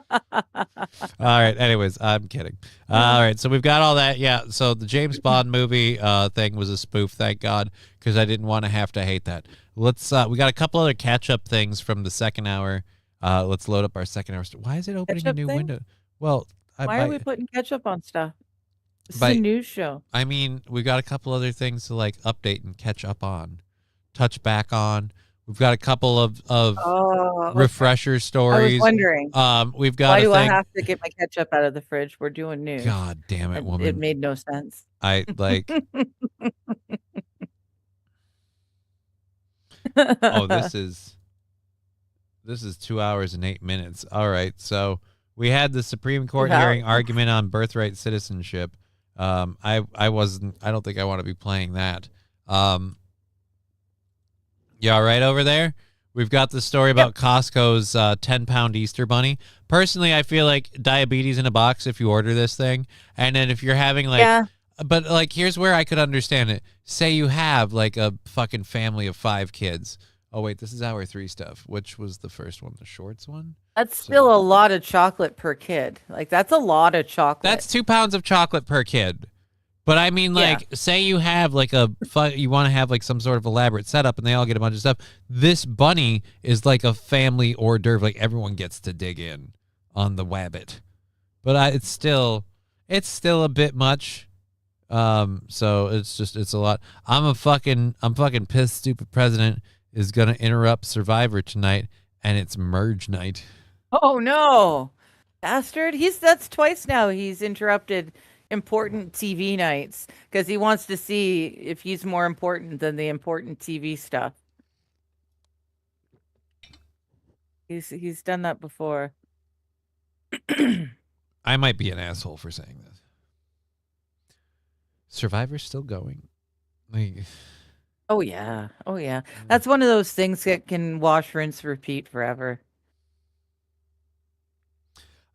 right. Anyways, I'm kidding. All right. So we've got all that. Yeah. So the James Bond movie thing was a spoof. Thank God, because I didn't want to have to hate that. Let's. We got a couple other catch up things from the second hour. Let's load up our second hour. Why is it opening Catch-up a new thing? window? Well, Why are we putting ketchup on stuff? This is by- a news show. I mean, we've got a couple other things to like update and catch up on, touch back on. We've got a couple of Oh, okay. refresher I stories. was wondering. We've got Why a do I thing. have to get my ketchup out of the fridge? We're doing news. God damn it, It woman! made no sense. I like. Oh, this is 2 hours and 8 minutes. All right, so we had the Supreme Court Wow. hearing argument on birthright citizenship. I wasn't. I don't think I want to be playing that. You all right over there? We've got the story about Costco's 10-pound Easter bunny. Personally, I feel like diabetes in a box if you order this thing. And then if you're having like, Yeah. but like, here's where I could understand it. Say you have like a fucking family of 5 kids. Oh, wait, this is hour 3 stuff. Which was the first one? The shorts one? That's still a lot of chocolate per kid. Like that's a lot of chocolate. That's 2 pounds of chocolate per kid. But I mean, like, say you have like you want to have like some sort of elaborate setup and they all get a bunch of stuff. This bunny is like a family hors d'oeuvre. Like everyone gets to dig in on the wabbit. But it's still a bit much. So it's a lot. I'm fucking pissed. Stupid president is gonna interrupt Survivor tonight, and it's merge night. Oh no, bastard! That's twice now he's interrupted important TV nights because he wants to see if he's more important than the important TV stuff. He's done that before. I might be an asshole for saying this. Survivor's still going. Like, Oh yeah. That's one of those things that can wash, rinse, repeat forever.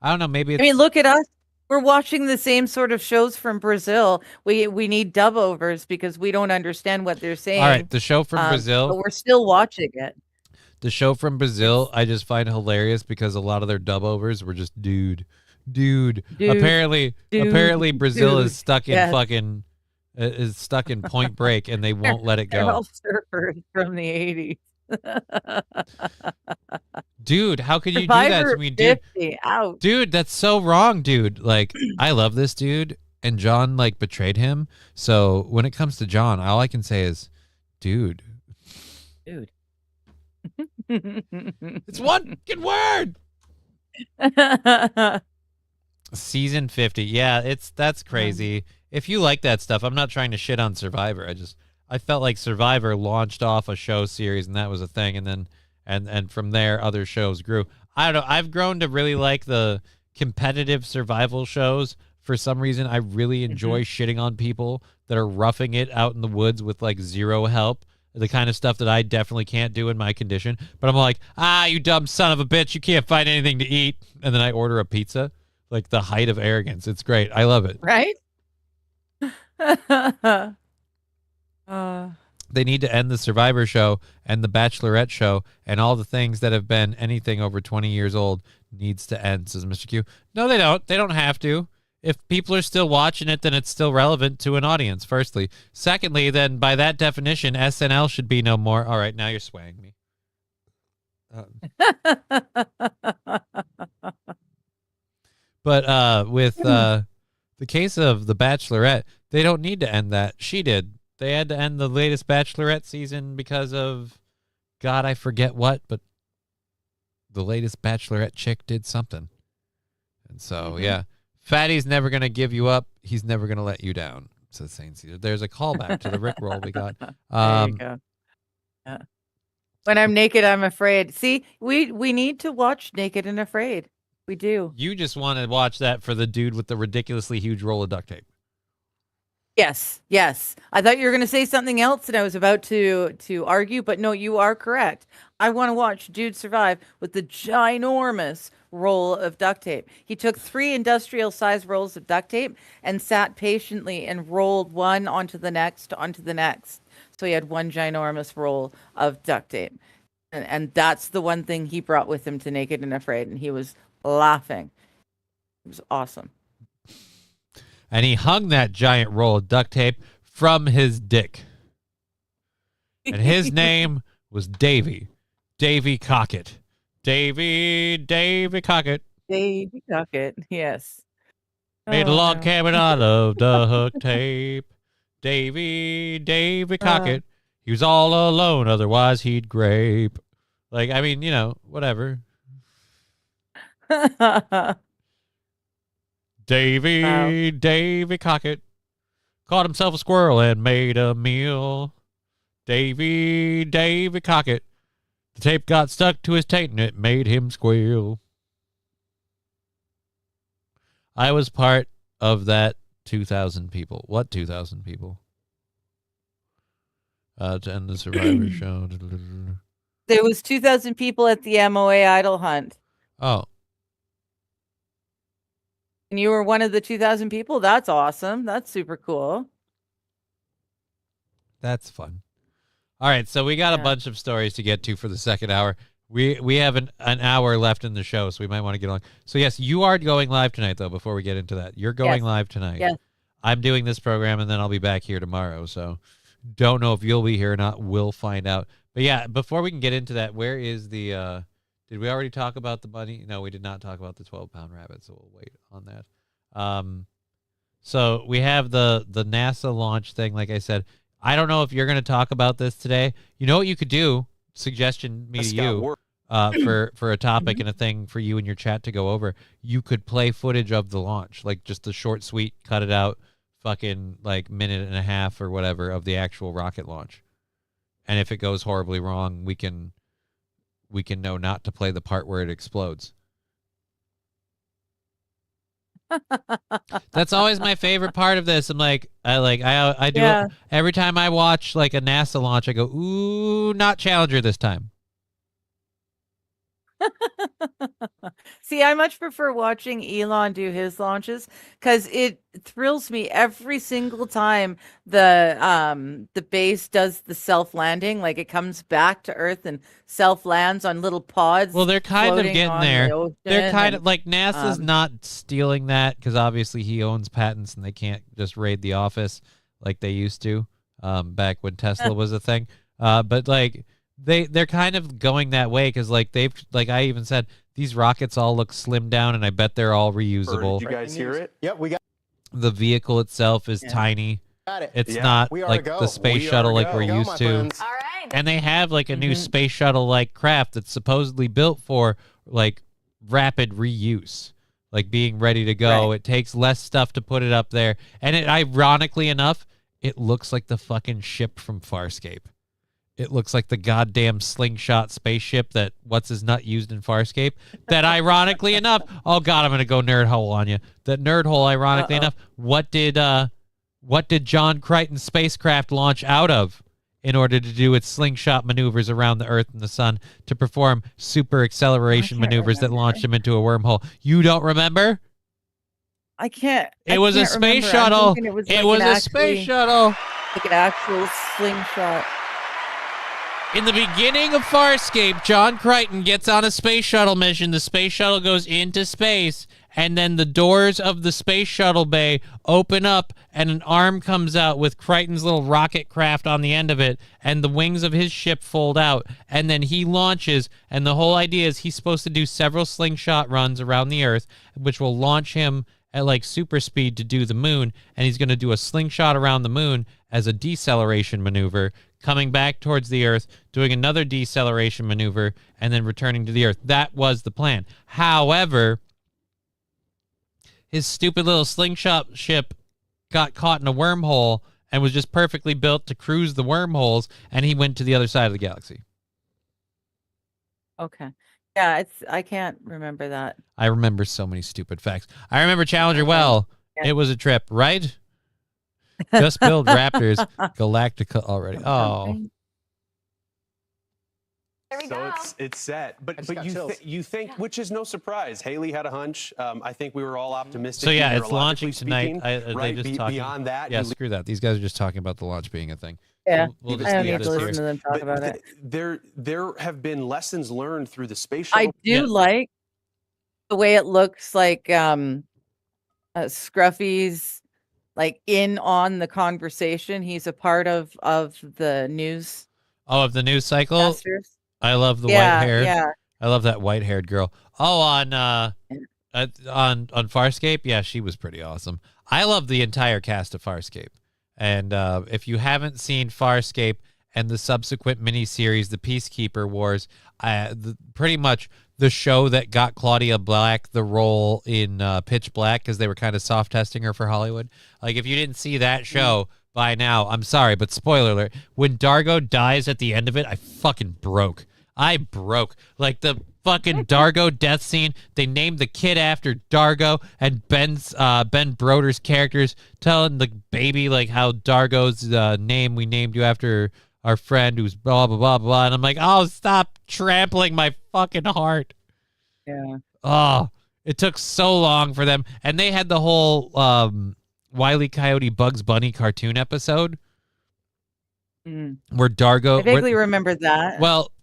I don't know. Maybe it's, I mean, look at us. We're watching the same sort of shows from Brazil. We need dub overs because we don't understand what they're saying. all right. The show from but Brazil. we're still watching it. the show from Brazil, I just find hilarious because a lot of their dub overs were just dude. Apparently Brazil dude. is stuck in Yes. fucking is stuck in Point Break and they won't let it They're go. all surfers from the 80s. Dude, how could you do that Survivor to me, dude? 50. Ouch. Dude, that's so wrong, dude. Like, I love this dude, and John like betrayed him. So when it comes to John, all I can say is, dude. It's one good word. Season 50. Yeah, that's crazy. If you like that stuff, I'm not trying to shit on Survivor. I felt like Survivor launched off a show series and that was a thing, and then and from there other shows grew. I don't know. I've grown to really like the competitive survival shows. For some reason, I really enjoy shitting on people that are roughing it out in the woods with like zero help. The kind of stuff that I definitely can't do in my condition. But I'm like, you dumb son of a bitch, you can't find anything to eat. And then I order a pizza. Like the height of arrogance. It's great. I love it. Right? They need to end the Survivor show and the Bachelorette show and all the things that have been anything over 20 years old needs to end, says Mr. Q. No, they don't. They don't have to. If people are still watching it, then it's still relevant to an audience, firstly. Secondly, then by that definition, SNL should be no more. All right, now you're swaying me. But with the case of The Bachelorette, they don't need to end that. She did. They had to end the latest Bachelorette season because of, God, I forget what, but the latest Bachelorette chick did something. And so, yeah. Fatty's never going to give you up. He's never going to let you down, says Saint Caesar. There's a callback to the Rickroll we got. There you go. Yeah. When I'm naked, I'm afraid. See, we need to watch Naked and Afraid. We do. You just want to watch that for the dude with the ridiculously huge roll of duct tape. Yes. I thought you were going to say something else, and I was about to argue, but no, you are correct. I want to watch dude survive with the ginormous roll of duct tape. He took 3 industrial-sized rolls of duct tape and sat patiently and rolled one onto the next. So he had one ginormous roll of duct tape. And that's the one thing he brought with him to Naked and Afraid, and he was laughing. It was awesome. And he hung that giant roll of duct tape from his dick. And his name was Davy Cockett. Davy Cockett. Davy Cockett, yes. Made a log cabin out of duct tape. Davy Cockett. He was all alone, otherwise he'd grape. Like, I mean, whatever. Davy Cockett caught himself a squirrel and made a meal. Davy Cockett. The tape got stuck to his taint and it made him squeal. I was part of that 2,000 people. What 2,000 people? To end the Survivor show. There was 2,000 people at the MOA Idol Hunt. Oh. And you were one of the 2,000 people? That's awesome. That's super cool. That's fun. All right, so we got a bunch of stories to get to for the second hour. We have an hour left in the show, so we might want to get on. So, yes, you are going live tonight, though, before we get into that. You're going live tonight. Yes. I'm doing this program, and then I'll be back here tomorrow. So, don't know if you'll be here or not. We'll find out. But, yeah, before we can get into that, where is the did we already talk about the bunny? No, we did not talk about the 12-pound rabbit, so we'll wait on that. So, we have the NASA launch thing, like I said. I don't know if you're going to talk about this today. You know what you could do? Suggestion me to you for a topic and a thing for you and your chat to go over. You could play footage of the launch, like just the short, sweet, cut it out, fucking like minute and a half or whatever of the actual rocket launch. And if it goes horribly wrong, we can know not to play the part where it explodes. That's always my favorite part of this. I'm like, I do it every time I watch like a NASA launch. I go, ooh, not Challenger this time. See, I much prefer watching Elon do his launches because it thrills me every single time the base does the self landing. Like it comes back to Earth and self lands on little pods. Well, they're kind of floating getting on there. the ocean They're kind of and, like NASA's not stealing that because obviously he owns patents and they can't just raid the office like they used to back when Tesla was a thing. But like they're kind of going that way because like they've like I even said these rockets all look slimmed down and I bet they're all reusable. Did you guys hear it? Yep, we got The vehicle itself is tiny. it. It's Yeah, not we are like to go. the space We are shuttle to like go. we're Go, used my to. friends. All right. And they have like a new space shuttle like craft that's supposedly built for like rapid reuse, like being ready to go. It takes less stuff to put it up there. And it ironically enough, it looks like the fucking ship from Farscape. It looks like the goddamn slingshot spaceship that what's his nut used in Farscape. That ironically enough, oh god, I'm gonna go nerd hole on you. That nerd hole, ironically enough, what did John Crichton's spacecraft launch out of in order to do its slingshot maneuvers around the Earth and the Sun to perform super acceleration maneuvers that launched him into a wormhole? You don't remember? I can't. It was a space shuttle. It was a space shuttle. Like an actual slingshot. In the beginning of Farscape, John Crichton gets on a space shuttle mission. The space shuttle goes into space, and then the doors of the space shuttle bay open up, and an arm comes out with Crichton's little rocket craft on the end of it, and the wings of his ship fold out, and then he launches, and the whole idea is he's supposed to do several slingshot runs around the Earth, which will launch him at like super speed to do the moon, and he's going to do a slingshot around the moon as a deceleration maneuver, coming back towards the Earth, doing another deceleration maneuver, and then returning to the Earth. That was the plan. However, his stupid little slingshot ship got caught in a wormhole and was just perfectly built to cruise the wormholes, and he went to the other side of the galaxy. Okay. Yeah, I can't remember that. I remember so many stupid facts. I remember Challenger well. It was a trip, right? Just build Raptors Galactica already. Oh. There we So go. it's set, but got chills. you think, which is no surprise. Haley had a hunch. I think we were all optimistic. So yeah, it's meteorologically launching tonight. speaking, right? They just talking. Beyond that, Yeah, you screw that. These guys are just talking about the launch being a thing. Yeah, We'll I just don't leave need this to here. listen to them talk about it. There have been lessons learned through the space I shuttle. do like the way it looks like Scruffy's like in on the conversation. He's a part of the news. Oh, of the news cycle. Masters. I love the white hair. Yeah. I love that white-haired girl. Oh, on Farscape, yeah, she was pretty awesome. I love the entire cast of Farscape. And if you haven't seen Farscape and the subsequent miniseries, The Peacekeeper Wars, pretty much the show that got Claudia Black the role in Pitch Black because they were kind of soft testing her for Hollywood. Like, if you didn't see that show by now, I'm sorry, but spoiler alert, when Dargo dies at the end of it, I fucking broke. I broke. Like, the fucking Dargo death scene, they named the kid after Dargo, and Ben Broder's characters telling the baby, like, how Dargo's name, we named you after our friend who's blah, blah, blah, blah. And I'm like, oh, stop trampling my fucking heart. Yeah. Oh, it took so long for them. And they had the whole Wile E. Coyote Bugs Bunny cartoon episode where Dargo... I vaguely remember that. Well,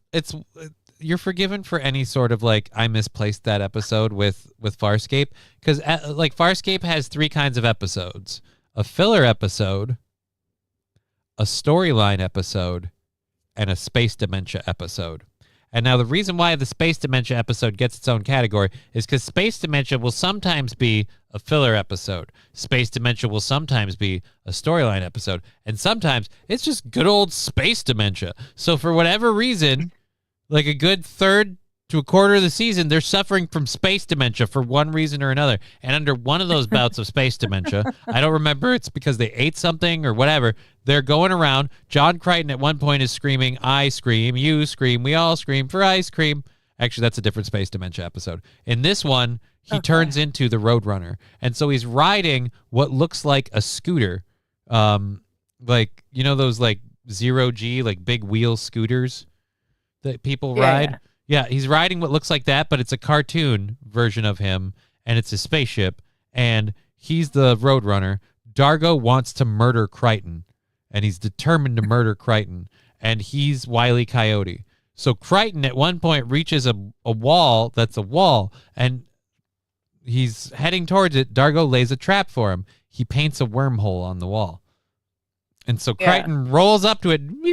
you're forgiven for any sort of like I misplaced that episode with Farscape because like Farscape has 3 kinds of episodes: a filler episode, a storyline episode, and a space dementia episode. And now the reason why the space dementia episode gets its own category is because space dementia will sometimes be a filler episode. Space dementia will sometimes be a storyline episode. And sometimes it's just good old space dementia. So for whatever reason, like a good third to a quarter of the season, they're suffering from space dementia for one reason or another. And under one of those bouts of space dementia, I don't remember it's because they ate something or whatever, they're going around. John Crichton at one point is screaming, I scream, you scream, we all scream for ice cream. Actually, that's a different space dementia episode. In this one, he turns into the Roadrunner. And so he's riding what looks like a scooter. Like, you know those like 0G, like big wheel scooters that people ride? Yeah, he's riding what looks like that, but it's a cartoon version of him, and it's a spaceship, and he's the Roadrunner. Dargo wants to murder Crichton, and he's determined to murder Crichton, and he's Wile E. Coyote. So Crichton at one point reaches a wall that's a wall, and he's heading towards it. Dargo lays a trap for him. He paints a wormhole on the wall. And so Crichton rolls up to it, and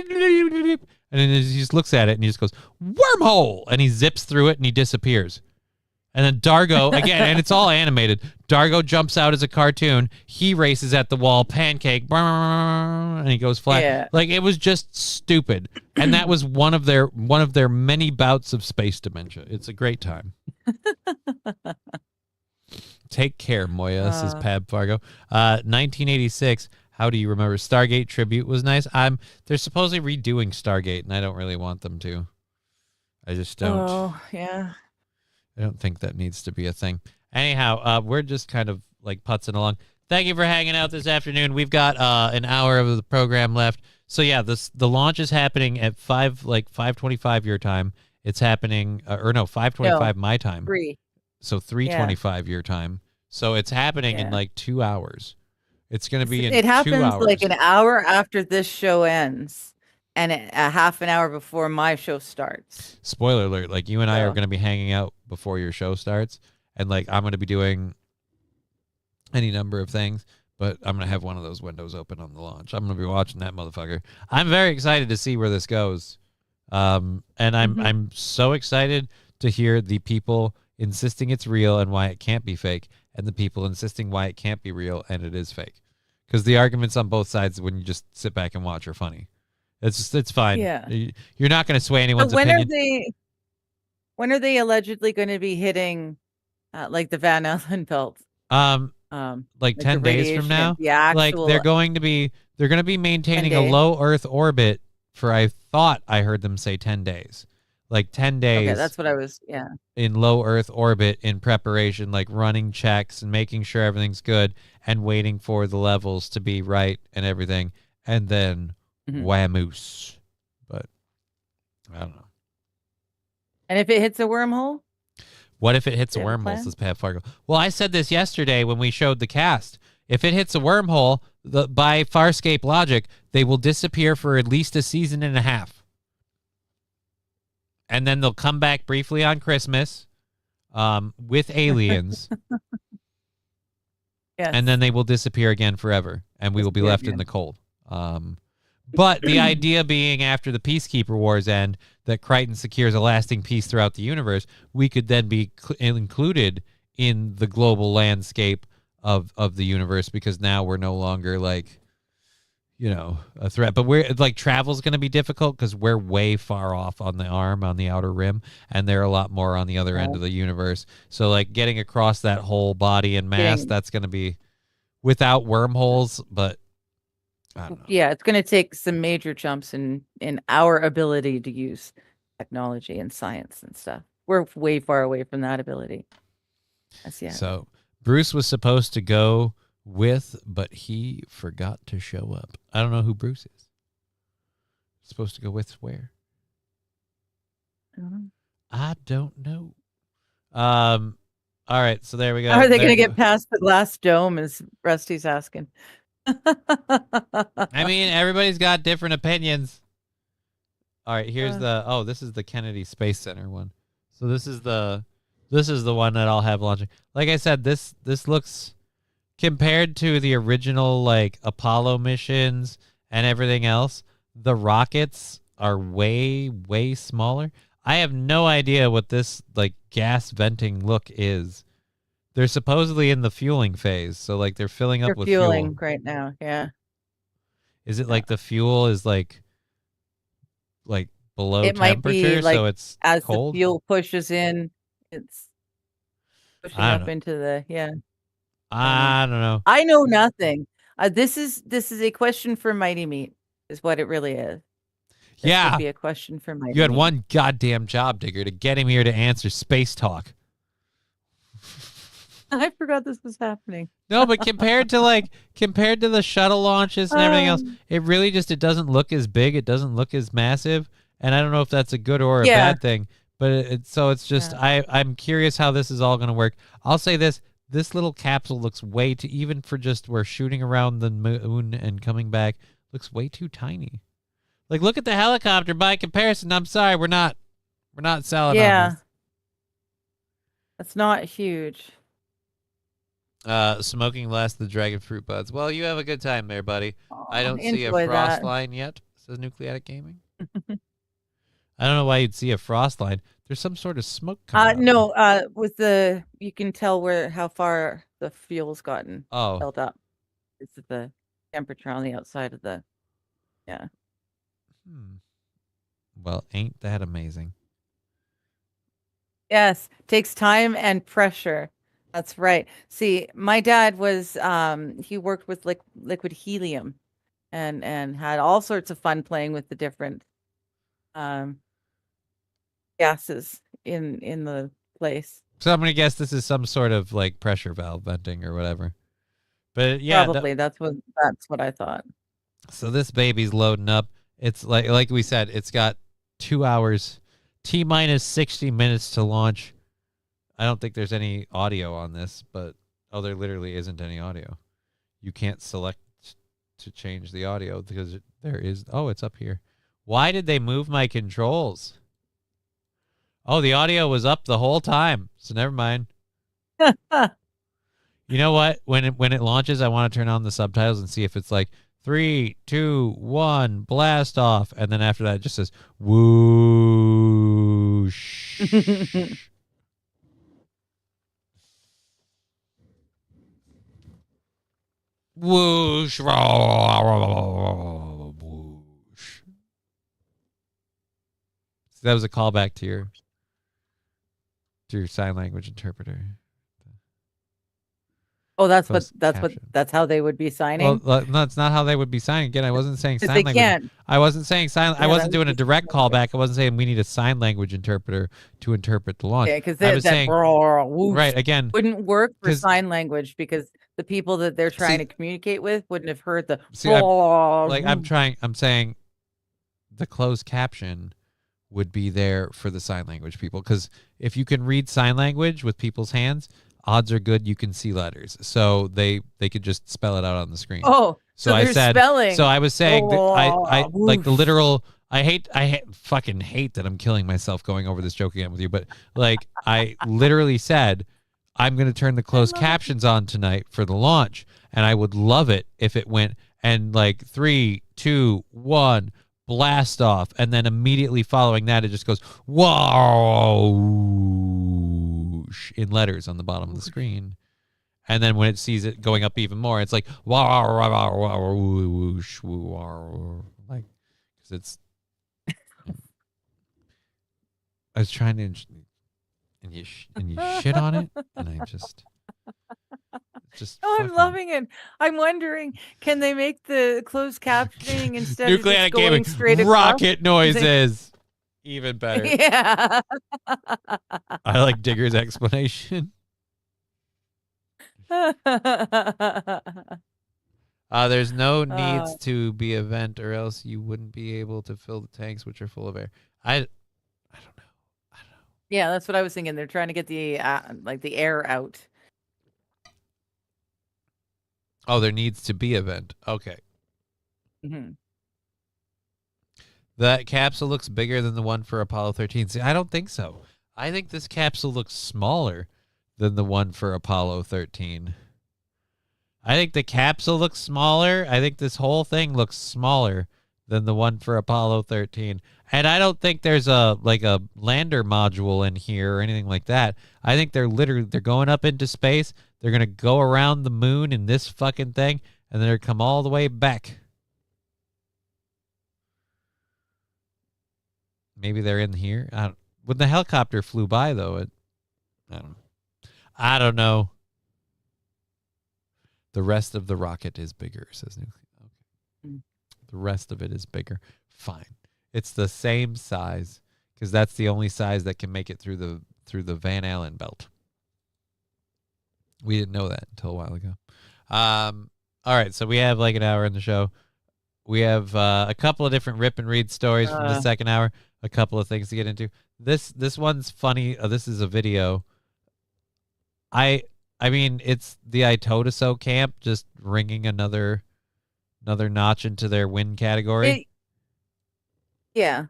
then he just looks at it, and he just goes, wormhole! And he zips through it, and he disappears. And then Dargo, again, and it's all animated. Dargo jumps out as a cartoon. He races at the wall, pancake, and he goes flat. Yeah. Like, it was just stupid. And that was one of their many bouts of space dementia. It's a great time. Take care, Moya, says Pab Fargo. 1986. How do you remember? Stargate tribute was nice. They're supposedly redoing Stargate, and I don't really want them to. I just don't. Oh, yeah. I don't think that needs to be a thing. Anyhow, we're just kind of like putzing along. Thank you for hanging out this afternoon. We've got an hour of the program left. So yeah, the launch is happening at 5:25 your time. It's happening, 5:25 my time. 3. So 3:25 your time. So it's happening in like 2 hours. It's going to be in 2 hours. It happens like an hour after this show ends. And a half an hour before my show starts. Spoiler alert, like you and I are going to be hanging out before your show starts. And like I'm going to be doing any number of things, but I'm going to have one of those windows open on the launch. I'm going to be watching that motherfucker. I'm very excited to see where this goes. And I'm so excited to hear the people insisting it's real and why it can't be fake, and the people insisting why it can't be real and it is fake. Because the arguments on both sides when you just sit back and watch are funny. It's fine. Yeah. You're not going to sway anyone's But opinion. when are they allegedly going to be hitting like the Van Allen belt? Like 10 days from now? Yeah, like they're going to be maintaining a low Earth orbit for, I thought I heard them say 10 days. Like 10 days. Okay, that's what I was, in low Earth orbit in preparation, like running checks and making sure everything's good and waiting for the levels to be right and everything. And then whammoose. But I don't know. And if it hits a wormhole? What if it hits a wormhole, says Pat Fargo? Well, I said this yesterday when we showed the cast. If it hits a wormhole, by Farscape logic, they will disappear for at least a season and a half. And then they'll come back briefly on Christmas with aliens. Yes. And then they will disappear again forever, and we will be left in the cold. But the idea being after the Peacekeeper Wars end, that Crichton secures a lasting peace throughout the universe, we could then be included in the global landscape of the universe, because now we're no longer like, a threat. But we're like, travel's going to be difficult because we're way far off on the arm, on the outer rim, and they're a lot more on the other end of the universe. So like getting across that whole body and mass, that's going to be without wormholes, but I don't know. Yeah, it's going to take some major jumps in our ability to use technology and science and stuff. We're way far away from that ability. So Bruce was supposed to go with, but he forgot to show up. I don't know who Bruce is. Supposed to go with where? I don't know. All right, so there we go. How are they going to get past the glass dome, as Rusty's asking? I mean, everybody's got different opinions. All right, here's this is the Kennedy Space Center one. So this is the one that I'll have launching. Like I said, this looks, compared to the original like Apollo missions and everything else, the rockets are way, way smaller. I have no idea what this like gas venting look is. They're supposedly in the fueling phase, so like they're filling up with fueling fuel right now. Yeah. Is it like the fuel is like below It might be temperature, like so it's as cold? the fuel pushes in, it's pushing I up don't know. into the I don't know. I know nothing. This is a question for Mighty Meat, is what it really is. This Yeah. would be a question for Mighty You had Meat. one goddamn job, Digger, to get him here to answer space talk. I forgot this was happening. No, but compared to the shuttle launches and everything else, it really just, it doesn't look as big. It doesn't look as massive. And I don't know if that's a good or a Yeah. bad thing, But it's just I'm curious how this is all going to work. I'll say this little capsule looks way too, even for just we're shooting around the moon and coming back, looks way too tiny. Like, look at the helicopter by comparison. I'm sorry, we're not selling on Yeah. this. That's not huge. Smoking less the dragon fruit buds. Well, you have a good time there, buddy. I don't see a enjoy frost that. line yet, says Nucleatic Gaming. I don't know why you'd see a frost line. There's some sort of smoke coming out. No, with the you can tell how far the fuel's gotten Oh. held up. It's the temperature on the outside of the Well, ain't that amazing? Yes, takes time and pressure. That's right. See, my dad was he worked with liquid helium and had all sorts of fun playing with the different gases in the place. So I'm gonna guess this is some sort of like pressure valve venting or whatever. But yeah, Probably that's what I thought. so this baby's loading up. It's like we said, it's got 2 hours, T-minus 60 minutes to launch. I don't think there's any audio on this, but there literally isn't any audio. You can't select to change the audio because there is. Oh, it's up here. Why did they move my controls? Oh, the audio was up the whole time, so never mind. You know what? When it launches, I want to turn on the subtitles and see if it's like 3, 2, 1, blast off, and then after that, it just says whoosh. Whoosh. Whoosh. So that was a callback to your sign language interpreter. Oh, that's Closed that's how they would be signing. Well, no, it's not how they would be signing. Again, I wasn't saying 'Cause sign they language. can't. I wasn't saying sign. I Yeah, wasn't that doing would a be direct sign language. callback. I wasn't saying we need a sign language interpreter to interpret the launch. Yeah, because I was that saying whoosh right again. wouldn't work for 'cause- sign language because the people that they're trying See- to communicate with wouldn't have heard the See, I'm whoosh. I'm saying the closed caption would be there for the sign language people, because if you can read sign language with people's hands, odds are good you can see letters. So they could just spell it out on the screen. Oh, so I they're said. spelling. So I was saying that I like the whoosh. literal. Fucking hate that I'm killing myself going over this joke again with you, but like I literally said, I'm going to turn the closed captions on tonight for the launch, and I would love it if it went and like 3, 2, 1, blast off, and then immediately following that it just goes whoosh in letters on the bottom of the screen, and then when it sees it going up even more, it's like whoosh, like because it's. I was trying to, and you shit on it, and I just. Oh, I'm loving it. I'm wondering, can they make the closed captioning instead of just Nucleatic going Gaming straight across? rocket noises, even better. Yeah. I like Digger's explanation. There's no needs to be a vent, or else you wouldn't be able to fill the tanks, which are full of air. I don't know. Yeah, that's what I was thinking. They're trying to get the the air out. Oh, there needs to be a vent. Okay. Mm-hmm. That capsule looks bigger than the one for Apollo 13. See, I don't think so. I think this capsule looks smaller than the one for Apollo 13. I think the capsule looks smaller. I think this whole thing looks smaller than the one for Apollo 13. And I don't think there's a lander module in here or anything like that. I think they're going up into space. They're going to go around the moon in this fucking thing, and then they're going to come all the way back. Maybe they're in here. When the helicopter flew by, though, I don't know. The rest of the rocket is bigger, says Nuclear. Okay. The rest of it is bigger. Fine. It's the same size, because that's the only size that can make it through the Van Allen belt. We didn't know that until a while ago. All right, so we have like an hour in the show. We have a couple of different rip and read stories from the second hour, a couple of things to get into. This one's funny. This is a video. I mean, it's the Itotaso camp just ringing another notch into their win category. Yeah.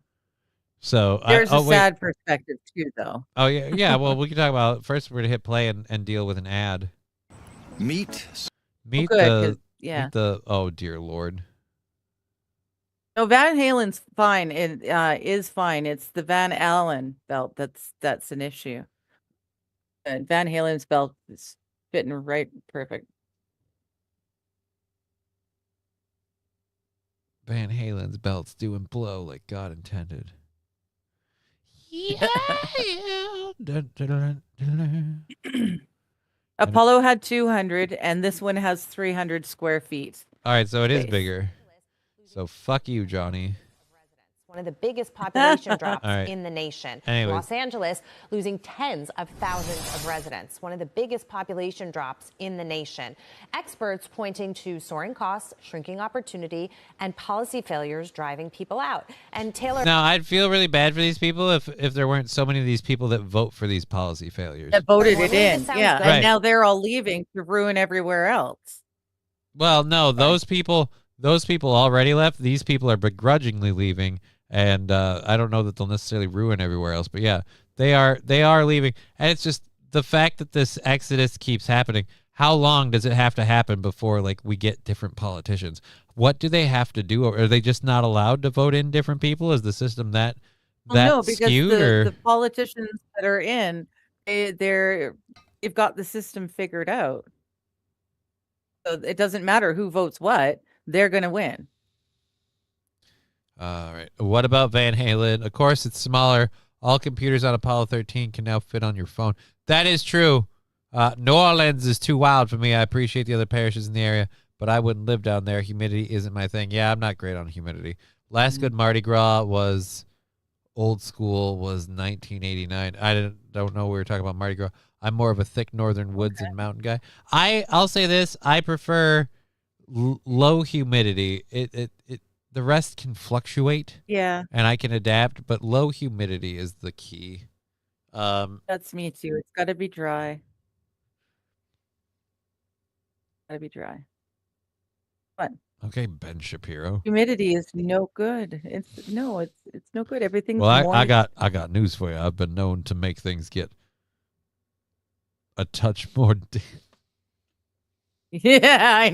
So There's a wait. sad perspective too, though. Oh yeah. Well, we can talk about it. First. We're gonna hit play and deal with an ad. Meet good, the 'cause- yeah. meet the oh dear Lord. No, Van Halen's fine. It is fine. It's the Van Allen belt that's an issue. And Van Halen's belt is fitting right perfect. Van Halen's belt's doing blow like God intended. Dun, dun, dun, dun, dun. Apollo had 200, and this one has 300 square feet. All right, so it is Space. bigger. So fuck you, Johnny. One of the biggest population drops All right. in the nation. Anyways. Los Angeles losing tens of thousands of residents. One of the biggest population drops in the nation. Experts pointing to soaring costs, shrinking opportunity, and policy failures driving people out. And Taylor. Now, I'd feel really bad for these people if there weren't so many of these people that vote for these policy failures. That voted Well, it this in. sounds Yeah. good. Right. And now they're all leaving to ruin everywhere else. Well, no, those people already left. These people are begrudgingly leaving, and I don't know that they'll necessarily ruin everywhere else. But yeah, they are leaving, and it's just the fact that this exodus keeps happening. How long does it have to happen before like we get different politicians? What do they have to do? Or are they just not allowed to vote in different people? Is the system that No, because skewed? Or the politicians that are in, they've got the system figured out. So it doesn't matter who votes what; they're going to win. all right. What about Van Halen? Of course, it's smaller. All computers on Apollo 13 can now fit on your phone. That is true. New Orleans is too wild for me. I appreciate the other parishes in the area, but I wouldn't live down there. Humidity isn't my thing. Yeah, I'm not great on humidity. Last good Mardi Gras was old school, was 1989. I don't know we were talking about Mardi Gras. I'm more of a thick northern woods and mountain guy. I'll say this. I prefer low humidity. The rest can fluctuate. Yeah, And I can adapt, but low humidity is the key. that's me too. It's got to be dry. Got to be dry. What? Okay, Ben Shapiro. Humidity is no good. It's no good. Everything's Well, I moist. got news for you. I've been known to make things get a touch more. Yeah,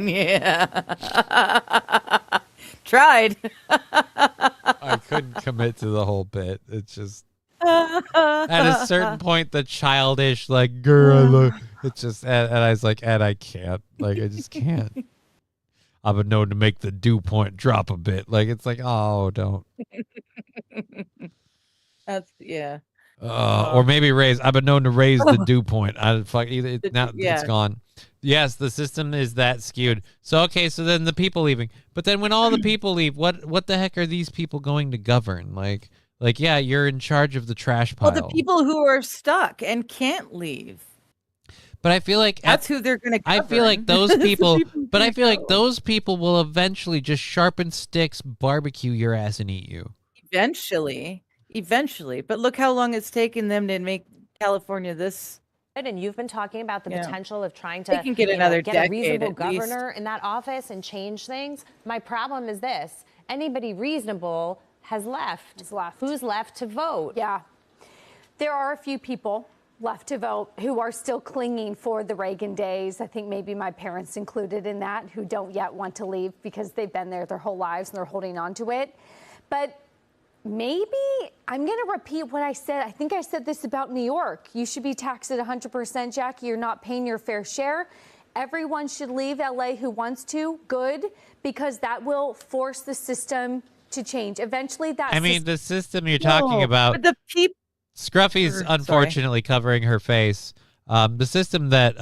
tried. I couldn't commit to the whole bit. It's just at a certain point, the childish like girl. It's just, and I was like, and I can't. Like, I just can't. I've been known to make the dew point drop a bit. Like, it's like, oh, don't. That's yeah. Or maybe raise. I've been known to raise the dew point. Now yeah. it's gone. Yes, the system is that skewed. So okay, so then the people leaving. But then when all the people leave, what the heck are these people going to govern? Like yeah, you're in charge of the trash pile. Well, the people who are stuck and can't leave. But I feel like That's who they're going to. I feel like those people. But I feel like those people will eventually just sharpen sticks, barbecue your ass, and eat you. Eventually. But look how long it's taken them to make California this. And you've been talking about the Yeah. potential of trying They to can get another get a decade reasonable at least. governor in that office and change things. My problem is this: anybody reasonable has left. Who's left to vote? Yeah. There are a few people left to vote who are still clinging for the Reagan days. I think maybe my parents included in that, who don't yet want to leave because they've been there their whole lives and they're holding on to it. But maybe I'm going to repeat what I said. I think I said this about New York. You should be taxed at 100%, Jackie. You're not paying your fair share. Everyone should leave LA who wants to. Good, because that will force the system to change. Eventually, that I mean, the system you're talking about. But the people. Scruffy's unfortunately covering her face. The system that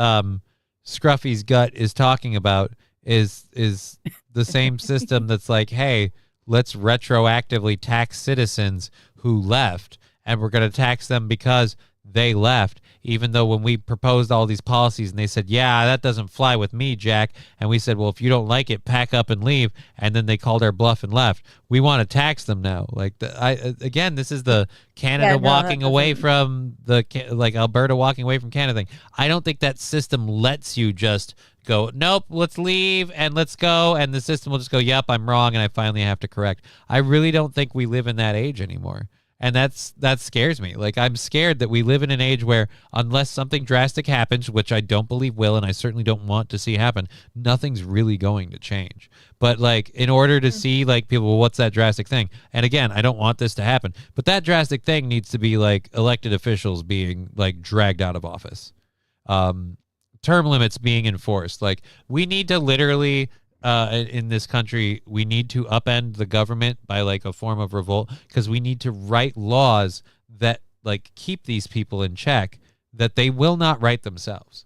Scruffy's gut is talking about is the same system that's like, hey, let's retroactively tax citizens who left, and we're going to tax them because they left, even though when we proposed all these policies and they said, yeah, that doesn't fly with me, Jack. And we said, well, if you don't like it, pack up and leave. And then they called our bluff and left. We want to tax them now. Like, again, this is the Canada walking away from like Alberta walking away from Canada thing. I don't think that system lets you just go, nope, let's leave and let's go. And the system will just go, yep, I'm wrong. And I finally have to correct. I really don't think we live in that age anymore. And that scares me. Like, I'm scared that we live in an age where unless something drastic happens, which I don't believe will, and I certainly don't want to see happen, nothing's really going to change. But like, in order to see like people, well, what's that drastic thing? And again, I don't want this to happen, but that drastic thing needs to be like elected officials being like dragged out of office. Term limits being enforced. Like, we need to literally in this country, we need to upend the government by like a form of revolt, because we need to write laws that like keep these people in check, that they will not write themselves.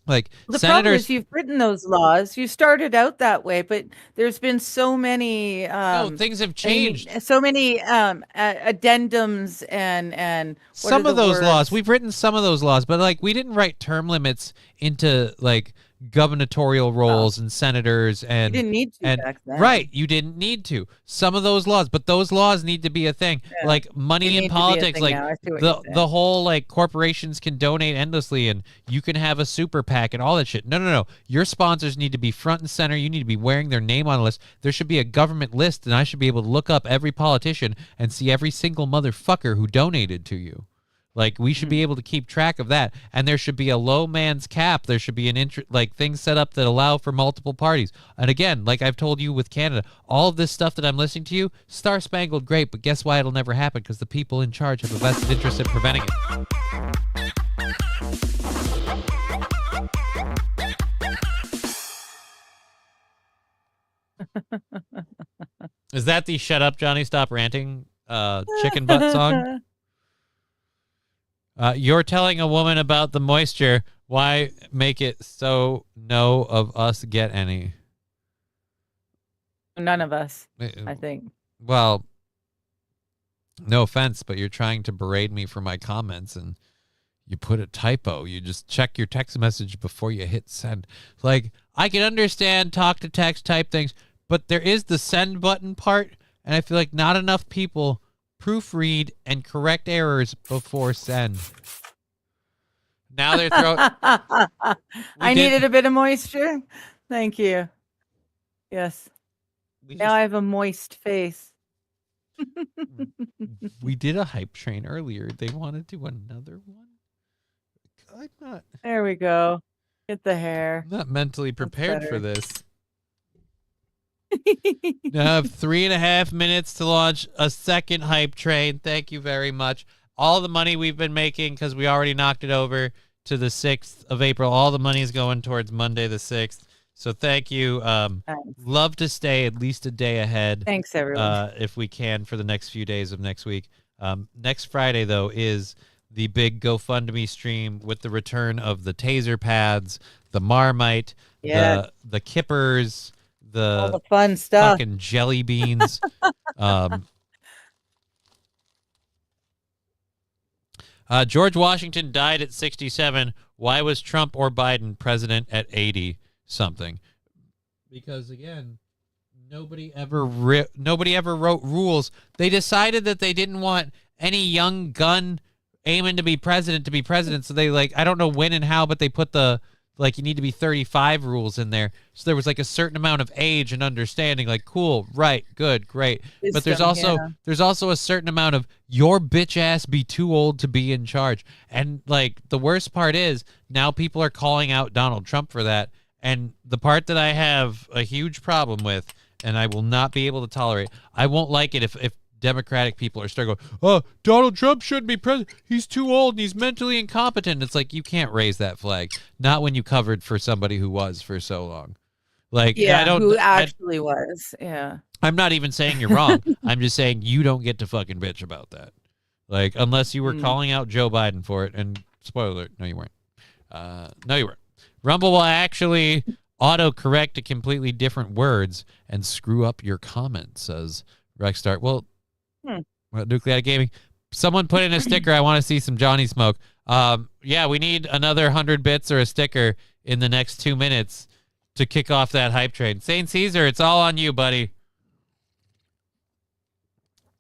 Like, the senators, problem is you've written those laws. You started out that way, but there's been so many things have changed. So many addendums and some of those laws. We've written some of those laws, but like, we didn't write term limits into like gubernatorial roles and senators, and you didn't need to back then. Right, you didn't need to. Some of those laws, but those laws need to be a thing. Like money in politics, like the whole like corporations can donate endlessly and you can have a super PAC and all that shit. No. Your sponsors need to be front and center. You need to be wearing their name on a list. There should be a government list, and I should be able to look up every politician and see every single motherfucker who donated to you. Like, we should be able to keep track of that, and there should be a low man's cap. There should be like things set up that allow for multiple parties. And again, like I've told you with Canada, all of this stuff that I'm listening to you, Star Spangled great, but guess why it'll never happen? Because the people in charge have a vested interest in preventing it. Is that the "Shut Up, Johnny, Stop Ranting" chicken butt song? You're telling a woman about the moisture. Why make it so no of us get any? None of us, I think. Well, no offense, but you're trying to berate me for my comments, and you put a typo. You just check your text message before you hit send. Like, I can understand talk to text type things, but there is the send button part, and I feel like not enough people proofread and correct errors before send. Now they're throwing. I needed a bit of moisture. Thank you. Yes. Now I have a moist face. We did a hype train earlier. They want to do another one. I'm not. There we go. Get the hair. I'm not mentally prepared for this. Now I have 3.5 minutes to launch a second hype train. Thank you very much. All the money we've been making, because we already knocked it over to the 6th of April, all the money is going towards Monday the 6th. So thank you. Love to stay at least a day ahead. Thanks, everyone. If we can, for the next few days of next week. Next Friday, though, is the big GoFundMe stream with the return of the taser pads, the Marmite, the Kippers, all the fun stuff, fucking jelly beans. George Washington died at 67. Why was Trump or Biden president at 80 something? Because again, nobody ever wrote rules. They decided that they didn't want any young gun aiming to be president. So they, like, I don't know when and how, but they put the, like, you need to be 35 rules in there. So there was like a certain amount of age and understanding, like, cool, right, good, great. But there's also a certain amount of your bitch ass be too old to be in charge. And like, the worst part is now people are calling out Donald Trump for that. And the part that I have a huge problem with, and I will not be able to tolerate, I won't like it if Democratic people are starting going, oh, Donald Trump shouldn't be president. He's too old and he's mentally incompetent. It's like, you can't raise that flag. Not when you covered for somebody who was for so long. Like, who actually was. Yeah. I'm not even saying you're wrong. I'm just saying you don't get to fucking bitch about that. Like, unless you were calling out Joe Biden for it. And spoiler alert, no, you weren't. No, you weren't. Rumble will actually auto-correct to completely different words and screw up your comment, says Rexstar. Well, Nuclear Gaming. Someone put in a sticker, I want to see some Johnny Smoke. Yeah, we need another 100 bits or a sticker in the next 2 minutes to kick off that hype train. St. Caesar, it's all on you, buddy.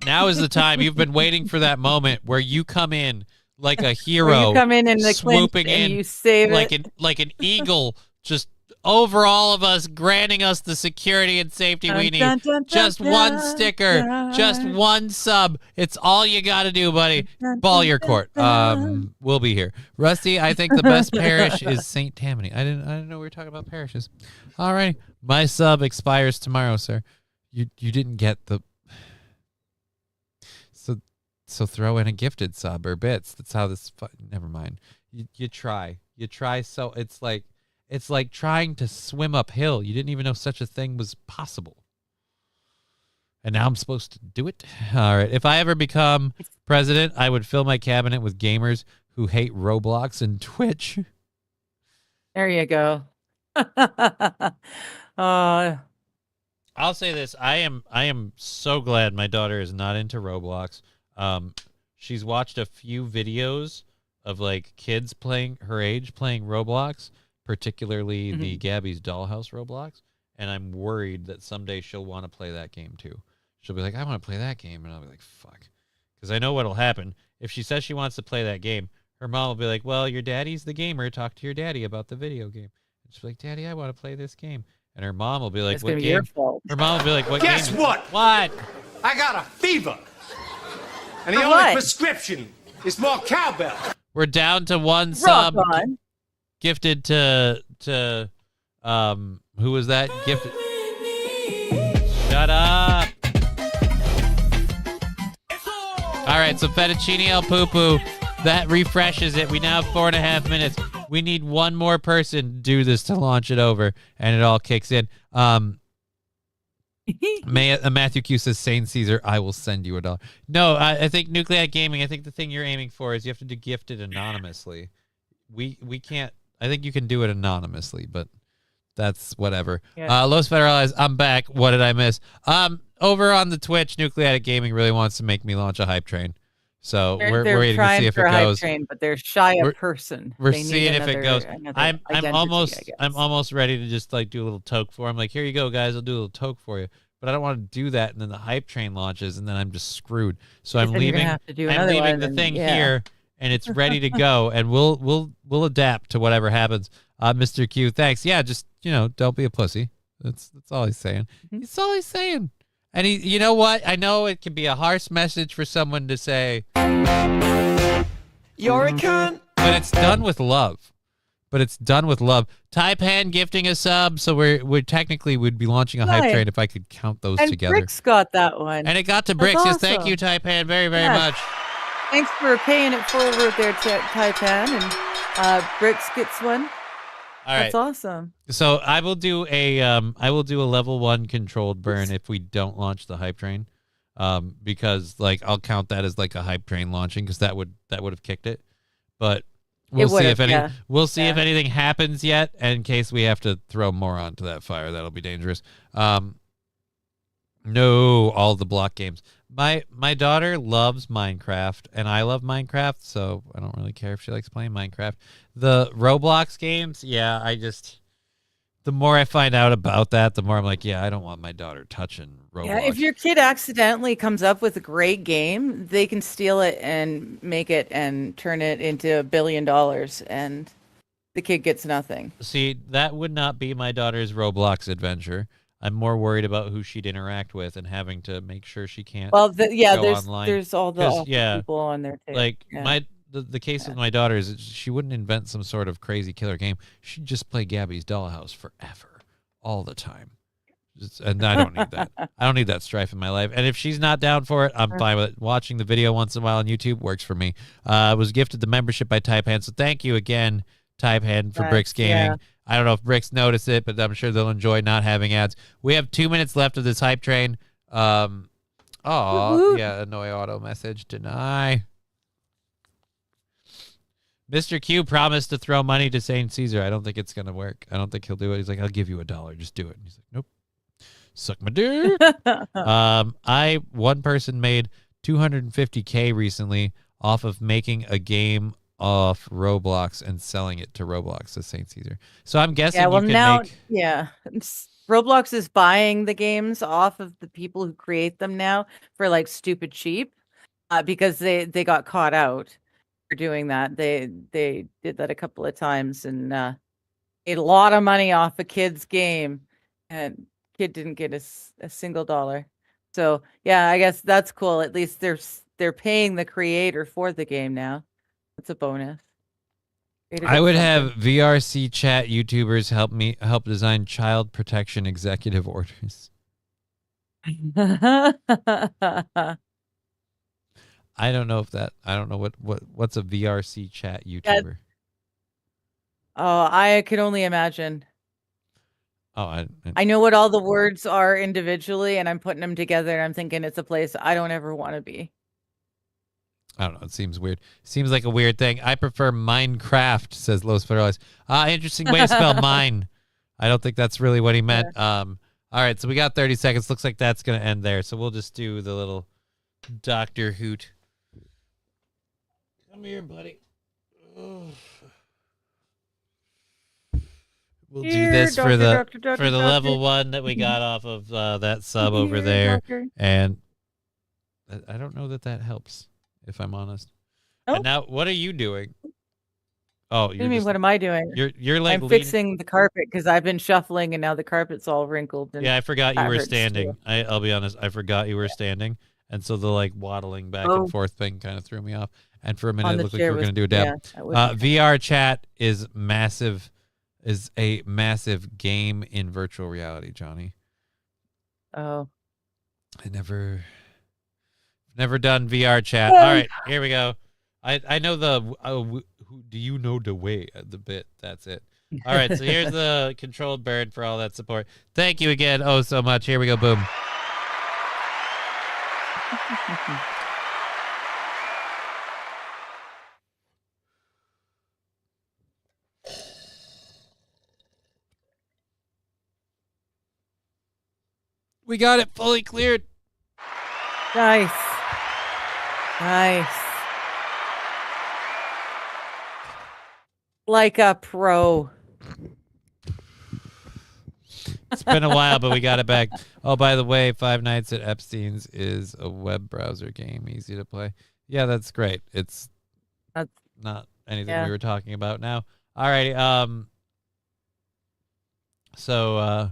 Now is the time. You've been waiting for that moment where you come in like a hero. Where you come in the swooping clinch and in you save like it. like an eagle, just over all of us, granting us the security and safety we need. Dun, dun, dun, Just dun, one sticker, dun. just one sub. It's all you got to do, buddy. Ball your court. We'll be here. Rusty, I think the best parish is St. Tammany. I didn't know we were talking about parishes. All right, my sub expires tomorrow, sir. You didn't get the. So throw in a gifted sub or bits. That's how this. Never mind. You try. So it's like trying to swim uphill. You didn't even know such a thing was possible. And now I'm supposed to do it? All right. If I ever become president, I would fill my cabinet with gamers who hate Roblox and Twitch. There you go. I'll say this. I am so glad my daughter is not into Roblox. She's watched a few videos of like kids playing her age playing Roblox, particularly the Gabby's Dollhouse Roblox, and I'm worried that someday she'll want to play that game too. She'll be like, I want to play that game, and I'll be like, fuck. Because I know what'll happen. If she says she wants to play that game, her mom will be like, well, your daddy's the gamer. Talk to your daddy about the video game. And she'll be like, Daddy, I want to play this game. And her mom will be like, It's what gonna be game? your fault. Her mom will be like, what Guess game? what? What? I got a fever. And the For only what? prescription is more cowbell. We're down to one Rock sub on. gifted to who was that? Gifted. Shut up. All right, so Fettuccine El Poo-Poo, that refreshes it. We now have 4.5 minutes. We need one more person to do this to launch it over, and it all kicks in. Matthew Q says, St. Caesar, I will send you $1. No, I think Nuclear Gaming, I think the thing you're aiming for is you have to do gifted anonymously. We can't, I think you can do it anonymously, but that's whatever. Yeah. Los Federales, I'm back. What did I miss? Over on the Twitch, Nucleatic Gaming really wants to make me launch a hype train. So we're waiting to see if it goes. Train, but they're shy of person. We're They need seeing if it goes. another I'm identity, I guess. almost ready to just like do a little toke for him. Like, here you go, guys. I'll do a little toke for you. But I don't want to do that, and then the hype train launches, and then I'm just screwed. So I'm Then you're gonna leaving. have to do I'm another leaving one, the and- thing yeah. here, and it's ready to go, and we'll adapt to whatever happens. Mr. Q, thanks. Yeah, just don't be a pussy. That's all he's saying. That's all he's saying. And you know what? I know it can be a harsh message for someone to say, You're a cunt. but it's done with love. Taipan gifting a sub, so we're technically would be launching a hype Nice. train if I could count those And together. Bricks got that one. And it got to That's Bricks. Yes, thank awesome. you, Taipan, very, very Yes. much. Thanks for paying it forward there, Taipan. And Bricks gets one. All right. That's awesome. So I will do a level 1 controlled burn if we don't launch the hype train, because like I'll count that as like a hype train launching because that would have kicked it. But we'll see if if anything happens yet. And in case we have to throw more onto that fire, that'll be dangerous. No, all the block games. My daughter loves Minecraft, and I love Minecraft, so I don't really care if she likes playing Minecraft. The Roblox games, yeah, the more I find out about that, the more I'm like, yeah, I don't want my daughter touching Roblox. Yeah, if your kid accidentally comes up with a great game, they can steal it and make it and turn it into $1 billion, and the kid gets nothing. See, that would not be my daughter's Roblox adventure. I'm more worried about who she'd interact with and having to make sure she can't Well, go online. there's all the 'Cause, awful people on there too. Like Yeah. the case with my daughter is she wouldn't invent some sort of crazy killer game. She'd just play Gabby's Dollhouse forever, all the time. And I don't need that. I don't need that strife in my life. And if she's not down for it, I'm fine with it. Watching the video once in a while on YouTube works for me. I was gifted the membership by Taipan, so thank you again, Taipan, for Bricks Gaming. yeah. I don't know if Bricks noticed it, but I'm sure they'll enjoy not having ads. We have 2 minutes left of this hype train. Yeah, annoy auto message, deny. Mr. Q promised to throw money to St. Caesar. I don't think it's going to work. I don't think he'll do it. He's like, I'll give you $1. Just do it. And he's like, nope. Suck my dick. One person made $250K recently off of making a game off Roblox and selling it to Roblox, the St. Caesar. So I'm guessing Yeah, well you can now, make. yeah, Roblox is buying the games off of the people who create them now for like stupid cheap, because they got caught out for doing that. They did that a couple of times and made a lot of money off a kid's game, and kid didn't get a single dollar. So yeah, I guess that's cool. At least they're paying the creator for the game now. That's a bonus. Creator I gets would something. have VRC chat YouTubers help design child protection executive orders. I don't know what's a VRC chat YouTuber. Oh, I could only imagine. Oh, I know what all the words are individually, and I'm putting them together, and I'm thinking it's a place I don't ever want to be. I don't know. It seems weird. Seems like a weird thing. I prefer Minecraft, says Los Federales. Interesting way to spell mine. I don't think that's really what he meant. Yeah. All right, so we got 30 seconds. Looks like that's going to end there. So we'll just do the little Dr. Hoot. Come here, buddy. Ugh. We'll do this for the level 1 that we got off of that sub over there. Doctor. And I don't know that helps, if I'm honest. Oh. And now, what are you doing? Oh, What do you mean? What am I doing? You're like I'm fixing the carpet because I've been shuffling, and now the carpet's all wrinkled. And Yeah, I forgot you that were hurts standing. too. I'll be honest, I forgot you were standing, and so the like waddling back and forth thing kind of threw me off. And for a minute, On it the looked like chair you were was- going to do a dab. yeah, that would be- VR chat is massive. Is a massive game in virtual reality, Johnny. Oh. I never done VR chat. All right, here we go. I know do you know the way the bit? That's it. All right, so here's the controlled bird for all that support. Thank you again, oh so much. Here we go, boom. We got it fully cleared. Nice. Nice. Like a pro. It's been a while, but we got it back. Oh, by the way, Five Nights at Epstein's is a web browser game, easy to play. Yeah, that's great. It's not anything we were talking about now. All righty. So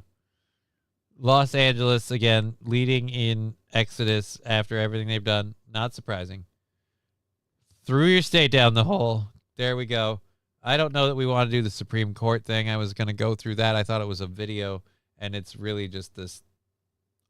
Los Angeles again, leading in Exodus after everything they've done. Not surprising. Threw your state down the hole. There we go. I don't know that we want to do the Supreme Court thing. I was going to go through that. I thought it was a video, and it's really just this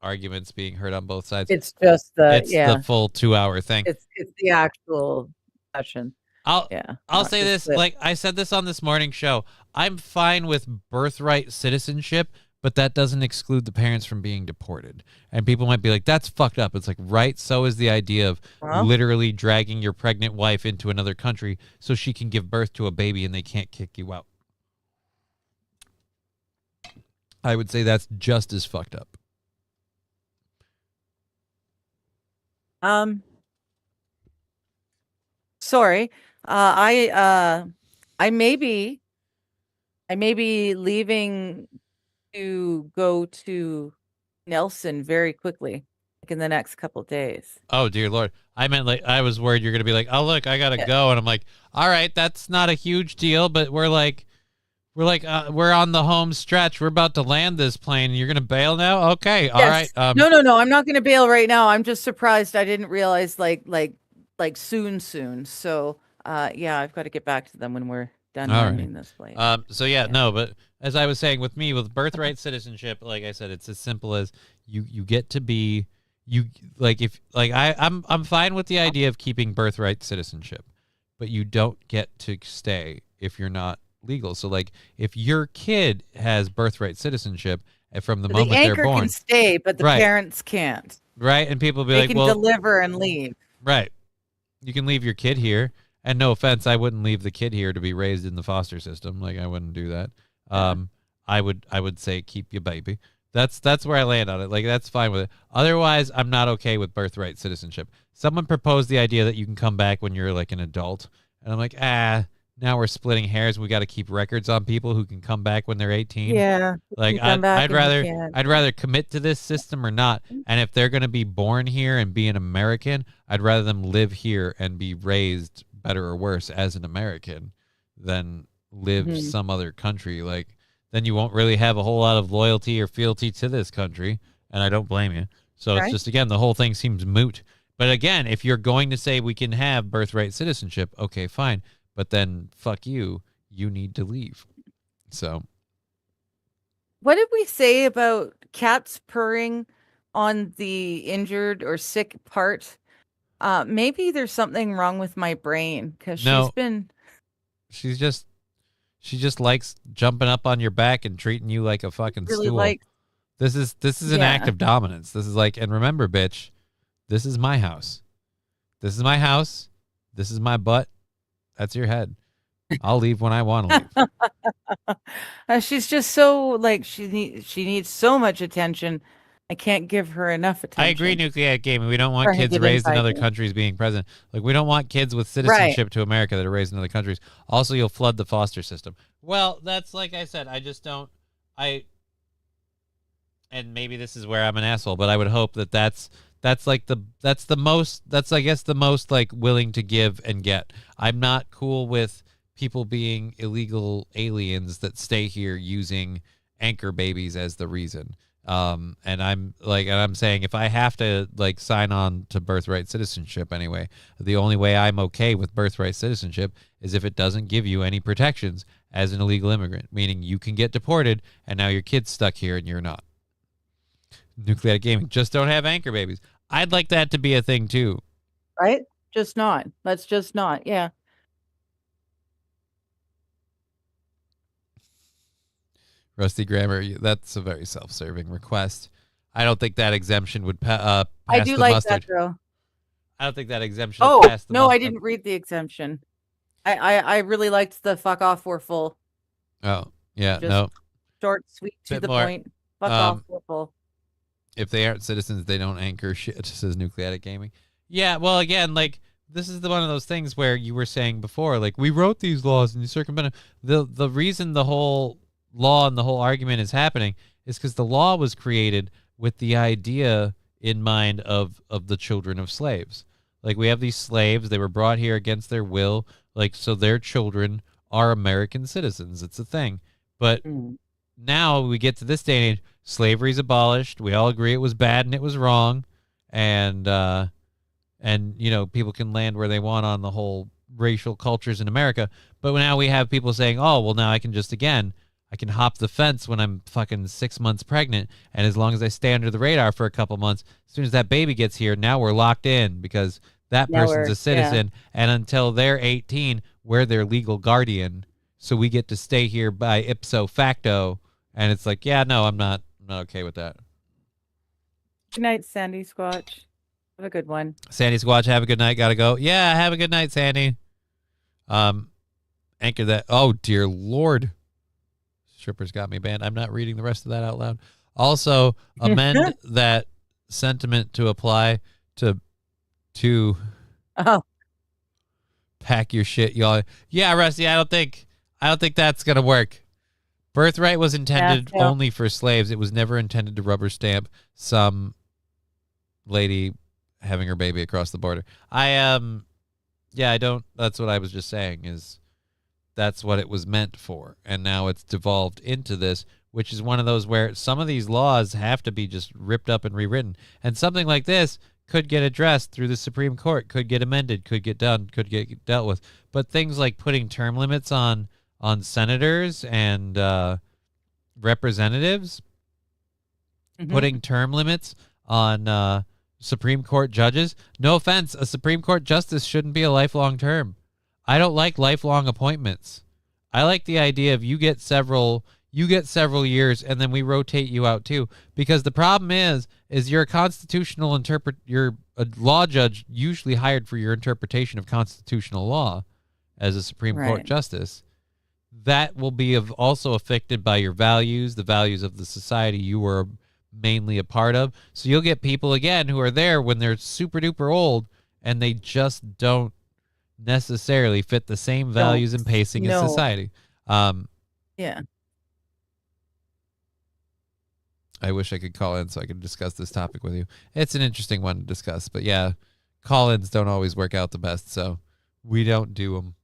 arguments being heard on both sides. It's just the full 2-hour thing. It's the actual session. I'll not say just this, clip. like I said this on this morning show. I'm fine with birthright citizenship, but that doesn't exclude the parents from being deported. And people might be like, that's fucked up. It's like, right, so is the idea of literally dragging your pregnant wife into another country so she can give birth to a baby and they can't kick you out. I would say that's just as fucked up. Sorry. I may be leaving to go to Nelson very quickly, like in the next couple days. Oh dear Lord. I meant like I was worried you're gonna be like, oh look, I gotta go, and I'm like, all right, that's not a huge deal, but we're on the home stretch. We're about to land this plane. You're gonna bail now? Okay, all right. No, I'm not gonna bail right now. I'm just surprised I didn't realize like soon. So yeah, I've got to get back to them when we're done landing this plane. So no, but as I was saying, with me, with birthright citizenship, like I said, it's as simple as you get to be I'm fine with the idea of keeping birthright citizenship, but you don't get to stay if you're not legal. So like if your kid has birthright citizenship from the moment they're born, can stay, but the parents can't. Right, and people be They like, can well, deliver and leave. Right. You can leave your kid here. And no offense, I wouldn't leave the kid here to be raised in the foster system. Like I wouldn't do that. I would say keep your baby. That's where I land on it. Like that's fine with it. Otherwise, I'm not okay with birthright citizenship. Someone proposed the idea that you can come back when you're like an adult And I'm like, now we're splitting hairs. We got to keep records on people who can come back when they're 18. Yeah. Like you come back I'd and you can't. I'd rather commit to this system or not. And if they're going to be born here and be an American, I'd rather them live here and be raised better or worse as an American than live some other country. Like, then you won't really have a whole lot of loyalty or fealty to this country, and I don't blame you. So it's just, again, the whole thing seems moot. But again, if you're going to say we can have birthright citizenship, okay, fine. But then, fuck you, you need to leave. So. What did we say about cats purring on the injured or sick part? Maybe there's something wrong with my brain because she just likes jumping up on your back and treating you like a fucking stool. This is an act of dominance. This is like, and remember, bitch, this is my house. This is my house. This is my butt. That's your head. I'll leave when I want to leave. She's just so like she needs so much attention. I can't give her enough attention. I agree, Nuclear Gaming. We don't want kids raised in other countries being present. Like, we don't want kids with citizenship to America that are raised in other countries. Also, you'll flood the foster system. Well, that's like I said. I just don't. And maybe this is where I'm an asshole, but I would hope that's the most like willing to give and get. I'm not cool with people being illegal aliens that stay here using anchor babies as the reason. And I'm saying if I have to like sign on to birthright citizenship anyway, the only way I'm okay with birthright citizenship is if it doesn't give you any protections as an illegal immigrant, meaning you can get deported and now your kid's stuck here and you're not. Nuclear Gaming, just don't have anchor babies. I'd like that to be a thing too. Right? Just not. Let's just not. Yeah. Rusty Grammar, that's a very self-serving request. I don't think that exemption would pass I do the like mustard. that, though. I don't think that exemption would pass the no, mustard. I didn't read the exemption. I really liked the fuck off, we're full. Oh, yeah, Just no. Short, sweet, to Bit the more. point. Fuck off, we're full. If they aren't citizens, they don't anchor shit, says Nucleatic Gaming. Yeah, well, again, like, this is one of those things where you were saying before, like, we wrote these laws and you circumvent them. The reason the whole law and the whole argument is happening is because the law was created with the idea in mind of the children of slaves. Like, we have these slaves, they were brought here against their will, like, so their children are American citizens. It's a thing. But now we get to this day and age, slavery's abolished. We all agree it was bad and it was wrong. And you know, people can land where they want on the whole racial cultures in America. But now we have people saying, oh, well, now I can hop the fence when I'm fucking 6 months pregnant. And as long as I stay under the radar for a couple months, as soon as that baby gets here, now we're locked in because that person's a citizen. Yeah. And until they're 18, we're their legal guardian. So we get to stay here by ipso facto. And it's like, yeah, no, I'm not okay with that. Good night, Sandy Squatch. Have a good one. Sandy Squatch, have a good night. Gotta go. Yeah, have a good night, Sandy. Anchor that. Oh, dear Lord. Strippers got me banned. I'm not reading the rest of that out loud. Also, amend that sentiment to apply to pack your shit, y'all. Yeah, Rusty, I don't think that's gonna work. Birthright was intended only for slaves. It was never intended to rubber stamp some lady having her baby across the border. That's what I was just saying, is that's what it was meant for. And now it's devolved into this, which is one of those where some of these laws have to be just ripped up and rewritten. And something like this could get addressed through the Supreme Court, could get amended, could get done, could get dealt with. But things like putting term limits on senators and representatives, putting term limits on Supreme Court judges. No offense, a Supreme Court justice shouldn't be a lifelong term. I don't like lifelong appointments. I like the idea of you get several years and then we rotate you out too. Because the problem is you're a constitutional you're a law judge usually hired for your interpretation of constitutional law as a Supreme Court justice. That will be also affected by your values, the values of the society you were mainly a part of. So you'll get people again who are there when they're super duper old and they just don't necessarily fit the same values and pacing as No. society. Yeah. I wish I could call in so I could discuss this topic with you. It's an interesting one to discuss, but yeah, call-ins don't always work out the best, so we don't do them.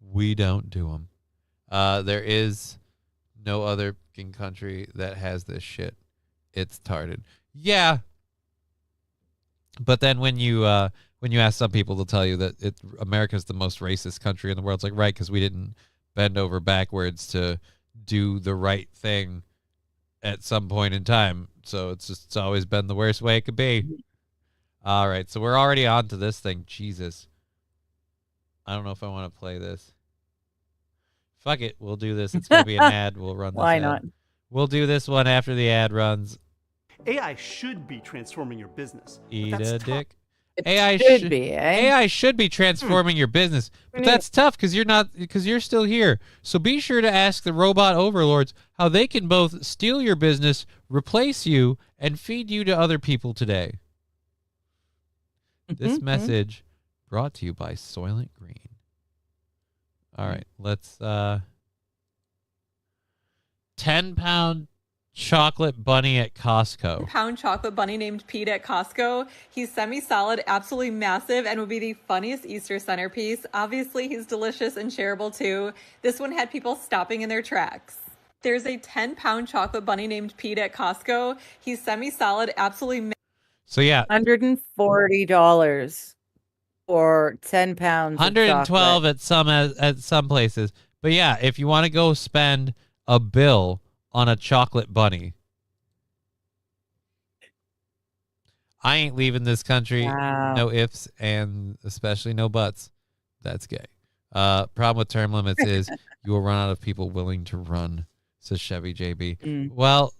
We don't do them. There is no other fucking country that has this shit. It's tarded. Yeah. But then when you ask some people, they'll tell you that America's the most racist country in the world. It's like, right, because we didn't bend over backwards to do the right thing at some point in time. So it's always been the worst way it could be. All right, so we're already on to this thing. Jesus. I don't know if I want to play this. Fuck it, we'll do this. It's going to be an ad. We'll run this Why ad. not? We'll do this one after the ad runs. AI should be transforming your business. but Eat that's a tough. dick. It AI should be, eh? AI should be transforming your business, but that's tough because you're still here. So be sure to ask the robot overlords how they can both steal your business, replace you, and feed you to other people today. This message brought to you by Soylent Green. All right, let's 10-pound chocolate bunny at Costco. Pound chocolate bunny named Pete at Costco. He's semi-solid, absolutely massive, and would be the funniest Easter centerpiece. Obviously, he's delicious and shareable too. This one had people stopping in their tracks. There's a 10-pound chocolate bunny named Pete at Costco. He's semi-solid, absolutely So yeah, $140 for 10 pounds. of 112 chocolate. at some places. But yeah, if you want to go spend a bill on a chocolate bunny, I ain't leaving this country. Wow. No ifs and especially no buts. That's gay. Problem with term limits is you will run out of people willing to run, says Chevy JB. Well,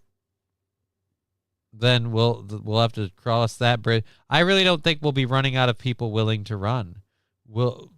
then we'll have to cross that bridge. I really don't think we'll be running out of people willing to run. We'll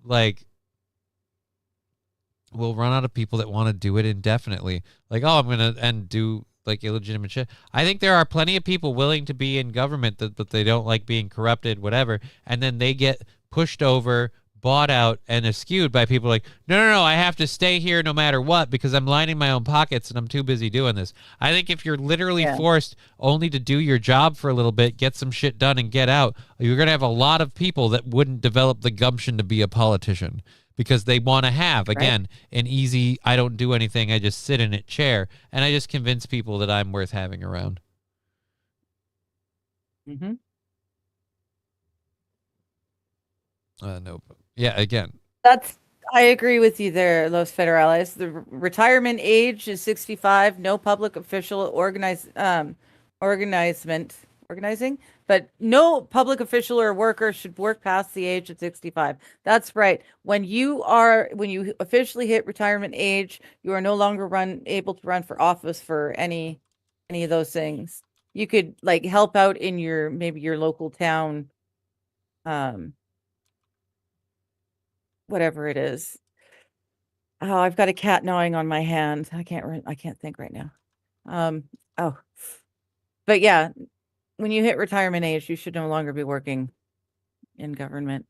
run out of people that want to do it indefinitely. Like, oh, I'm going to do like illegitimate shit. I think there are plenty of people willing to be in government but they don't like being corrupted, whatever. And then they get pushed over, bought out, and eschewed by people like, no, I have to stay here no matter what because I'm lining my own pockets and I'm too busy doing this. I think if you're literally forced only to do your job for a little bit, get some shit done and get out, you're going to have a lot of people that wouldn't develop the gumption to be a politician because they want to have, again, an easy, I don't do anything, I just sit in a chair, and I just convince people that I'm worth having around. Mm-hmm. No. Yeah, again. I agree with you there, Los Federales. The retirement age is 65. No public official organizing, but no public official or worker should work past the age of 65. That's right. When you officially hit retirement age, you are no longer able to run for office for any of those things. You could like help out in maybe your local town, whatever it is. Oh, I've got a cat gnawing on my hand. I can't think right now. But yeah, when you hit retirement age, you should no longer be working in government.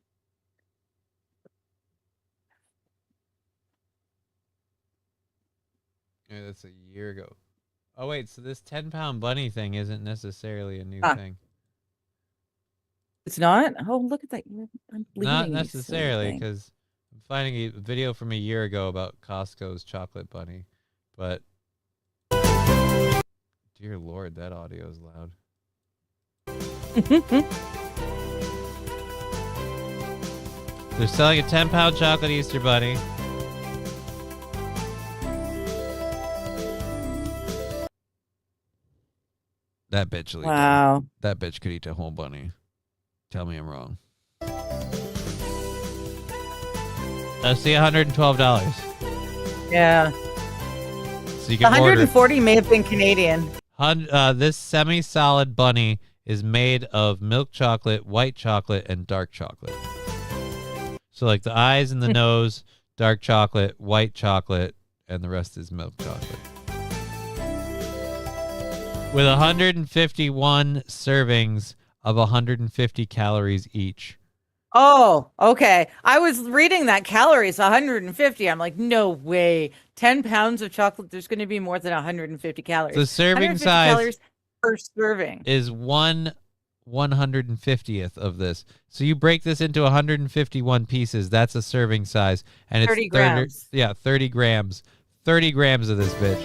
Yeah, that's a year ago. Oh wait, so this 10-pound bunny thing isn't necessarily a new thing. It's not? Oh, look at that. I'm bleeding. Not you necessarily, silly thing. because I'm finding a video from a year ago about Costco's chocolate bunny. But dear Lord, that audio is loud. They're selling a 10-pound chocolate Easter bunny. That bitch. Wow. That bitch could eat a whole bunny. Tell me I'm wrong. Let's see, $112. Yeah. So you can 140 may have been Canadian. This semi-solid bunny is made of milk chocolate, white chocolate, and dark chocolate. So like the eyes and the nose, dark chocolate, white chocolate, and the rest is milk chocolate. With 151 servings of 150 calories each. Oh, okay. I was reading that calories 150. I'm like, no way. 10 pounds of chocolate. There's going to be more than 150 calories. The serving 150 size calories per serving. is 1/150th of this. So you break this into 151 pieces. That's a serving size, and it's 30 grams. 30 grams. 30 grams of this bitch.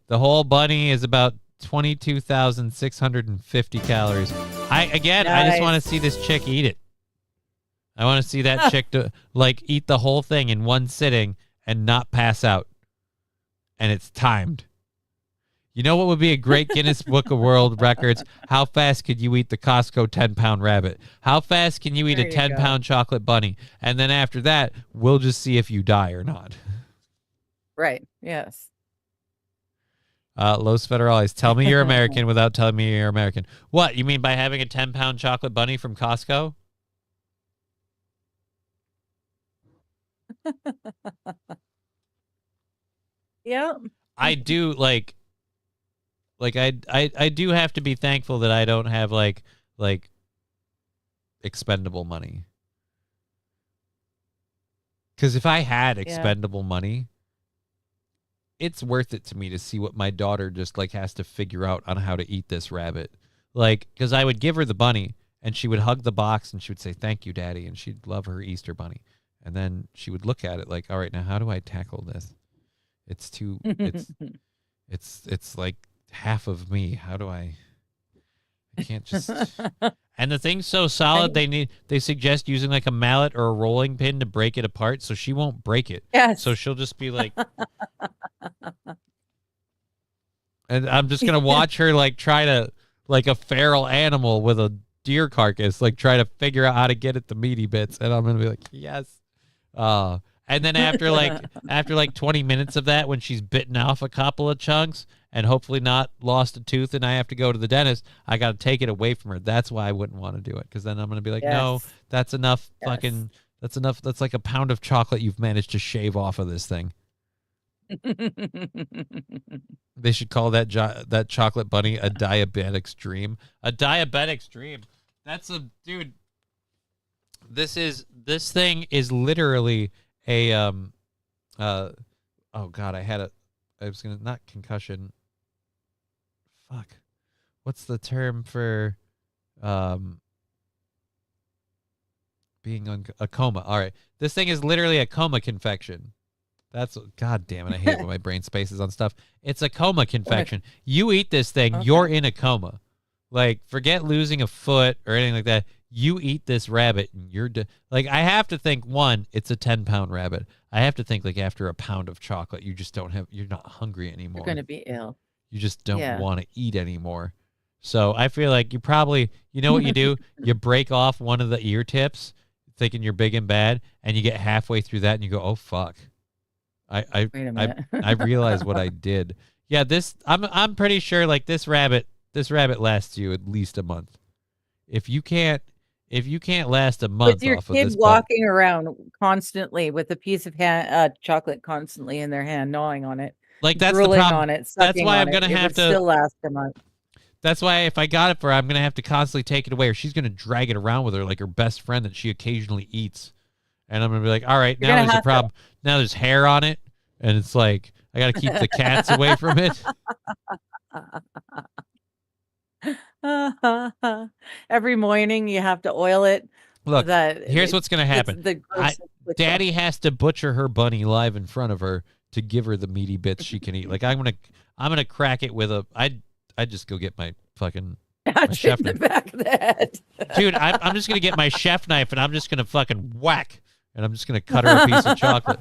The whole bunny is about 22,650 calories. I just want to see this chick eat it. I want to see that chick eat the whole thing in one sitting and not pass out. And it's timed. You know what would be a great Guinness Book of World Records? How fast could you eat the Costco 10-pound rabbit? How fast can you eat a 10-pound chocolate bunny? And then after that, we'll just see if you die or not. Right. Yes. Los Federales, tell me you're American without telling me you're American. What? You mean by having a 10-pound chocolate bunny from Costco? Yeah. I do I do have to be thankful that I don't have like expendable money. Because if I had expendable money, it's worth it to me to see what my daughter just has to figure out on how to eat this rabbit. Because I would give her the bunny and she would hug the box and she would say, "Thank you, Daddy," and she'd love her Easter bunny. And then she would look at it like, "All right, now how do I tackle this? It's too it's like half of me. How do I can't just." And the thing's so solid, they suggest using like a mallet or a rolling pin to break it apart, so she won't break it. Yes. So she'll just be like, and I'm just gonna watch her try to, like a feral animal with a deer carcass, try to figure out how to get at the meaty bits, and I'm gonna be like, yes. And then after 20 minutes of that, when she's bitten off a couple of chunks and hopefully not lost a tooth and I have to go to the dentist, I got to take it away from her. That's why I wouldn't want to do it, because then I'm going to be like, no, that's enough that's enough. That's like a pound of chocolate you've managed to shave off of this thing. They should call that chocolate bunny a diabetic's dream. A diabetic's dream. That's a dude. This thing is literally a oh god, I was gonna, not concussion. Fuck. What's the term for being on a coma? All right. This thing is literally a coma confection. That's, god damn it, I hate when my brain spaces on stuff. It's a coma confection. You eat this thing, you're in a coma. Forget losing a foot or anything like that. You eat this rabbit and you're I have to think, one, it's a 10-pound rabbit. I have to think after a pound of chocolate, you just you're not hungry anymore. You're going to be ill. You just don't want to eat anymore. So I feel like you probably, you know what you do? You break off one of the ear tips thinking you're big and bad, and you get halfway through that and you go, oh fuck. Wait a minute. I realized what I did. Yeah, I'm pretty sure this rabbit lasts you at least a month. If you can't last a month with your off kid of this walking around constantly with a piece of chocolate constantly in their hand, gnawing on it, that's the drooling problem. on it, That's why I'm going gonna have to still last a month. That's why if I got it for her, I'm gonna have to constantly take it away, or she's gonna drag it around with her like her best friend that she occasionally eats. And I'm gonna be like, all right, now there's a problem. Now there's hair on it, and it's I gotta keep the cats away from it. Every morning you have to oil it. Look, here's what's gonna happen. Daddy has to butcher her bunny live in front of her to give her the meaty bits she can eat. I'm gonna crack it with I just go get my fucking my chef knife. The back of the head. Dude, I'm just gonna get my chef knife and I'm just gonna fucking whack, and I'm just gonna cut her a piece of chocolate.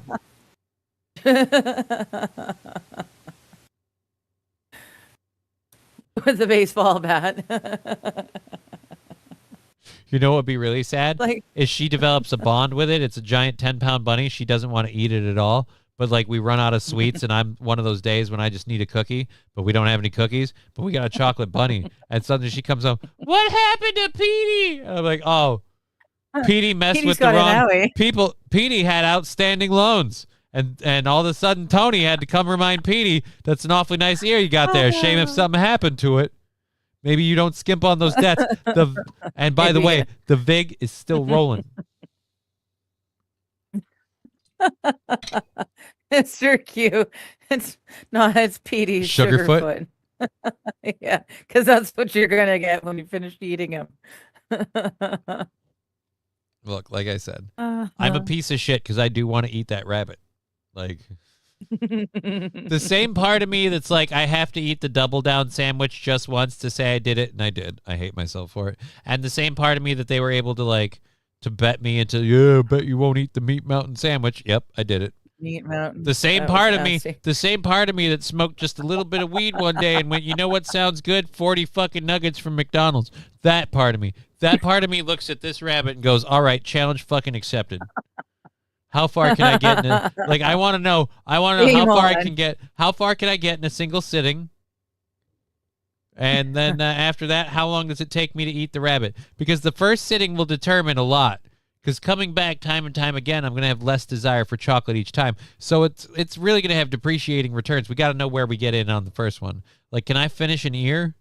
With a baseball bat. You know what would be really sad? Is she develops a bond with it. It's a giant 10-pound bunny. She doesn't want to eat it at all. But we run out of sweets, and I'm one of those days when I just need a cookie, but we don't have any cookies, but we got a chocolate bunny. And suddenly she comes up, "What happened to Petey?" And I'm like, oh, Petey messed with the wrong people. Petey had outstanding loans. And all of a sudden, Tony had to come remind Petey, that's an awfully nice ear you got there. Shame if something happened to it. Maybe you don't skimp on those debts. And by the way, the VIG is still rolling. Mr. Q. It's Petey's Sugarfoot? Yeah, because that's what you're gonna get when you finish eating him. Look, like I said, I'm a piece of shit because I do want to eat that rabbit. Like, the same part of me that's like, I have to eat the double down sandwich just once to say I did it, and I did. I hate myself for it. And the same part of me that they were able to, like, to bet me into, yeah, bet you won't eat the Meat Mountain sandwich. Yep, I did it. Meat Mountain. The same That part was of me, nasty. the same part of me that smoked just a little bit of weed one day and went, you know what sounds good? 40 fucking nuggets from McDonald's. That part of me. That part of me looks at this rabbit and goes, all right, challenge fucking accepted. How far can I get in a, like, I want to know how far I can get. How far can I get in a single sitting? And then after that, how long does it take me to eat the rabbit? Because the first sitting will determine a lot. Because coming back time and time again, I'm going to have less desire for chocolate each time. So it's really going to have depreciating returns. We got to know where we get in on the first one. Like, can I finish an ear?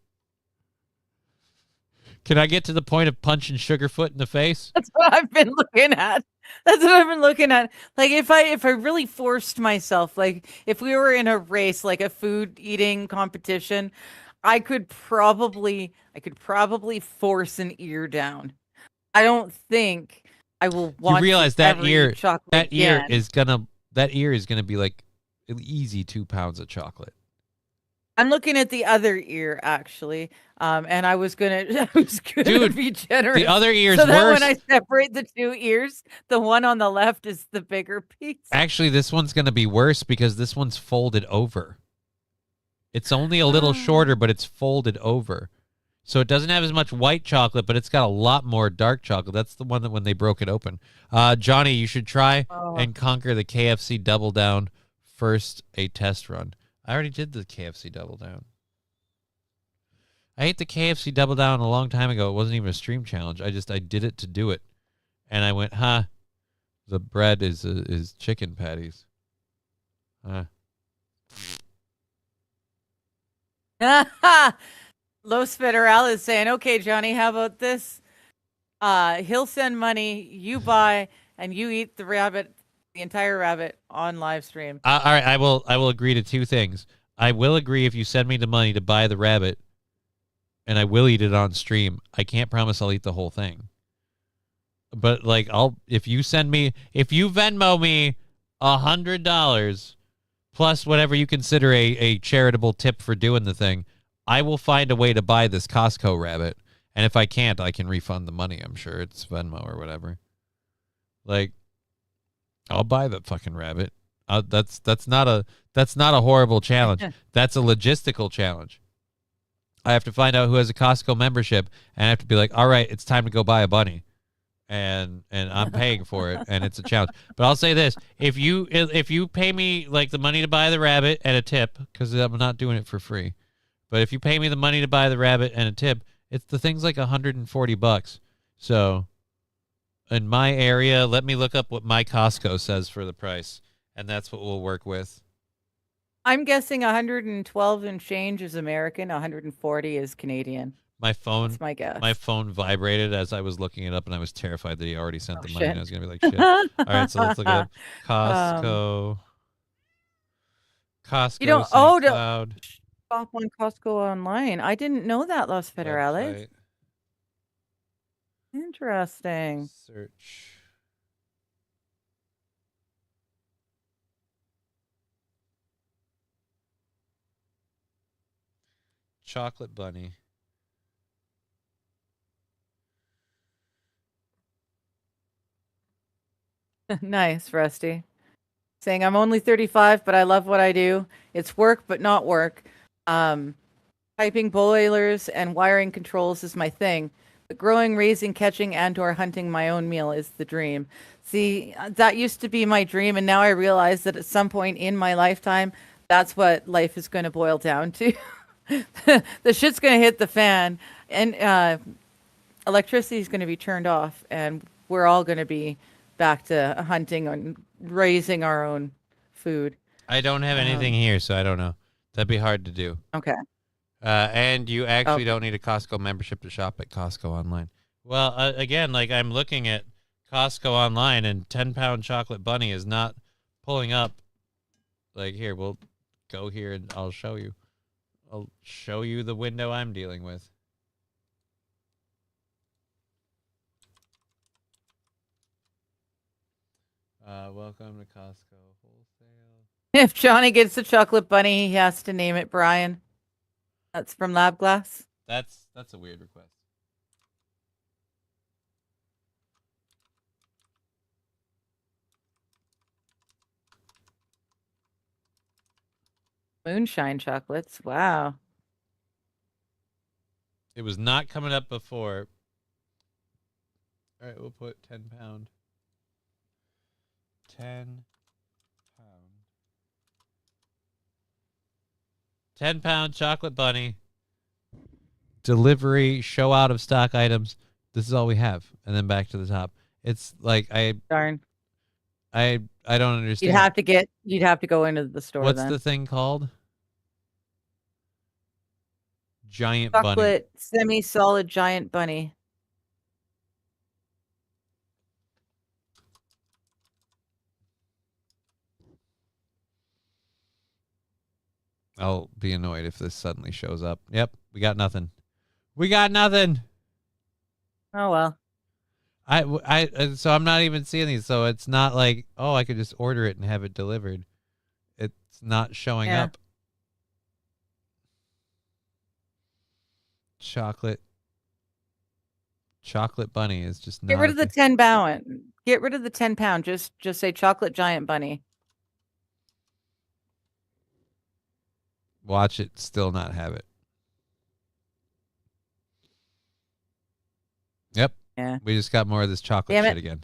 Can I get to the point of punching Sugarfoot in the face? That's what I've been looking at. That's what I've been looking at. Like, if I really forced myself, like if we were in a race, like a food eating competition, I could probably force an ear down. I don't think I will want You realize to that ever ear eat chocolate that ear again. is gonna be like an easy 2 pounds of chocolate. I'm looking at the other ear actually, and I was gonna Dude, be generous. the other ear's so that worse. when I separate the two ears, the one on the left is the bigger piece. Actually, this one's gonna be worse because this one's folded over. It's only a little shorter, but it's folded over. So it doesn't have as much white chocolate, but it's got a lot more dark chocolate. That's the one that when they broke it open. Johnny, you should try and conquer the KFC Double Down first a test run. I already did the KFC Double Down. I ate the KFC Double Down a long time ago. It wasn't even a stream challenge. I did it to do it. And I went, the bread is chicken patties. Los Federal is saying, okay, Johnny, how about this? He'll send money, you buy, and you eat the rabbit, the entire rabbit on live stream. All right, I will agree to two things. I will agree if you send me the money to buy the rabbit, and I will eat it on stream. I can't promise I'll eat the whole thing. But like, if you Venmo me $100 plus whatever you consider a charitable tip for doing the thing, I will find a way to buy this Costco rabbit. And if I can't, I can refund the money. I'm sure it's Venmo or whatever. Like, I'll buy the fucking rabbit. That's not a horrible challenge. That's a logistical challenge. I have to find out who has a Costco membership, and I have to be like, all right, it's time to go buy a bunny, and I'm paying for it, and it's a challenge. But I'll say this: if you pay me like the money to buy the rabbit and a tip, because I'm not doing it for free, but if you pay me the money to buy the rabbit and a tip, the thing's like $140. So in my area, let me look up what my Costco says for the price, and that's what we'll work with. I'm guessing 112 and change is American, 140 is Canadian. My phone, That's my guess. My phone vibrated as I was looking it up, and I was terrified that he already sent the money, shit. and I was going to be like, shit. All right, so let's look it up. Costco. Costco. You don't St. Cloud. shop on Costco online. I didn't know that, Los Federales. Website. Interesting. Search. Chocolate bunny. Nice, Rusty. Saying I'm only 35, but I love what I do. It's work, but not work. Piping boilers and wiring controls is my thing. But growing, raising, catching, and/or hunting my own meal is the dream. See, that used to be my dream, and now I realize that at some point in my lifetime, that's what life is going to boil down to. The shit's going to hit the fan, and electricity is going to be turned off, and we're all going to be back to hunting and raising our own food. I don't have anything here, so I don't know. That'd be hard to do. Okay. And you actually don't need a Costco membership to shop at Costco online. Well, again, like I'm looking at Costco online, and 10-pound chocolate bunny is not pulling up. Like, here, we'll go here and I'll show you. I'll show you the window I'm dealing with. Welcome to Costco Wholesale. If Johnny gets a chocolate bunny, he has to name it Brian. That's from Lab Glass. That's a weird request. Moonshine chocolates. Wow. It was not coming up before. All right, we'll put 10-pound. 10-pound. 10-pound chocolate bunny. Delivery, show out of stock items. This is all we have. And then back to the top. It's like Darn. I don't understand. You'd have to go into the store. What's then. the thing called? Giant bunny. Chocolate semi-solid giant bunny. I'll be annoyed if this suddenly shows up. Yep, we got nothing. We got nothing. Oh well. So I'm not even seeing these. So it's not like, oh, I could just order it and have it delivered. It's not showing up. Chocolate bunny is just not. Get rid of the 10-pound. Get rid of the 10-pound. Just say chocolate giant bunny. Watch it still not have it. Yep. Yeah. We just got more of this chocolate Damn shit it. again.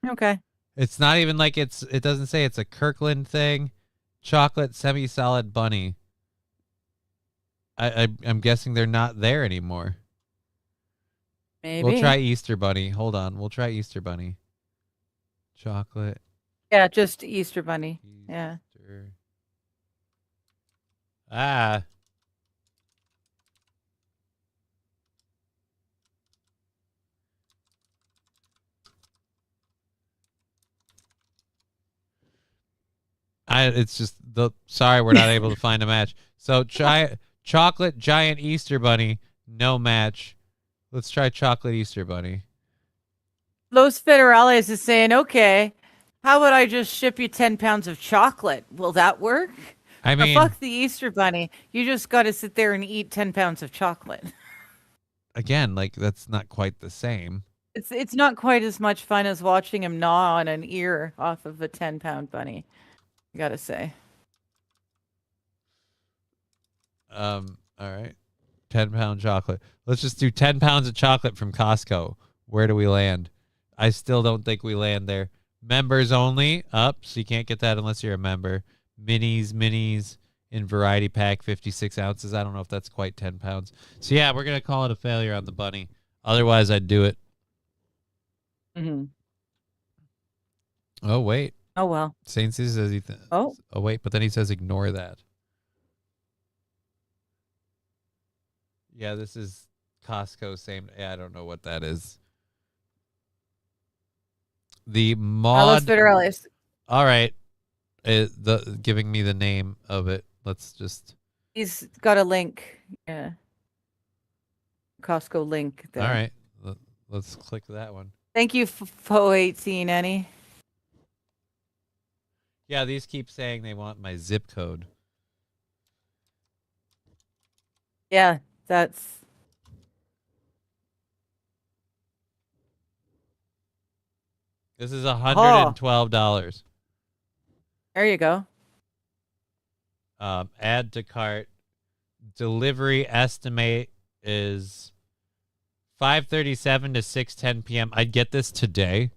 Okay. It's not even like it doesn't say it's a Kirkland thing. Chocolate semi-solid bunny. I'm guessing they're not there anymore. Maybe. We'll try Easter bunny. Hold on. We'll try Easter bunny. Chocolate. Yeah, just Easter bunny. Yeah. Ah. It's just sorry we're not able to find a match. So chocolate giant Easter bunny, no match. Let's try chocolate Easter bunny. Los Federales is saying, okay, how about I just ship you 10 pounds of chocolate? Will that work? I mean, fuck the Easter bunny. You just got to sit there and eat 10 pounds of chocolate. Again, like that's not quite the same. It's not quite as much fun as watching him gnaw on an ear off of a 10-pound bunny. I gotta say. All right. 10-pound chocolate. Let's just do 10 pounds of chocolate from Costco. Where do we land? I still don't think we land there. Members only. So you can't get that unless you're a member. Minis in variety pack, 56 ounces. I don't know if that's quite 10 pounds. So yeah, we're going to call it a failure on the bunny. Otherwise, I'd do it. Mm-hmm. Oh, wait. Oh, well. Saint says oh, wait, but then he says ignore that. Yeah, this is Costco. Same. Yeah, I don't know what that is. The mod. All right. Giving me the name of it. Let's just. He's got a link. Yeah. Costco link there. All right. Let's click that one. Thank you, Fo18, Annie. Yeah, these keep saying they want my zip code. Yeah, that's. This is $112. There you go. Add to cart. Delivery estimate is 5:37 to 6:10 p.m. I'd get this today.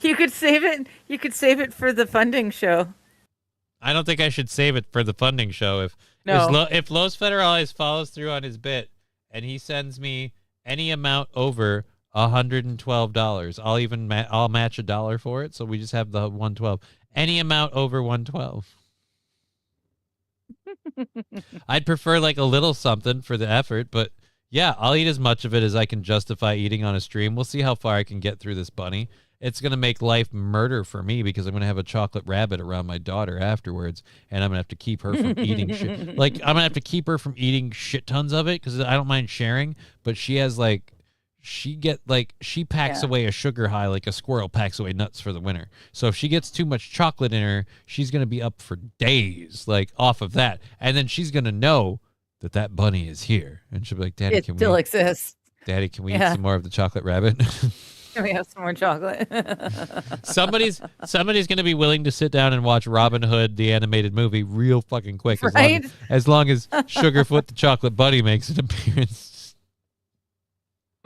You could save it. You could save it for the funding show. I don't think I should save it for the funding show. If Los Federales follows through on his bit and he sends me any amount over $112, I'll match $1 for it. So we just have the 112. Any amount over 112. I'd prefer like a little something for the effort, but yeah, I'll eat as much of it as I can justify eating on a stream. We'll see how far I can get through this bunny. It's going to make life murder for me because I'm going to have a chocolate rabbit around my daughter afterwards, and I'm going to have to keep her from eating shit. Like, I'm going to have to keep her from eating shit tons of it because I don't mind sharing, but she has like, she packs away a sugar high like a squirrel packs away nuts for the winter. So if she gets too much chocolate in her, she's going to be up for days, like, off of that. And then she's going to know that bunny is here. And she'll be like, Daddy, It still exists. Daddy, can we eat some more of the chocolate rabbit? Can we have some more chocolate? somebody's going to be willing to sit down and watch Robin Hood, the animated movie, real fucking quick. Right? As long as Sugarfoot the chocolate bunny makes an appearance.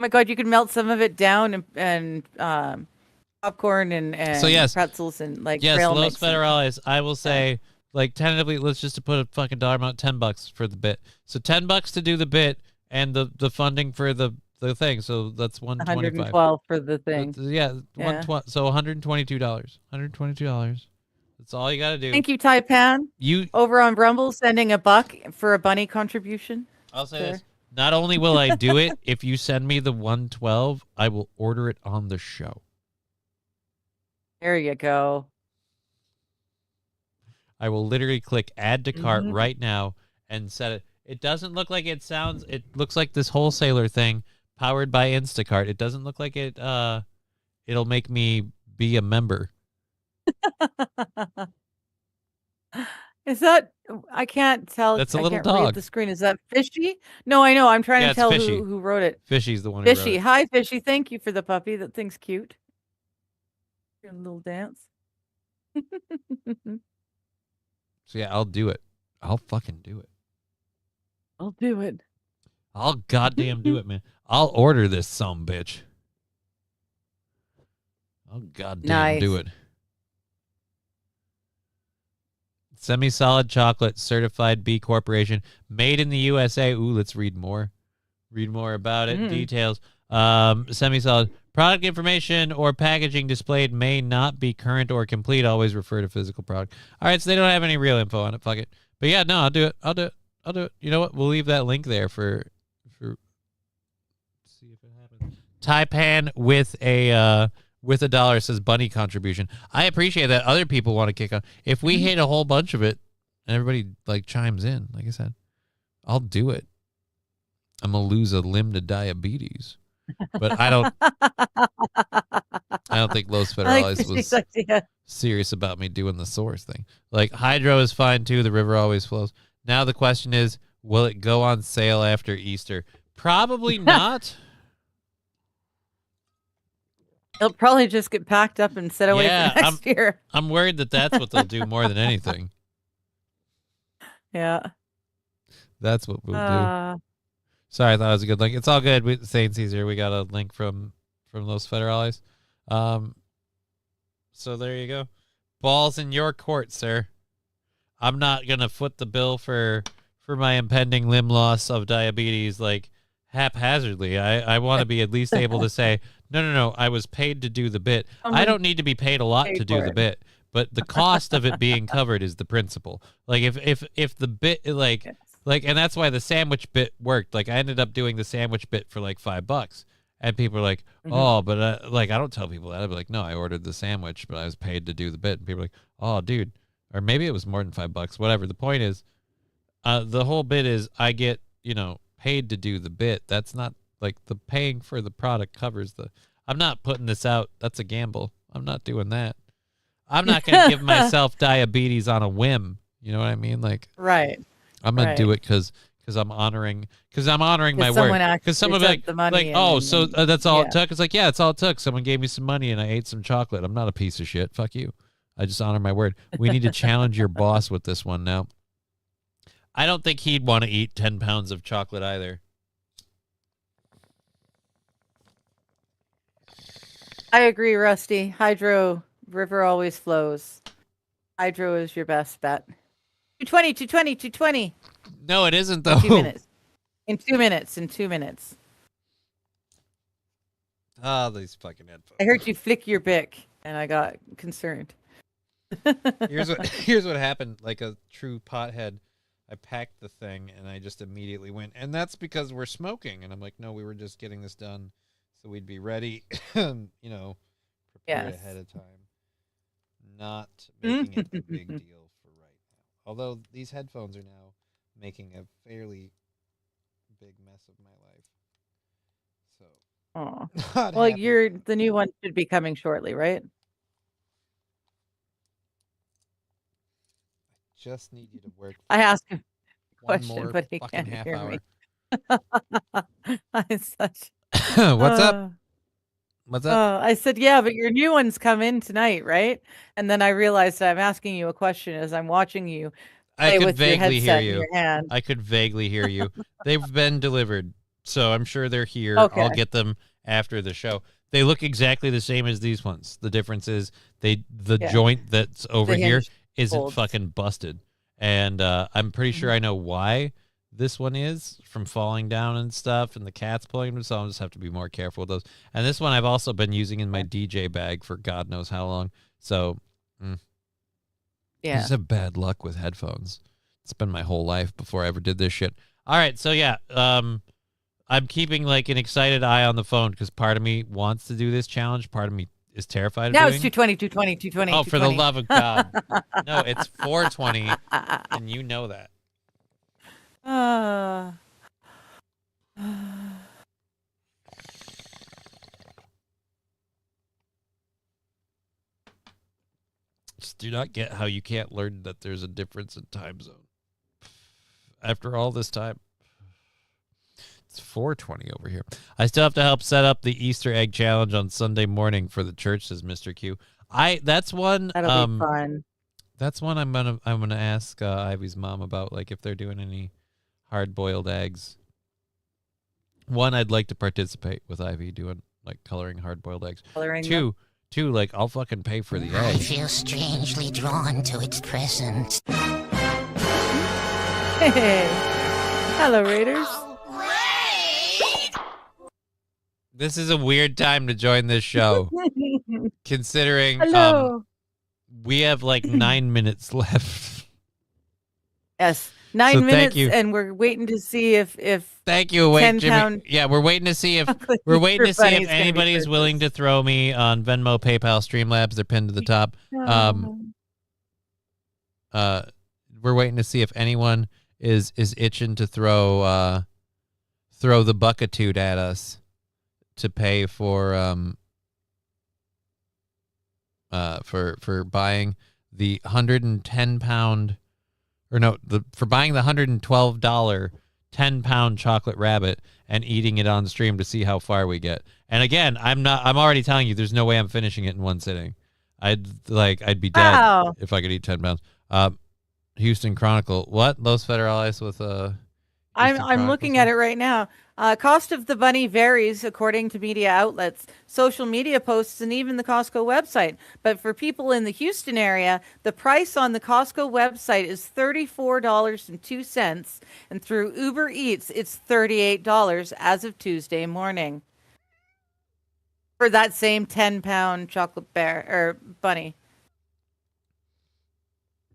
Oh my God, you could melt some of it down and popcorn and So yes, pretzels and like yes, trail Los mix and- Federales, I will say, like, tentatively, let's just put a fucking dollar amount, $10 for the bit. So $10 to do the bit and the funding for the thing. So that's $125. 112 for the thing. Yeah, so $122. $122. That's all you got to do. Thank you, Taipan. You over on Rumble sending $1 for a bunny contribution. I'll say this. Not only will I do it, if you send me the 112, I will order it on the show. There you go. I will literally click add to cart right now and set it. It doesn't look like it sounds. It looks like this wholesaler thing powered by Instacart. It doesn't look like it. It'll make me be a member. Is that? I can't tell. That's a I little can't read dog. the screen. Is that Fishy? No, I know. I'm trying Yeah, to it's tell Fishy. who wrote it. Fishy's the one who wrote Fishy. it. Hi, Fishy. Thank you for the puppy. That thing's cute. Doing a little dance. So yeah, I'll do it. I'll fucking do it. I'll do it. I'll goddamn do it, man. I'll order this bitch. I'll goddamn do it. Semi-solid chocolate, certified B Corporation, made in the USA. Ooh, let's read more. Read more about it. Details. Semi-solid. Product information or packaging displayed may not be current or complete. Always refer to physical product. All right, so they don't have any real info on it. Fuck it. But yeah, no, I'll do it. I'll do it. You know what? We'll leave that link there for see if it happens. Taipan with a $1 says bunny contribution. I appreciate that other people want to kick on. If we hit a whole bunch of it and everybody like chimes in, like I said, I'll do it. I'm gonna lose a limb to diabetes. But I don't think Los Federales was serious about me doing the source thing. Like, hydro is fine too. The river always flows. Now the question is, will it go on sale after Easter? Probably not. It'll probably just get packed up and set away for next year. I'm worried that that's what they'll do more than anything. Yeah. That's what we'll do. Sorry, I thought it was a good link. It's all good. Saint Caesar, we got a link from Los Federales. So there you go. Balls in your court, sir. I'm not gonna foot the bill for my impending limb loss of diabetes like haphazardly. I want to be at least able to say, no, I was paid to do the bit. I don't need to be paid a lot to do the bit, but the cost of it being covered is the principle. Like if the bit like, and that's why the sandwich bit worked. Like, I ended up doing the sandwich bit for like $5, and people are like, "Oh, but like, I don't tell people that." I'd be like, "No, I ordered the sandwich, but I was paid to do the bit." And people are like, "Oh, dude," or maybe it was more than $5. Whatever. The point is, the whole bit is I get paid to do the bit. That's not like the paying for the product covers the. I'm not putting this out. That's a gamble. I'm not doing that. I'm not gonna give myself diabetes on a whim. You know what I mean? Like, right. I'm gonna do it because I'm honoring my word. Because someone be like, oh, so that's all it took. It's like, yeah, it's all it took. Someone gave me some money and I ate some chocolate. I'm not a piece of shit. Fuck you. I just honor my word. We need to challenge your boss with this one now. I don't think he'd want to eat 10 pounds of chocolate either. I agree, Rusty. Hydro river always flows. Hydro is your best bet. 220. No, it isn't though. 2 minutes. In 2 minutes. Oh, these fucking headphones. I heard you flick your bic, and I got concerned. Here's what happened. Like a true pothead, I packed the thing and I just immediately went, and that's because we're smoking. And I'm like, no, we were just getting this done so we'd be ready, prepared ahead of time. Not making it a big deal for right now. Although these headphones are now making a fairly big mess of my life. So, well, the new one should be coming shortly, right? Just need you to work. I asked him a one question, more but he fucking can't half hear hour. me. I'm such. What's up? What's up? I said, yeah, but your new ones come in tonight, right? And then I realized I'm asking you a question as I'm watching you I play could with your vaguely hear headset in you. your hand. I could vaguely hear you. They've been delivered, so I'm sure they're here. Okay. I'll get them after the show. They look exactly the same as these ones. The difference is the joint that's over The here hinge isn't folds. fucking busted, and I'm pretty sure I know why this one is from falling down and stuff, and the cat's pulling them. So I'll just have to be more careful with those. And this one I've also been using in my DJ bag for God knows how long. So. I just have bad luck with headphones. It's been my whole life before I ever did this shit. All right, so yeah, I'm keeping like an excited eye on the phone because part of me wants to do this challenge. Part of me is terrified of Now doing it's 220. Oh, for the love of God. No, it's 420, and you know that. Just do not get how you can't learn that there's a difference in time zone. After all this time. It's 4:20 over here. I still have to help set up the Easter egg challenge on Sunday morning for the church, says Mr. Q. That's one That'll be fun. That's one I'm gonna ask Ivy's mom about, like if they're doing any hard-boiled eggs. One, I'd like to participate with Ivy doing like coloring hard-boiled eggs. Coloring them. Two, like I'll fucking pay for the I eggs. feel strangely drawn to its presence. Hey. Hello, Raiders. This is a weird time to join this show, considering Hello. we have like 9 minutes left. Yes, 9 So minutes, thank you. and we're waiting to see if Thank you, wait, 10 Jimmy. pound Yeah, we're waiting to see if chocolate we're waiting to Easter see bunny's if gonna be anybody's willing to throw me on Venmo, PayPal, Streamlabs. They're pinned to the top. We're waiting to see if anyone is itching to throw the buckatude at us to pay for buying the 110 pound for buying the $112 10-pound chocolate rabbit and eating it on stream to see how far we get. And again, I'm already telling you there's no way I'm finishing it in one sitting. I'd be dead Wow. if I could eat 10 pounds. Houston Chronicle. What? Los Federales with I'm looking at it right now. Cost of the bunny varies according to media outlets, social media posts, and even the Costco website. But for people in the Houston area, the price on the Costco website is $34.02, and through Uber Eats, it's $38 as of Tuesday morning for that same 10-pound chocolate bear or bunny.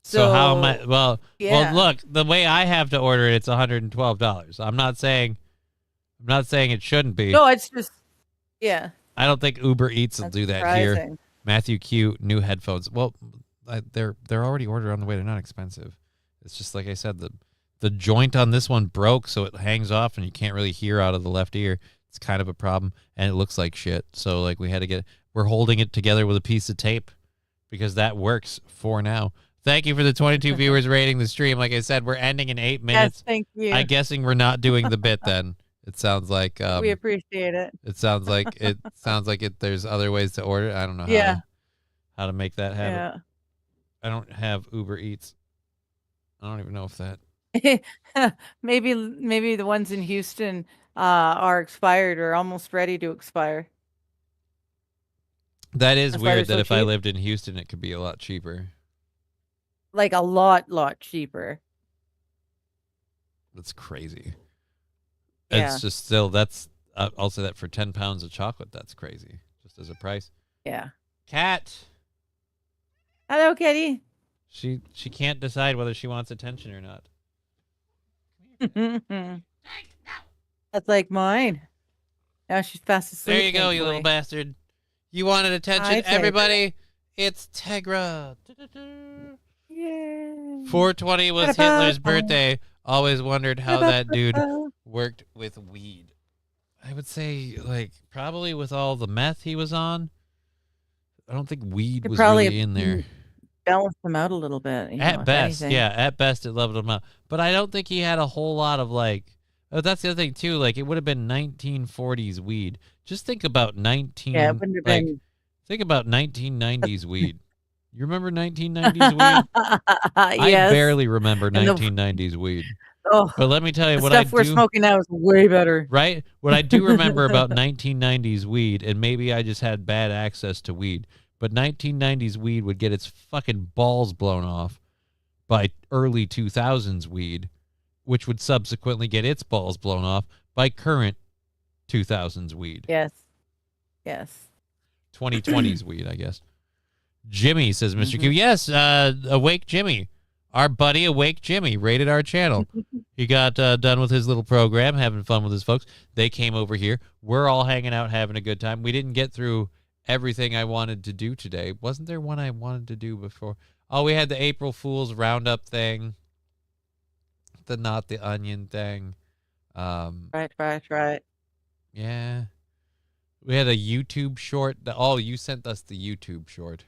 So how am I? Well, yeah. look, the way I have to order it, it's $112. I'm not saying it shouldn't be. No, it's just, yeah. I don't think Uber Eats will do that here. surprising. Matthew Q, new headphones. Well, they're already ordered on the way. They're not expensive. It's just like I said, the joint on this one broke, so it hangs off, and you can't really hear out of the left ear. It's kind of a problem, and it looks like shit. So like we're holding it together with a piece of tape because that works for now. Thank you for the 22 viewers rating the stream. Like I said, we're ending in 8 minutes. Yes, thank you. I'm guessing we're not doing the bit then. It sounds like We appreciate it. it sounds like there's other ways to order. I don't know how to make that happen. Yeah. I don't have Uber Eats. I don't even know if that maybe the ones in Houston are expired or almost ready to expire. that is That's why weird they're that so if I cheap. lived in Houston it could be a lot cheaper. Like a lot cheaper. That's crazy. Yeah. It's just still I'll say that for 10 pounds of chocolate, that's crazy. Just as a price. Yeah. Cat. Hello, Kitty. She can't decide whether she wants attention or not. That's like mine. Now she's fast asleep. There you go, you little thankfully. bastard. You wanted attention, Hi, Tegra. everybody. It's Tegra. Yay. 420 was Hitler's birthday. Always wondered how that dude worked with weed. I would say, like, probably with all the meth he was on. I don't think weed Could was probably really in there. balance them out a little bit. You know, At if best, anything. yeah, at best it leveled him out. But I don't think he had a whole lot of, like, oh, that's the other thing, too. Like, it would have been 1940s weed. Just think about Yeah, it wouldn't have like, been. think about 1990s weed. You remember 1990s weed? I Yes. barely remember And the- 1990s weed. Oh, But let me tell you the what I stuff we're do. smoking now is way better. Right? What I do remember about 1990s weed, and maybe I just had bad access to weed, but 1990s weed would get its fucking balls blown off by early 2000s weed, which would subsequently get its balls blown off by current 2000s weed. Yes. Yes. 2020s weed, I guess. Jimmy says, Mr. Q. Yes, Awake Jimmy. Our buddy Awake Jimmy rated our channel. He got done with his little program, having fun with his folks. They came over here. We're all hanging out, having a good time. We didn't get through everything I wanted to do today. Wasn't there one I wanted to do before? Oh, we had the April Fool's Roundup thing. The Not the Onion thing. Right. Yeah. We had a YouTube short. Oh, you sent us the YouTube short.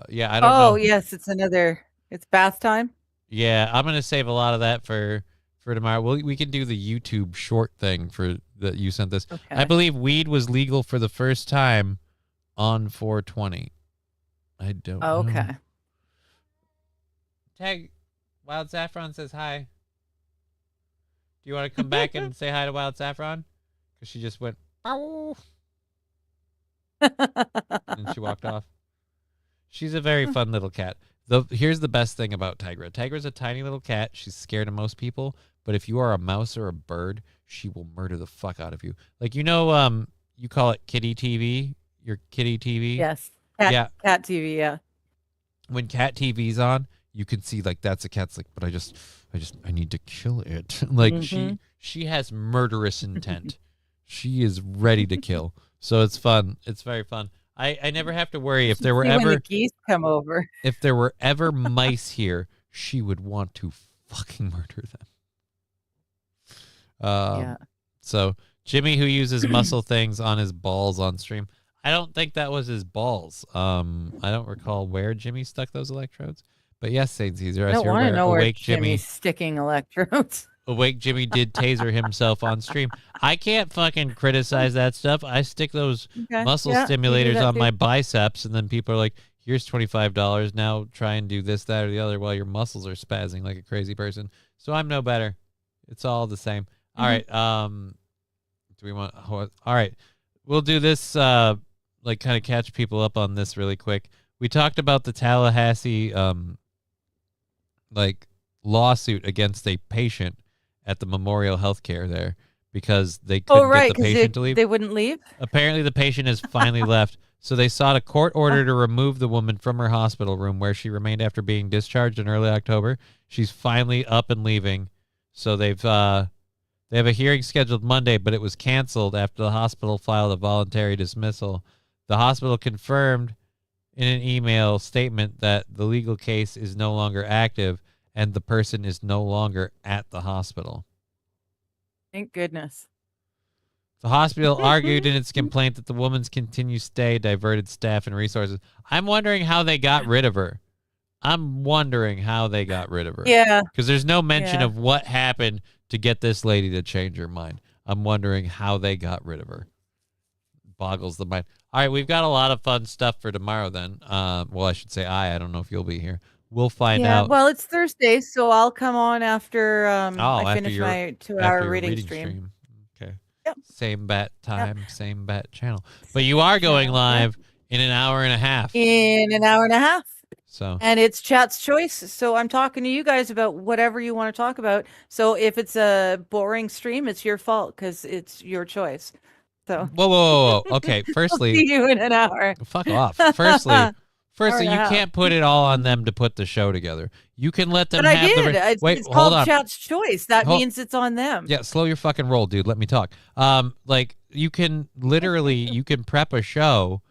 Yeah, I don't know. Oh, yes, it's bath time. Yeah, I'm gonna save a lot of that for tomorrow. We can do the YouTube short thing for that you sent this. Okay. I believe weed was legal for the first time on 420. I don't know. Okay. Tag Wild Saffron says hi. Do you want to come back and say hi to Wild Saffron? Because she just went, "Ow." And she walked off. She's a very fun little cat. Here's the best thing about Tigra. Tigra's a tiny little cat. She's scared of most people. But if you are a mouse or a bird, she will murder the fuck out of you. Like, you know, you call it kitty TV? Your kitty TV? Yes. Yeah. Cat TV, yeah. When cat TV's on, you can see, like, that's a cat's like, but I need to kill it. Like, she has murderous intent. She is ready to kill. So it's fun. It's very fun. I never have to worry if there were See when ever the geese come over. if there were ever mice here, she would want to fucking murder them. Yeah. So Jimmy, who uses muscle things on his balls on stream, I don't think that was his balls. I don't recall where Jimmy stuck those electrodes. But yes, Saint Caesar, I as don't you're want to aware, know where Awake Jimmy. Jimmy's sticking electrodes. Awake Jimmy did taser himself on stream. I can't fucking criticize that stuff. I stick those Okay. muscle Yeah, you do stimulators that on too. my biceps, and then people are like, here's $25. Now try and do this, that, or the other while your muscles are spazzing like a crazy person. So I'm no better. It's all the same. All right. Do we want... All right. We'll do this, like, kind of catch people up on this really quick. We talked about the Tallahassee, like, lawsuit against a patient at the Memorial Healthcare there because they couldn't get the patient to leave. They wouldn't leave? Apparently the patient has finally left. So they sought a court order to remove the woman from her hospital room where she remained after being discharged in early October. She's finally up and leaving. So they have a hearing scheduled Monday, but it was canceled after the hospital filed a voluntary dismissal. The hospital confirmed in an email statement that the legal case is no longer active and the person is no longer at the hospital. Thank goodness. The hospital argued in its complaint that the woman's continued stay diverted staff and resources. I'm wondering how they got rid of her. Yeah. Because there's no mention Yeah. of what happened to get this lady to change her mind. I'm wondering how they got rid of her. Boggles the mind. All right, we've got a lot of fun stuff for tomorrow then. Well, I should say I don't know if you'll be here. We'll find out. Well, it's Thursday, so I'll come on after I after finish your- my after 2-hour your reading stream. Okay. Yep. Same bat time, same bat channel. But you are going live in an hour and a half. In an hour and a half. So And it's chat's choice. So I'm talking to you guys about whatever you want to talk about. So if it's a boring stream, it's your fault because it's your choice. So Whoa. Okay, I'll firstly, see you in an hour. fuck off. Firstly, you Hour and a half. can't put it all on them to put the show together. You can let them But I have did. the. It's, Wait, it's hold called on. Chat's Choice. That Hold- means it's on them. Yeah, slow your fucking roll, dude. Let me talk. Like you can literally you can prep a show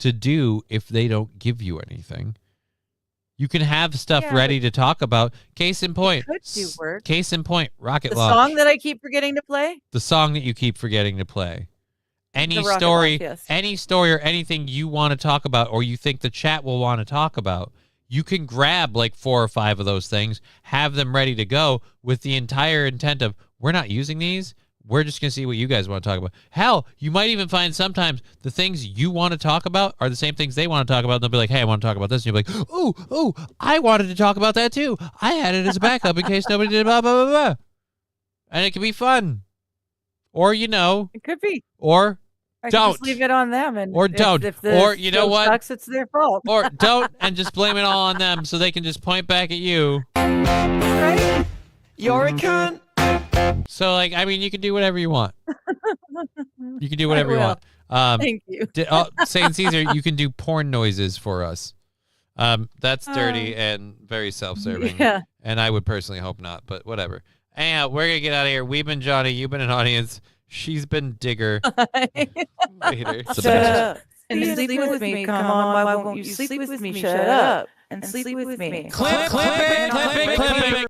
to do if they don't give you anything. You can have stuff Yeah, ready to talk about. Case in point. could do work. Case in point. Rocket The Launch. song that I keep forgetting to play. The song that you keep forgetting to play. Any The Rocket story, Launch, yes. any story or anything you want to talk about or you think the chat will want to talk about, you can grab like 4 or 5 of those things, have them ready to go with the entire intent of we're not using these. We're just going to see what you guys want to talk about. Hell, you might even find sometimes the things you want to talk about are the same things they want to talk about. And they'll be like, hey, I want to talk about this. And you'll be like, oh, I wanted to talk about that too. I had it as a backup in case nobody did blah, blah, blah, blah. And it can be fun. Or, It could be. or I can don't. just leave it on them, and Or if, don't. If the Or you know show what? sucks, it's their fault. Or don't and just blame it all on them so they can just point back at you. Right? You're a cunt. So, like, I mean, you can do whatever you want. You can do whatever you will. want. Thank you. Saint Caesar, you can do porn noises for us. That's dirty and very self-serving. Yeah. And I would personally hope not, but whatever. Anyhow, we're going to get out of here. We've been Johnny. You've been an audience. She's been Digger. Later. Shut up and sleep with me. Come on, why won't you sleep with me? Shut up and sleep with me. Clip it, clip it, clip it, clip it.